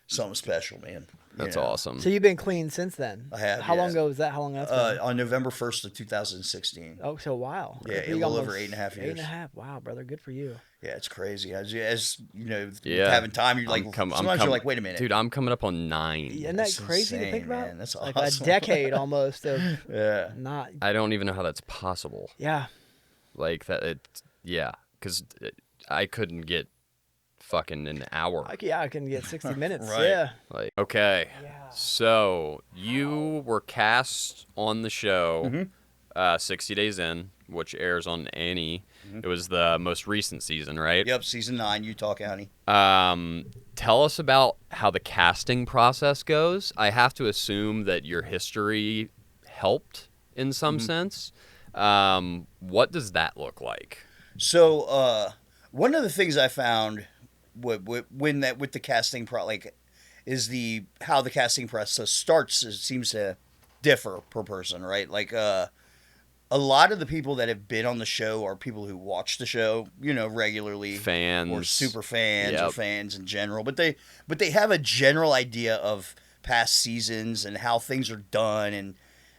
something special, man. That's know. awesome. So you've been clean since then? I have, How long yeah. ago was that? How long that's been? On November 1st of 2016. Oh, so a while. Yeah, Good for a you, little almost over 8.5 years. 8.5. Wow, brother. Good for you. Yeah, it's crazy. As you know, with Yeah. having time, you're like, sometimes you're like, wait a minute. Dude, I'm coming up on 9. Isn't That's that crazy to think insane, about? man. That's like awesome. a decade almost of Yeah. not. I don't even know how that's possible. Yeah. Like that, because I couldn't get fucking an hour. I can get 60 minutes. Right. Yeah. Like, okay, Yeah. so you were cast on the show Mm-hmm. 60 Days In, which airs on A&E. It was the most recent season, right? Yep, season 9, Utah County. Tell us about how the casting process goes. I have to assume that your history helped in some sense. What does that look like? So, one of the things I found with the casting is how the casting process starts. It seems to differ per person, right? Like, a lot of the people that have been on the show are people who watch the show, regularly, Fans. or super fans, Yep. or fans in general. But they have a general idea of past seasons and how things are done, and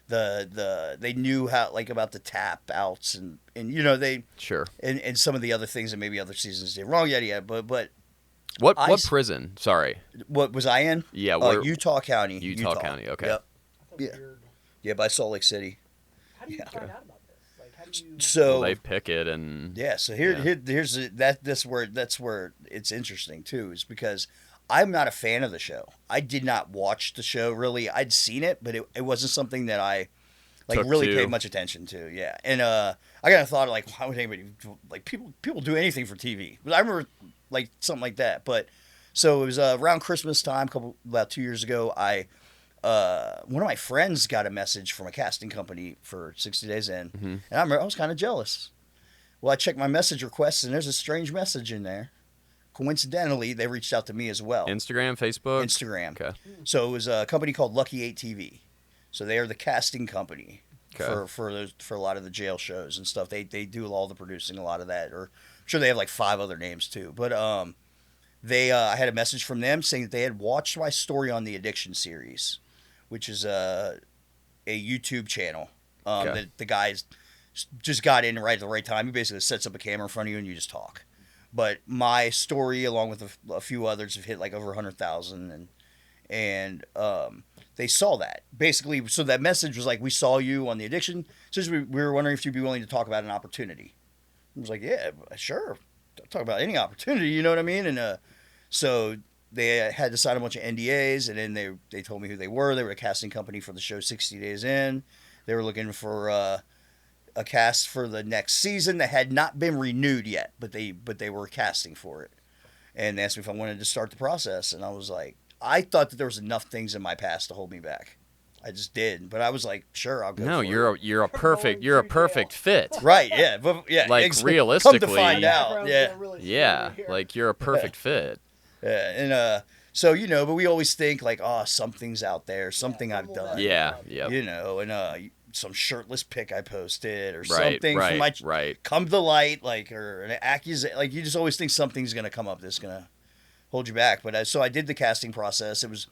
they knew how, like, about the tap outs and they Sure. and some of the other things that maybe other seasons did wrong. Yet, but What prison? Sorry. what was I in? Yeah, where- Utah County. Utah County, okay. Yep. Yeah, by Salt Lake City. How do you find out about this? Like, how do you? So They pick it and yeah, so that's where it's interesting too, is because I'm not a fan of the show. I did not watch the show really. I'd seen it, but it wasn't something that I Took really to. paid much attention to. Yeah, and I kind of thought, like, why would anybody like people do anything for TV? But I remember like something like that. But so it was around Christmas time, about 2 years ago. One of my friends got a message from a casting company for 60 Days In, and I was kind of jealous. Well, I checked my message requests, and there's a strange message in there. Coincidentally, they reached out to me as well. Instagram, Facebook? Instagram. Okay. So it was a company called Lucky 8 TV. So they are the casting company Okay. for a lot of the jail shows and stuff. They do all the producing, a lot of that. Or I'm sure they have like 5 other names too. But I had a message from them saying that they had watched my story on the Addiction series, which is a YouTube channel Okay. that the guys just got in right at the right time. He basically sets up a camera in front of you and you just talk. But my story, along with a few others, have hit like over 100,000, and they saw that basically. So that message was like, "We saw you on the Addiction. So we were wondering if you'd be willing to talk about an opportunity." I was like, "Yeah, sure. Talk about any opportunity." You know what I mean? And so they had to sign a bunch of NDAs, and then they told me who they were. They were a casting company for the show 60 Days In. They were looking for a cast for the next season that had not been renewed yet, but they were casting for it. And they asked me if I wanted to start the process, and I was like, I thought that there was enough things in my past to hold me back. I just did, but I was like, sure, I'll go. No, for it. you're a perfect fit. Right, yeah, but yeah, Like, come to realistically- find out, yeah, Yeah, like you're a perfect fit. yeah, and so but we always think like, oh, something's out there, something I've done, Yeah, yeah. and some shirtless pic I posted or Right, something right, from my right. come to the light, like, or an accusation, like, you just always think something's gonna come up that's gonna hold you back. But so I did the casting process. It was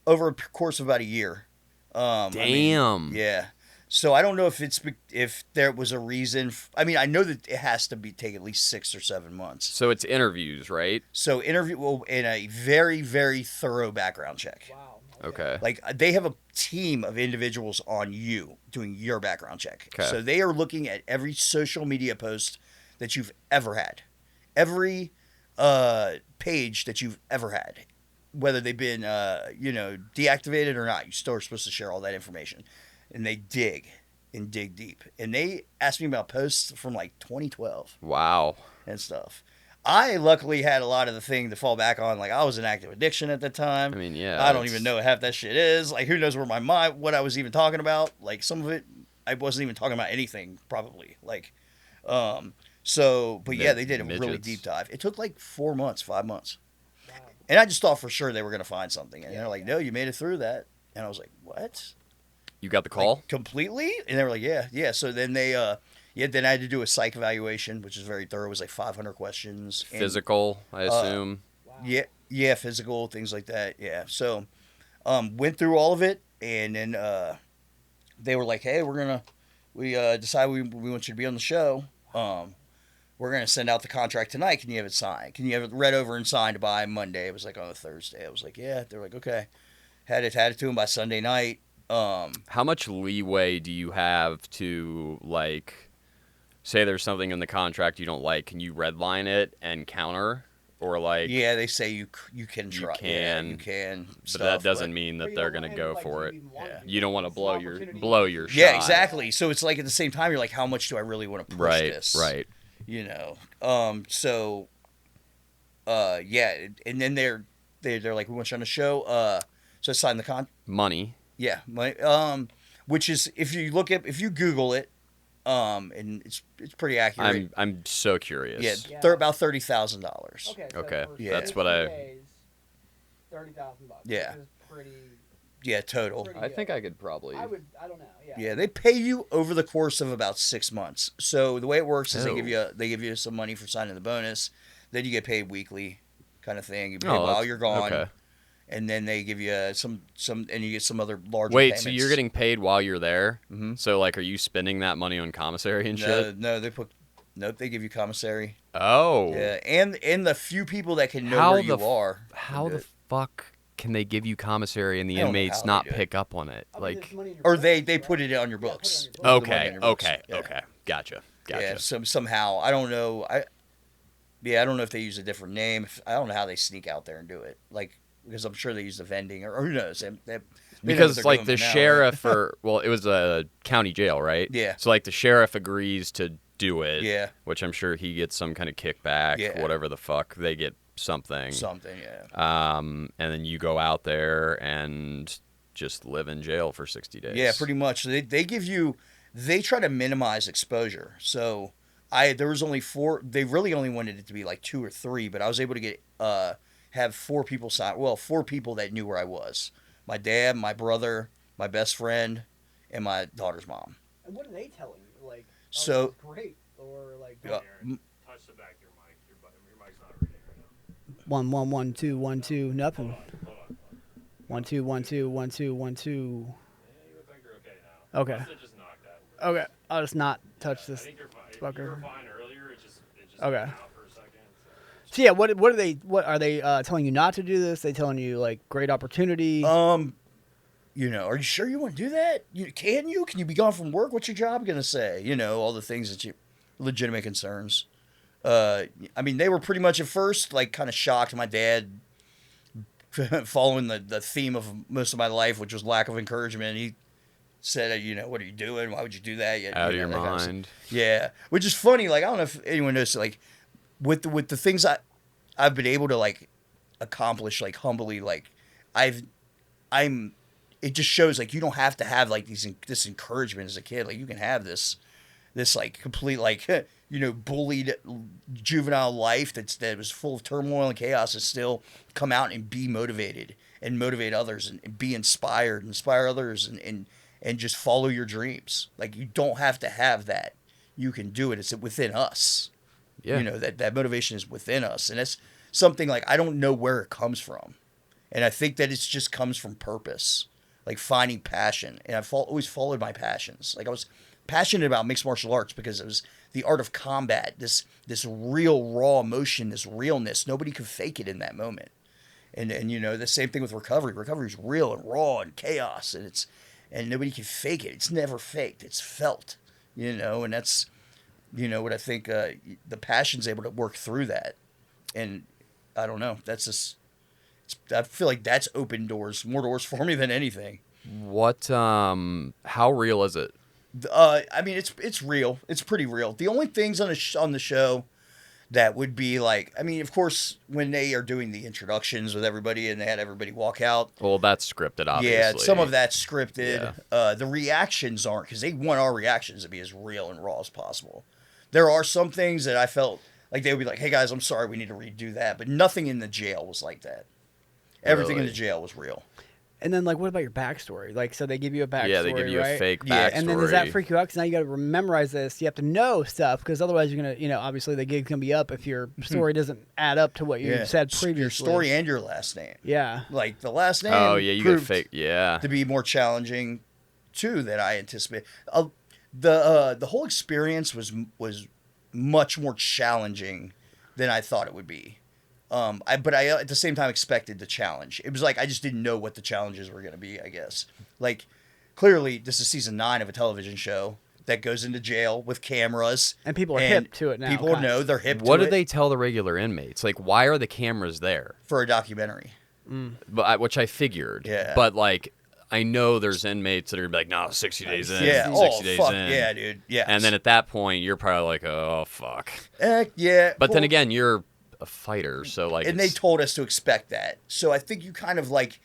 over a course of about a year. Damn. Yeah. So I don't know if there was a reason. I mean, I know that it has to take at least 6 or 7 months. So it's interviews, right? So in a very, very thorough background check. Wow. Okay. Like, they have a team of individuals on you doing your background check. Okay. So they are looking at every social media post that you've ever had, every page that you've ever had, whether they've been deactivated or not. You still are supposed to share all that information, and they dig deep. And they asked me about posts from like 2012 Wow. and stuff. I luckily had a lot of the thing to fall back on. Like, I was in active addiction at the time. I mean, yeah. I don't it's- even know what half that shit is. Like, who knows where what I was even talking about. Like, some of it, I wasn't even talking about anything, probably. Like, but yeah, they did a really Midgets. deep dive. It took like 4 months, 5 months. And I just thought for sure they were going to find something. And they're like, no, you made it through that. And I was like, what? You got the call? Like, completely? And they were like, yeah. So then then I had to do a psych evaluation, which is very thorough. It was like 500 questions. And Physical, I assume. yeah, physical, things like that. Yeah. So Went through all of it, and then they were like, "Hey, we decide we want you to be on the show. We're gonna send out the contract tonight. Can you have it signed? Can you have it read over and signed by Monday?" It was like on a Thursday. I was like, "Yeah." They're like, "Okay." Had it to them by Sunday night. How much leeway do you have to, like, say there's something in the contract you don't like? Can you redline it and counter? Or, like... Yeah, they say you can try. can, you can. But that doesn't mean that they're going to go for it. You don't want to blow your shot. Yeah, exactly. So it's like at the same time, you're like, how much do I really want to push this? Right. You know. Yeah, and then they're like, we want you on the show. So I signed the Money. Yeah, which is if you Google it, and it's pretty accurate. I'm so curious. Yeah, they're about $30,000. Okay. Yeah. That's what I... $30,000. Yeah. Which is pretty... Yeah, total. I think I could probably... I don't know. Yeah. Yeah, they pay you over the course of about 6 months. So the way it works is they give you some money for signing the bonus, then you get paid weekly, kind of thing. You pay while you're gone. Okay. And then they give you some, and you get some other larger payments. So you're getting paid while you're there? Mm-hmm. So, like, are you spending that money on commissary and shit? No, they give you commissary. Oh. Yeah, and the few people that can know where you are. How the fuck can they give you commissary and the inmates not pick up on it? Like, or they put it on your books. Okay. Gotcha. Yeah, somehow, I don't know. I don't know if they use a different name. I don't know how they sneak out there and do it. Like, because I'm sure they use the vending or who knows. Because like the sheriff it was a county jail, right? Yeah. So like the sheriff agrees to do it. Yeah. Which I'm sure he gets some kind of kickback. Yeah. Whatever the fuck, they get something. Yeah. And then you go out there and just live in jail for 60 days. Yeah, pretty much. They try to minimize exposure. So there was only 4. They really only wanted it to be like 2 or 3, but I was able to get have 4 people sign. Well, 4 people that knew where I was: my dad, my brother, my best friend, and my daughter's mom. And what are they telling you? Like, so great, or like, touch the back of your mic. Your mic's not reading right now. 1 1 1 2 1 2 nothing. Hold on. 1 2 1 2 1 2 1 2. Yeah, you look like you're okay now. Okay. Must have just knocked that. Okay, I'll just not touch this. I think you're fine. Fucker. You were fine earlier. It just okay. went out for a second. So yeah, what are they telling you not to do this? They telling you like great opportunity? Are you sure you want to do that? Can you be gone from work? What's your job gonna say? All the things that legitimate concerns. I mean, they were pretty much at first like kind of shocked. My dad, following the theme of most of my life, which was lack of encouragement, he said, "What are you doing? Why would you do that?" Out of your mind. Yeah, which is funny. Like, I don't know if anyone knows, like, with the things I've been able to like accomplish, like humbly, like it just shows like you don't have to have like this encouragement as a kid. Like, you can have this like complete like bullied juvenile life that was full of turmoil and chaos, and still come out and be motivated and motivate others and be inspired, inspire others and just follow your dreams. Like, you don't have to have that. You can do it. It's within us. Yeah. That motivation is within us. And it's something like, I don't know where it comes from. And I think that it just comes from purpose, like finding passion. And I've always followed my passions. Like, I was passionate about mixed martial arts because it was the art of combat, this real raw emotion, this realness. Nobody could fake it in that moment. And the same thing with recovery. Recovery is real and raw and chaos, and nobody can fake it. It's never faked. It's felt, and that's, what I think the passion's able to work through that. And I don't know. That's just, I feel like that's opened more doors for me than anything. What, how real is it? I mean, it's real. It's pretty real. The only things on the show that would be like, I mean, of course, when they are doing the introductions with everybody and they had everybody walk out. Well, that's scripted, obviously. Yeah, some of that's scripted. Yeah. The reactions aren't, because they want our reactions to be as real and raw as possible. There are some things that I felt like they would be like, "Hey guys, I'm sorry, we need to redo that," but nothing in the jail was like that. Everything in the jail was real. And then, like, what about your backstory? Like, so they give you a backstory, Yeah, they give you right? a fake Yeah, backstory. And then does that freak you out? Because now you got to memorize this. You have to know stuff because otherwise you're gonna, obviously the gig's gonna be up if your story doesn't add up to what you said previously. Your story and your last name. Yeah. Like the last name. Oh yeah, you got proved fake. Yeah. to be more challenging too than I anticipated. The whole experience was much more challenging than I thought it would be. But I at the same time expected the challenge. It was like I just didn't know what the challenges were going to be, I guess. Like, clearly, this is season 9 of a television show that goes into jail with cameras. And people are hip to it now. People know they're hip to it. What do they tell the regular inmates? Like, why are the cameras there? For a documentary. Which I figured. Yeah. But, like, I know there's inmates that are like, no, 60 days in. Yeah. 60 days fuck. in. Yeah, dude. Yeah. And then at that point, you're probably like, oh, fuck. Yeah. But then again, you're a fighter, so like, and they told us to expect that. So I think you kind of like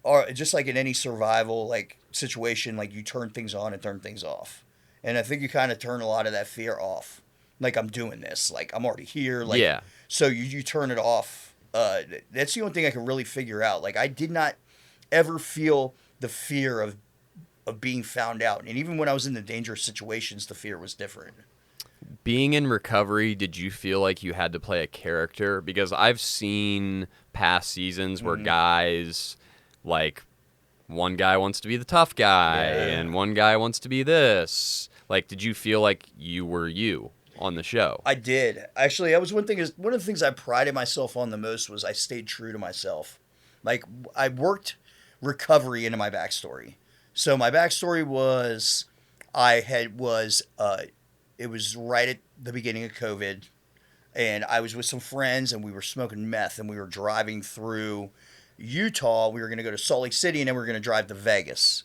are just like in any survival like situation, like you turn things on and turn things off. And I think you kind of turn a lot of that fear off. Like I'm doing this, like I'm already here. Like, yeah. So you turn it off. That's the only thing I can really figure out. Like I did not ever feel the fear of being found out. And even when I was in the dangerous situations, the fear was different. Being in recovery, did you feel like you had to play a character? Because I've seen past seasons where guys, like, one guy wants to be the tough guy and one guy wants to be this. Like, did you feel like you were you on the show? I did. Actually, that was one of the things I prided myself on the most was I stayed true to myself. Like, I worked recovery into my backstory. So my backstory was it was right at the beginning of COVID, and I was with some friends, and we were smoking meth, and we were driving through Utah. We were going to go to Salt Lake City, and then we were going to drive to Vegas.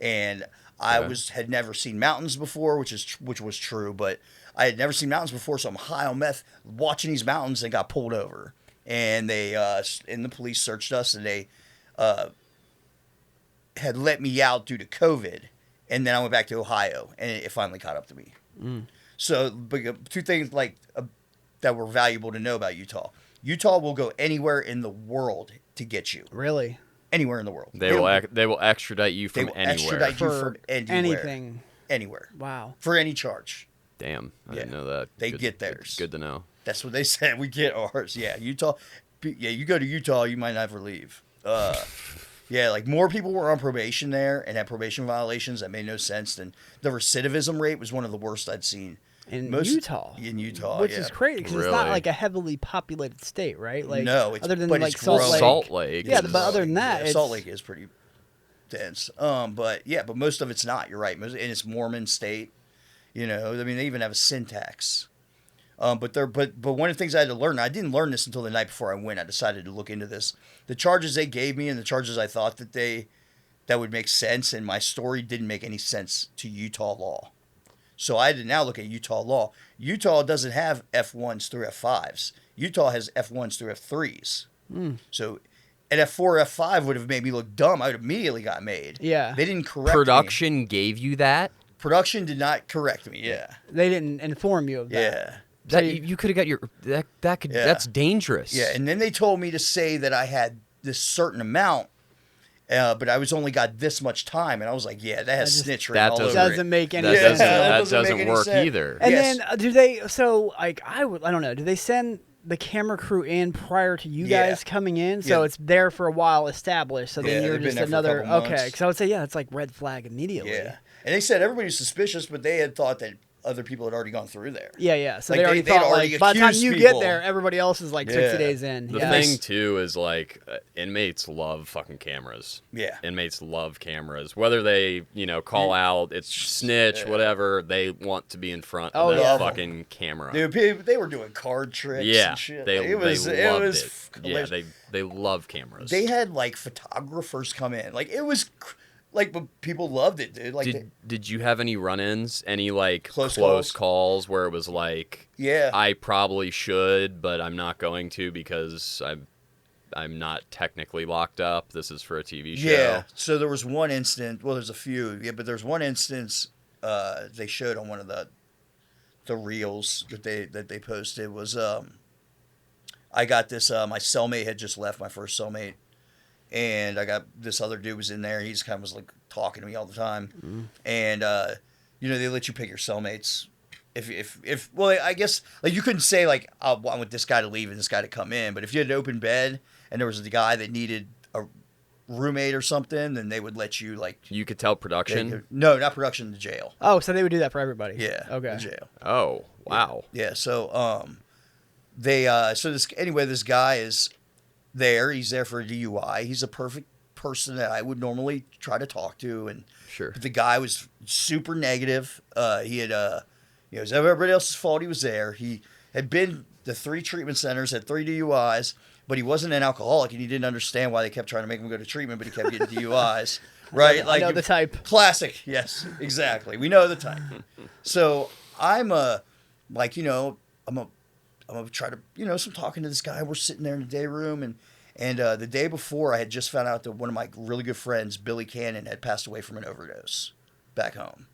And I had never seen mountains before, which was true, but I had never seen mountains before, so I'm high on meth, watching these mountains, and got pulled over. And the police searched us, and they had let me out due to COVID. And then I went back to Ohio, and it finally caught up to me. So, but two things that were valuable to know about Utah. Utah will go anywhere in the world to get you. Really? Anywhere in the world. They will extradite you from anywhere. Extradite you For from anywhere. anything. Anywhere. Wow. For any charge. Damn, I Yeah. didn't know that. They get theirs. Good to know. That's what they said. We get ours. Yeah, Utah. Yeah, you go to Utah, you might never leave. Yeah, like more people were on probation there and had probation violations that made no sense. And the recidivism rate was one of the worst I'd seen. In Utah. In Utah, Which yeah. is crazy because it's not Really? like a heavily populated state, right? Like, No, other than but like it's Salt growing. Lake. Salt Lake. Yeah, is- but other than that, Yeah, it's, Salt Lake is pretty dense. But most of it's not. You're right. And it's Mormon state. You know, I mean, they even have a syntax. But one of the things I had to learn, I didn't learn this until the night before I went. I decided to look into this. The charges they gave me and the charges I thought that would make sense, and my story didn't make any sense to Utah law. So I had to now look at Utah law. Utah doesn't have F1s through F5s. Utah has F1s through F3s. So an F4, F5 would have made me look dumb. I would have immediately got made. Yeah. They didn't correct me. Production gave you that? Production did not correct me. Yeah. they didn't inform you of that. Yeah. That you could have got your that could Yeah. that's dangerous. Yeah. And then they told me to say that I had this certain amount, but I was only got this much time. And I was like, yeah, that has snitch written that all over Doesn't it. make any that sense. doesn't, Yeah, that that doesn't doesn't make any work sense. either. And Yes. then do they? So like I don't know. Do they send the camera crew in prior to you Yeah. guys coming in? So Yeah. it's there for a while established. So Yeah, then you're they've been just there for a another couple months. okay. Because I would say it's like red flag immediately. Yeah. And they said everybody was suspicious, but they had thought that other people had already gone through there. Yeah. So Like, they already they'd thought already like by the time accused you people. get there, everybody else is like Yeah. 60 days in. The yeah. thing too is like inmates love fucking cameras. Yeah. Inmates love cameras. Whether they, call out, it's snitch, whatever, they want to be in front of Oh, that yeah. fucking camera. Dude, they were doing card tricks Yeah, and shit. they Like, it was loved it. Yeah, hilarious. they love cameras. They had like photographers come in. Like it was but people loved it, dude. Like Did you have any run-ins? Any like Close close calls? calls where it was like, yeah. I probably should, but I'm not going to because I'm not technically locked up. This is for a TV show. Yeah. So there was one instance. Well, there's a few. Yeah, but there's one instance they showed on one of the reels that they posted was I got this. My cellmate had just left. My first cellmate, and I got this other dude was in there. He's kind of was like talking to me all the time, and they let you pick your cellmates. If well, I guess like you couldn't say like I want this guy to leave and this guy to come in, but if you had an open bed and there was a guy that needed a roommate or something, then they would let you like. You could tell production. No, not production. The jail. Oh, so they would do that for everybody. Yeah. Okay. The jail. Oh, wow. Yeah. So this guy is there. He's there for a DUI. He's a perfect person that I would normally try to talk to, and Sure. the guy was super negative. He had it was everybody else's fault. He was there. He had been to 3 treatment centers, had 3 DUIs, but he wasn't an alcoholic, and he didn't understand why they kept trying to make him go to treatment, but he kept getting DUIs. Right? I know the type. Classic. Yes, exactly. We know the type. So I'm I'm gonna try to, so I'm talking to this guy. We're sitting there in the day room, and the day before, I had just found out that one of my really good friends, Billy Cannon, had passed away from an overdose back home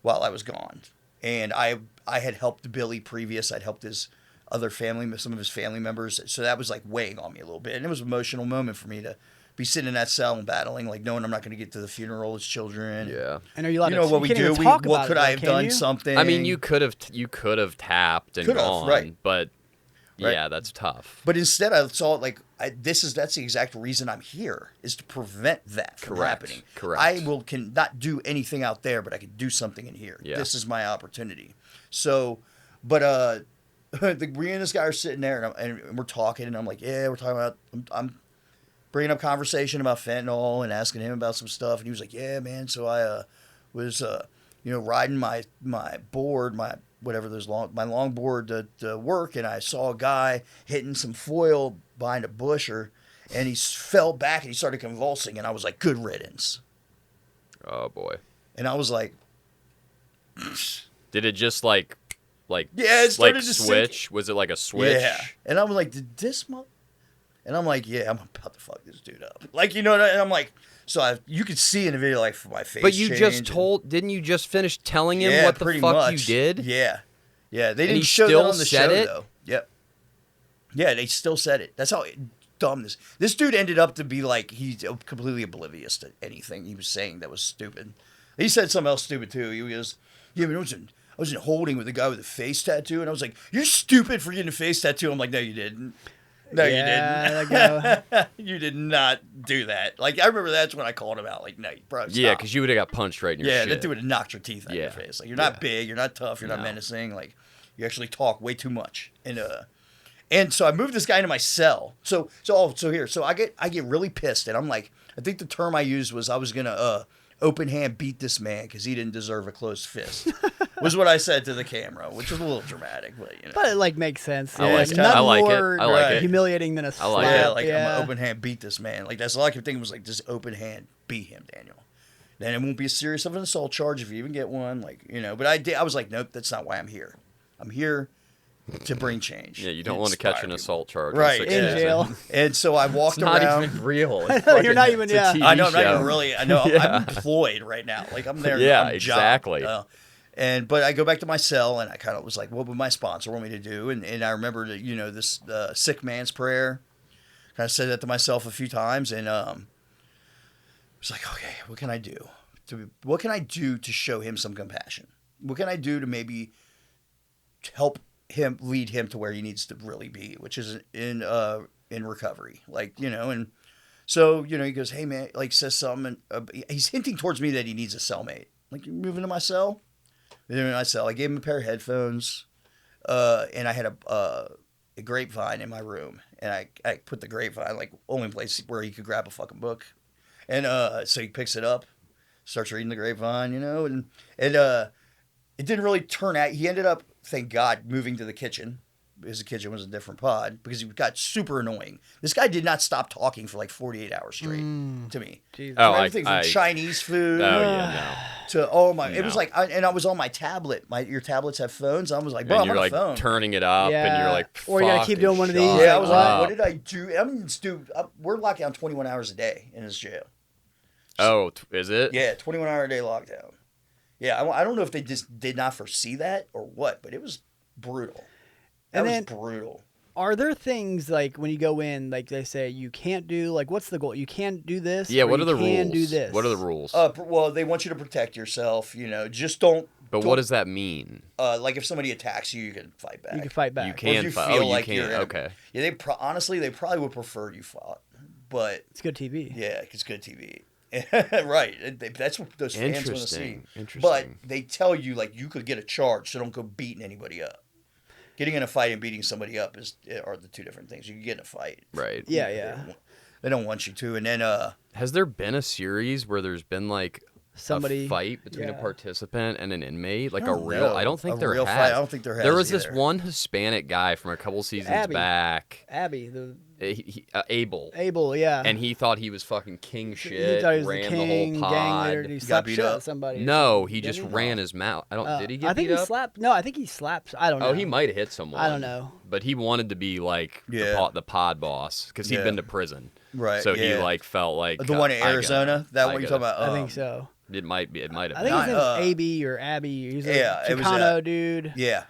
while I was gone. And I had helped Billy previous. I'd helped his other some of his family members. So that was like weighing on me a little bit. And it was an emotional moment for me to be sitting in that cell and battling, like knowing I'm not going to get to the funeral of his children. Yeah. And are you allowed to? What we can't do? even talk about Could it, I though, have can done you? something? I mean, you could have tapped and Could have, gone, right. but Right. yeah, that's tough. But instead, I saw it like that's the exact reason I'm here, is to prevent that from Correct. happening. Correct. I cannot do anything out there, but I can do something in here. Yeah. This is my opportunity. So, but me and this guy are sitting there, and we're talking, and I'm like, yeah, we're talking about. I'm bringing up conversation about fentanyl and asking him about some stuff, and he was like, yeah, man. So I was riding my board, my longboard to work, and I saw a guy hitting some foil behind a bush, and he fell back and he started convulsing, and I was like, good riddance. Oh boy. And I was like, Did it just like yeah, it started like to switch? Was it like a switch? Yeah. And I'm like, did this and I'm like, yeah, I'm about to fuck this dude up. Like, and I'm like, so you could see in the video, like, my face. But you just change didn't you just finish telling him yeah, what the pretty fuck much. you did? Yeah. Yeah. They And didn't he show that still on the said show, it? though. Yep. Yeah, they still said it. That's how dumb this dude ended up to be. Like, he's completely oblivious to anything he was saying that was stupid. He said something else stupid, too. He was, yeah, but I was in holding with a guy with a face tattoo, and I was like, you're stupid for getting a face tattoo. I'm like, no, you didn't. No, you didn't. You did not do that. Like, I remember that's when I called him out. Like, no, bro, stop. Yeah, because you would have got punched right in your shit. that dude would have knocked your teeth out of your face. Like, you're not big, you're not tough, you're not menacing. Like, you actually talk way too much. And so I moved this guy into my cell. So I get really pissed, and I'm like, I think the term I used was I was gonna open hand beat this man because he didn't deserve a closed fist. Was what I said to the camera, which was a little dramatic, but But it like makes sense. I like it. Nothing I like it. more I like it. humiliating than a slap. like yeah, it. like I'm gonna open hand beat this man. Like that's all I could think was like just open hand beat him, Daniel. Then it won't be as serious of an assault charge if you even get one. Like but I was like, nope, that's not why I'm here. I'm here to bring change. Yeah, you don't want to catch an Inspire assault charge. Right, In 6 In years. jail. And so I walked It's not around. even real. It's You're not fucking- even- it's a yeah. TV I know, I'm not show. even really. I know, I'm employed right now. Like I'm there. Yeah, on job. exactly. But I go back to my cell, and I kind of was like, what would my sponsor want me to do? And I remember that, this sick man's prayer. Kind of said that to myself a few times, and I was like, okay, what can I do? What can I do to show him some compassion? What can I do to maybe help him, lead him to where he needs to really be, which is in recovery, and so he goes, hey man, like says something, and he's hinting towards me that he needs a cellmate. Like, you moving to my cell? Moving to my cell. I gave him a pair of headphones, and I had a grapevine in my room, and I put the grapevine like only place where he could grab a fucking book, and so he picks it up, starts reading the grapevine, and it didn't really turn out. He ended up, thank God, moving to the kitchen. His kitchen was a different pod because he got super annoying. This guy did not stop talking for like 48 hours straight to me. Jesus. Oh, Everything from Chinese food Oh yeah, to it was like, and I was on my tablet. Your tablets have phones. I was like, bro, no. I'm And on you're a like phone. turning it up, and you're like, Or you gotta keep fucking doing one of these, shut Yeah, I was like, up. what did I do? I mean, dude, we're locked down 21 hours a day in this jail. Oh, is it? Yeah, 21-hour a day lockdown. Yeah, I don't know if they just did not foresee that or what, but it was brutal. That was brutal. Are there things like when you go in, like they say you can't do, like what's the goal? You can't do this. Yeah, or what are the you can rules? Do this. What are the rules? Well, they want you to protect yourself. Just don't. But what does that mean? Like if somebody attacks you, you can fight back. You can fight back. You Or if can you fight. feel Oh, you like can. you're in a- Okay. Yeah, honestly, they probably would prefer you fought, but It's good TV. yeah, it's good TV. Right. That's what those fans want to see. Interesting. But they tell you like you could get a charge, so don't go beating anybody up. Getting in a fight and beating somebody up are the two different things. You can get in a fight. Right. Yeah. They don't want you to. And then Has there been a series where there's been like Somebody a fight between a yeah. participant and an inmate? Like I don't a real? know. I don't think A there real has. fight? I don't think there has There was this either. one Hispanic guy from a couple seasons Abby. back. Abby, the Abel. Abel, yeah. And he thought he was fucking king he shit. thought he was ran the king, the whole gang pod. leader. Did he Got slap beat shit up? at somebody? or No, something? he Did just ran his mouth. I don't. Did he get I think beat he up? slapped. No, I think he slapped. I don't know. Oh, he might have hit someone. I don't know. But he wanted to be like Yeah. the pod boss because he'd Yeah. been to prison. Right, So he yeah. like felt like the one in I gotta- Arizona, that I one you gotta- talking about? I think so. It might be. It might have. I think been. his Not- name's AB or Abby. He's a Yeah, it was, Chicano dude. Yeah,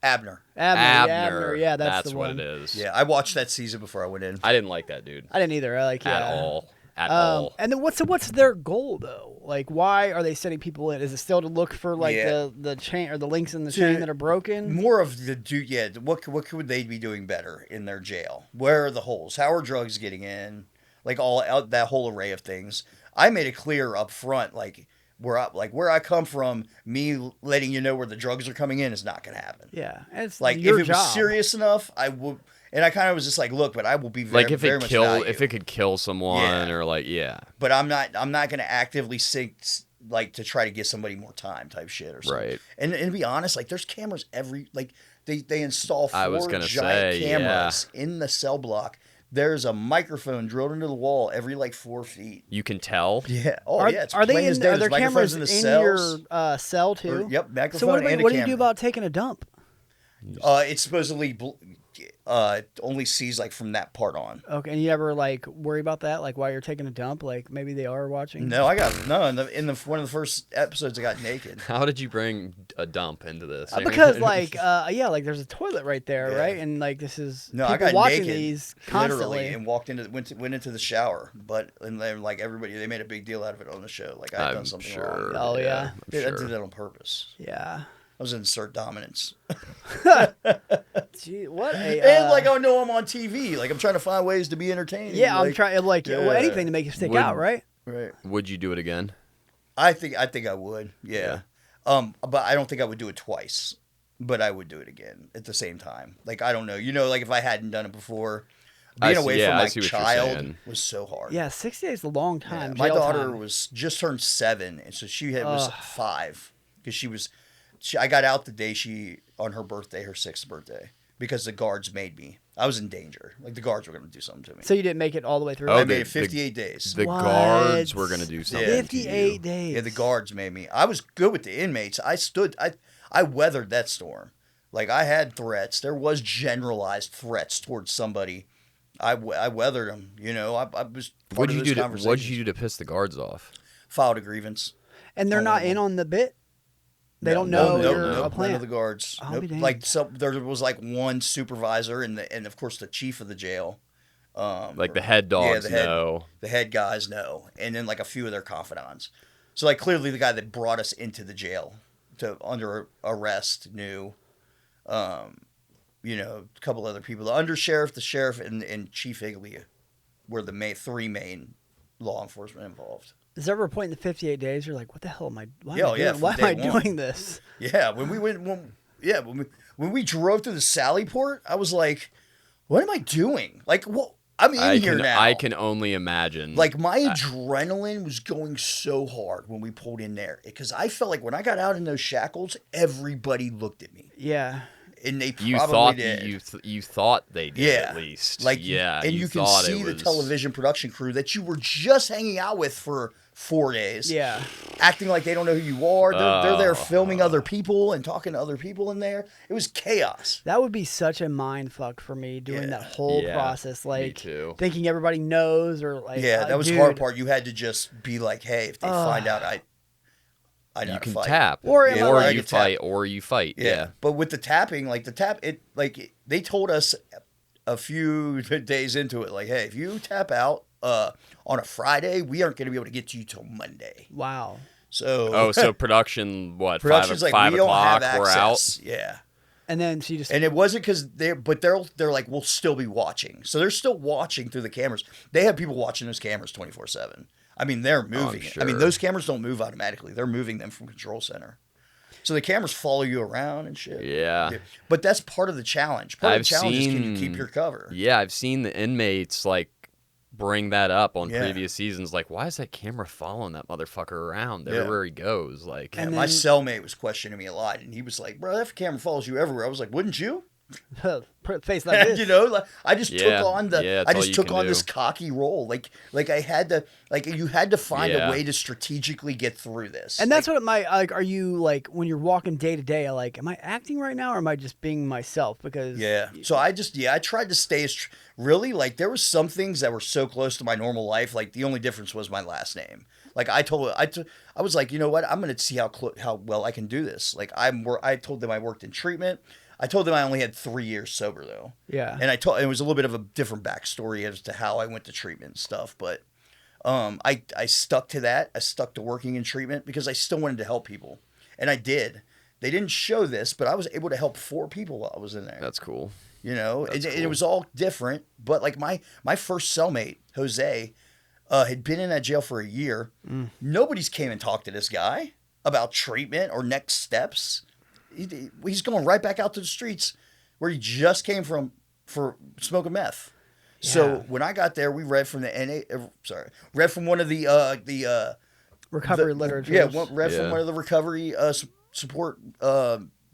Abner. Abner. Yeah, that's the what one. it is. Yeah, I watched that season before I went in. I didn't like that dude I didn't either. I like at yeah. all. At all. And then what's their goal though? Like, why are they sending people in? Is it still to look for like Yeah. the chain or the links in the chain that are broken? More of the dude. Yeah, what could they be doing better in their jail? Where are the holes? How are drugs getting in? Like that whole array of things. I made it clear up front, like where I come from. Me letting you know where the drugs are coming in is not going to happen. Yeah, and it's Like your if it job. was serious enough, I would. And I kind of was just like, look, but I will be very, like if very it much kill value. if it could kill someone Yeah. or like yeah. But I'm not going to actively seek like to try to get somebody more time type shit or something. Right. And to be honest, like there's cameras they install I was 4 gonna giant say, cameras in the cell block. There's a microphone drilled into the wall every like 4 feet. You can tell. Yeah. Oh Are, yeah. It's are they plain as in? day. Are there There's microphones cameras in the in cells. your cell too? Yep. Microphone So what and do a you do camera. about taking a dump? It's supposedly only sees like from that part on. Okay, and you ever like worry about that, like while you're taking a dump, like maybe they are watching? No, I got no. In the one of the first episodes, I got naked. How did you bring a dump into this? Because like yeah, like there's a toilet right there, Yeah. right? And like this is No, I people got watching naked, these constantly. literally, and went into the shower. But and then like everybody, they made a big deal out of it on the show. Like I'd done I'm something sure. wrong. Oh, yeah. I'm I sure. did that on purpose. Yeah. I was in assert dominance, Gee, what a and like I know I'm on TV. Like I'm trying to find ways to be entertaining. yeah, I'm like, trying like well, yeah. anything to make it stick Would- out, right? Right. Would you do it again? I think I would. Yeah. But I don't think I would do it twice. But I would do it again at the same time. Like I don't know. Like if I hadn't done it before, being away from I my see what you're child saying. was so hard. Yeah, 6 days is a long Yeah, time. my jail daughter time. was just turned 7, and so was 5 because I got out the day on her birthday, her 6th birthday, because the guards made me. I was in danger. Like the guards were going to do something to me. So you didn't make it all the way through. Oh, I the- made it 58 days. The What? guards were gonna do something. 58 to you. days. Yeah, the guards made me. I was good with the inmates. I weathered that storm. Like I had threats. There was generalized threats towards somebody. I weathered them. I was part What'd of you those do? conversations. What'd you do to piss the guards off? Filed a grievance. And they're not in on the bit. They don't No, know you're none a of plant. the guards. I'll Nope. be damned. Like there was like one supervisor and of course the chief of the jail. Like the head dogs know. The head guys know, and then like a few of their confidants. So like clearly the guy that brought us into the jail under arrest knew. A couple other people. The undersheriff, the sheriff, and Chief Higley were the 3 main law enforcement involved. Is there ever a point in the 58 days you're like, what the hell am I? Why Yeah, am I yeah, doing, why from am I day one. doing this? Yeah, when we drove through the Sallyport, I was like, "What am I doing? Like, what? I'm in here now." I can only imagine. Like my adrenaline was going so hard when we pulled in there because I felt like when I got out in those shackles, everybody looked at me, Yeah. and they probably you thought did. you thought they did Yeah. at least. Like, yeah, and you can thought see it the was- television production crew that you were just hanging out with for 4 days. Yeah. Acting like they don't know who you are. They're there filming other people and talking to other people in there. It was chaos. That would be such a mind fuck for me doing Yeah. that whole Yeah, process. Like too. thinking everybody knows or like Yeah, that was dude. the hard part. You had to just be like, hey, if they find out I know You how to can fight. tap, Or am I you like- fight, or you fight. Yeah. But with the tapping, like they told us a few days into it, like, hey, if you tap out on a Friday, we aren't going to be able to get to you till Monday. Wow. So so production, what, production's like, 5 we don't o'clock, have we're out? access. Yeah. And then she just And it wasn't because they're like, we'll still be watching. So they're still watching through the cameras. They have people watching those cameras 24/7. I mean, they're moving. sure. I mean, those cameras don't move automatically. They're moving them from control center. So the cameras follow you around and shit. Yeah. But that's part of the challenge. Part of the challenge is, can you keep seen- your cover? Yeah, I've seen the inmates like bring that up on Yeah. previous seasons. Like, why is that camera following that motherfucker around Yeah. everywhere he goes? Like, And My then- cellmate was questioning me a lot, and he was like, bro, that camera follows you everywhere. I was like, wouldn't you? face like this. You know, like, I just Yeah. took on Yeah, it's I all just you took can on do. this cocky role. Like I had to, like, you had to find Yeah. a way to strategically get through this. And that's what my like. Are you like when you're walking day to day? Like, am I acting right now, or am I just being myself? Because Yeah. So I tried to stay as really, like, there was some things that were so close to my normal life. Like, the only difference was my last name. Like, I was like, you know what? I'm going to see how well I can do this. Like, I told them I worked in treatment. I told them I only had 3 years sober though. yeah, And it was a little bit of a different backstory as to how I went to treatment and stuff. But I stuck to that. I stuck to working in treatment because I still wanted to help people. And I did. They didn't show this, but I was able to help 4 people while I was in there. that's cool. You know, That's it cool. was all different. But like my first cellmate, Jose, had been in that jail for a year. Nobody's came and talked to this guy about treatment or next steps. He's going right back out to the streets where he just came from for smoking meth. Yeah. So when I got there, we read from read from one of the recovery literature. Yeah, read Yeah. from one of the recovery support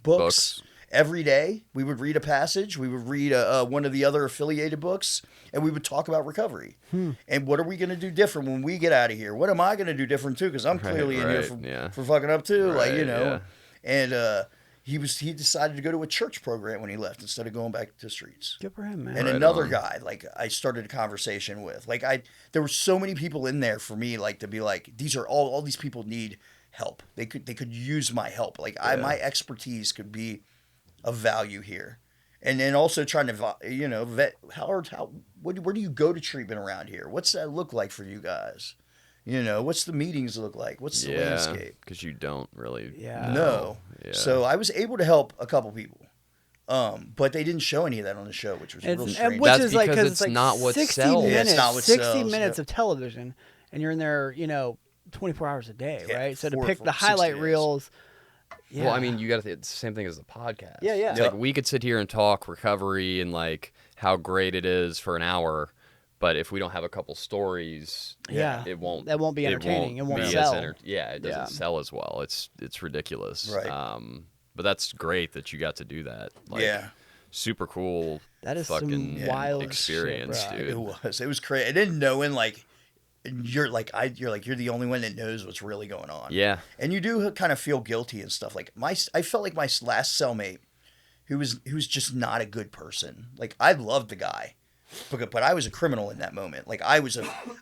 books. Every day, we would read a passage. We would read one of the other affiliated books, and we would talk about recovery. And what are we going to do different when we get out of here? What am I going to do different too? Because I'm clearly in here for fucking up too. Like, you know. yeah. And he decided to go to a church program when he left instead of going back to the streets. Good for him, man. And Right another on. guy, like, I started a conversation with, like, there were so many people in there for me, like, to be like, these are all these people need help. They could use my help. Like, my expertise could be of value here. And then also trying to, you know, vet where do you go to treatment around here? What's that look like for you guys? You know, what's the meetings look like? What's the landscape? Because you don't really. Yeah. No. Yeah. So I was able to help a couple people. But they didn't show any of that on the show, which was real strange. which That's is like because because it's like not what 60 sells. Yeah, minutes, it's not what 60 sells, minutes yeah. of television, and you're in there, 24 hours a day, Yeah, right? So to 4 pick for the 60 highlight days. reels. Yeah. Well, I mean, you got to. It's the same thing as the podcast. Yeah, yeah. It's Yeah. like we could sit here and talk recovery and like how great it is for an hour, but if we don't have a couple stories, Yeah. it won't. That won't be entertaining. It won't be sell. As it doesn't Yeah. sell as well. It's ridiculous. Right. But that's great that you got to do that. Like, Yeah. super cool. That is fucking some wild experience, shit, bro. dude. It was crazy. And then knowing, like, you're the only one that knows what's really going on. Yeah. And you do kind of feel guilty and stuff. Like, I felt like my last cellmate, who was just not a good person. Like, I loved the guy, but I was a criminal in that moment. Like, I was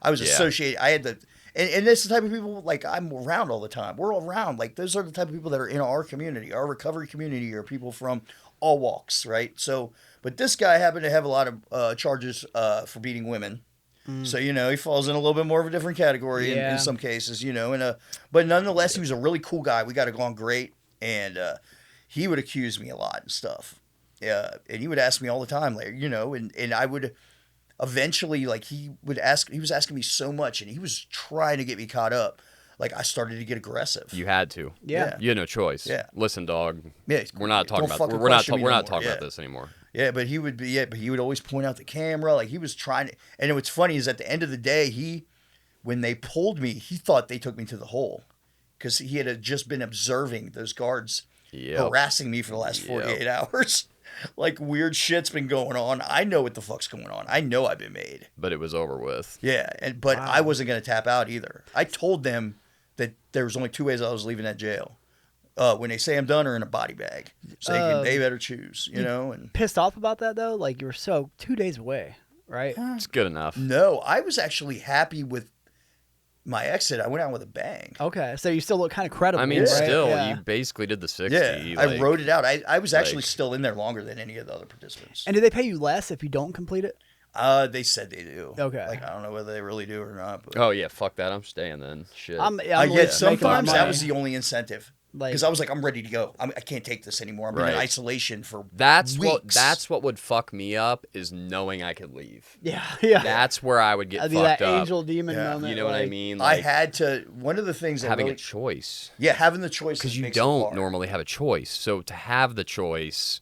associated. I had the and this is the type of people, like, I'm around all the time. We're all around. Like, those are the type of people that are in our community, our recovery community, are people from all walks, right? So, but this guy happened to have a lot of charges for beating women. So, you know, he falls in a little bit more of a different category Yeah. in some cases, you know. But nonetheless, he was a really cool guy. We got along great, and he would accuse me a lot and stuff. Yeah, and he would ask me all the time, like, you know, and I would eventually, like, he was asking me so much, and he was trying to get me caught up. Like, I started to get aggressive. You had to. Yeah. You had no choice. Yeah. Listen, dog. Yeah, We're not talking don't about. fucking We're not. question me We're no not more. talking Yeah. about this anymore. Yeah, but he would always point out the camera. Like, he was trying to. And what's funny is at the end of the day, when they pulled me, he thought they took me to the hole, because he had just been observing those guards Yep. harassing me for the last 48 hours. Like, weird shit's been going on. I know what the fuck's going on. I know I've been made. But it was over with. Yeah, but I wasn't gonna tap out either. I told them that there was only 2 ways I was leaving that jail. When they say I'm done, or in a body bag. So they better choose, you know. And Pissed off about that though? Like, you were so 2 days away, right? It's good enough. no, I was actually happy with my exit, I went out with a bang. Okay, so you still look kind of credible. I mean, right? still, Yeah. you basically did the 60. Yeah, I like- wrote it out. I was actually like- still in there longer than any of the other participants. And do they pay you less if you don't complete it? They said they do. Okay. Like, I don't know whether they really do or not. But Oh, yeah, fuck that. I'm staying then. Shit. I'm yeah, at least making sometimes my that money. was the only incentive. Like- Because I was like, I'm ready to go. I can't take this anymore. I'm in Right. isolation for That's weeks. what would fuck me up is knowing I could leave. Yeah, yeah. That's where I would get That'd be fucked that up. angel demon Yeah. moment. You know what I like- mean? I Like, had to. One of the things that having really, a choice. yeah, having the choice Because you makes it don't hard. normally have a choice. So to have the choice,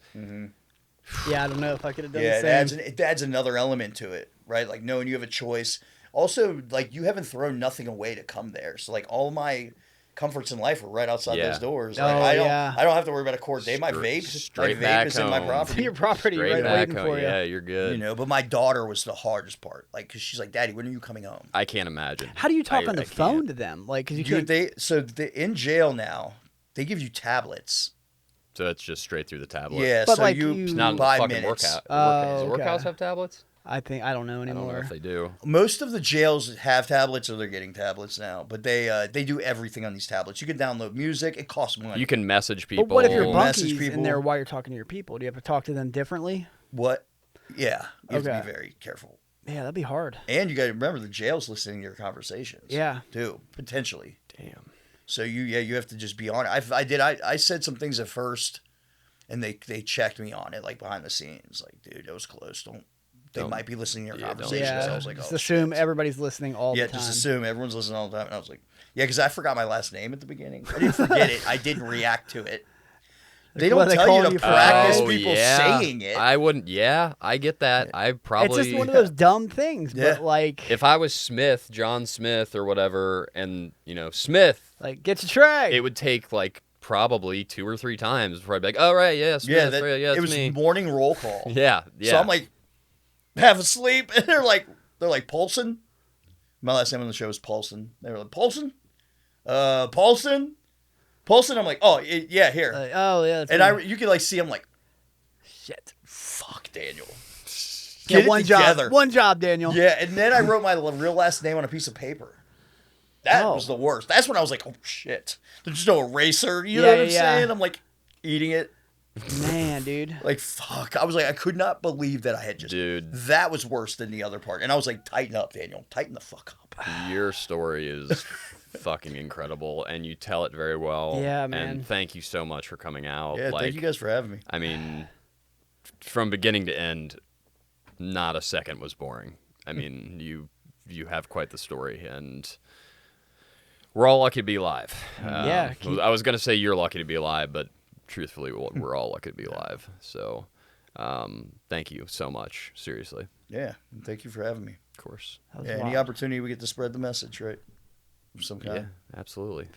Yeah, I don't know if I could have done Yeah, the same. it adds another element to it, right? Like knowing you have a choice. Also, like you haven't thrown nothing away to come there. So like all my comforts in life are right outside Yeah. those doors. Oh, Like, yeah. I don't have to worry about a court date. My Straight- vape straight my back vape is in my home. property. Your property straight right back waiting home. for you. Yeah, you're good. You know, but my daughter was the hardest part. Like, cause she's like, Daddy, when are you coming home? I can't imagine. How do you talk I- on the I phone can't. to them? Like, because you Dude, can't. in jail now, they give you tablets. So it's just straight through the tablet. Yeah, But, so like, you, you- It's not in the buy fucking minutes. workout. Oh, Does okay. workouts have tablets? I don't know I anymore. don't know if they do. Most of the jails have tablets, or they're getting tablets now. But they do everything on these tablets. You can download music. It costs money. You can message people. But what if you're Message bunkies in people. there while you're talking to your people? Do you have to talk to them differently? What? Yeah, you have to Okay. be very careful. Yeah, that'd be hard. And you got to remember the jail's listening to your conversations. Yeah. too, potentially. Damn. So you have to just be on it. I said some things at first, and they checked me on it, like behind the scenes. Like, dude, that was close. They Don't- might be listening to your yeah, don't- conversations. Yeah, I was like, just oh, assume shit. everybody's listening all Yeah, the time. just assume everyone's listening all the time. And I was like, yeah, because I forgot my last name at the beginning. I didn't forget it. I didn't react to it. They What, don't they tell call you to you for practice Oh, people yeah. saying it. I wouldn't. Yeah, I get that. I probably. It's just one of those dumb things, Yeah. but like, If I was Smith, John Smith, or whatever, and Smith, get your tray. it would take like probably 2 or 3 times before I'd be like, "Oh right, yeah, Smith, yeah, right, yeah, it's it was me." morning roll call. Yeah, yeah. So I'm like, half asleep, and they're like, Paulson. My last name on the show is Paulson. They were like, Paulson, Paulson. I'm like, oh yeah, here. oh yeah, that's And me. you could like see him like, shit. fuck Daniel. Yeah, Get it one together. job. One job, Daniel. Yeah, and then I wrote my real last name on a piece of paper. That Oh. was the worst. That's when I was like, oh shit. There's no eraser. You Yeah, know what I'm yeah, yeah. saying? I'm like eating it. Man, dude. Like, fuck. I was like, I could not believe that I had just. Dude. That was worse than the other part. And I was like, tighten up, Daniel. Tighten the fuck up. Your story is fucking incredible, and you tell it very well. Yeah, man. And thank you so much for coming out. Yeah, like, thank you guys for having me. I mean, from beginning to end, not a second was boring. I mean, you have quite the story, and we're all lucky to be alive. Yeah, I was gonna say you're lucky to be alive, but truthfully, we're all lucky to be alive. So, thank you so much. Seriously, Yeah, and thank you for having me. of course. That was Yeah, any wild. opportunity we get to spread the message, right? Of some kind. Yeah, absolutely.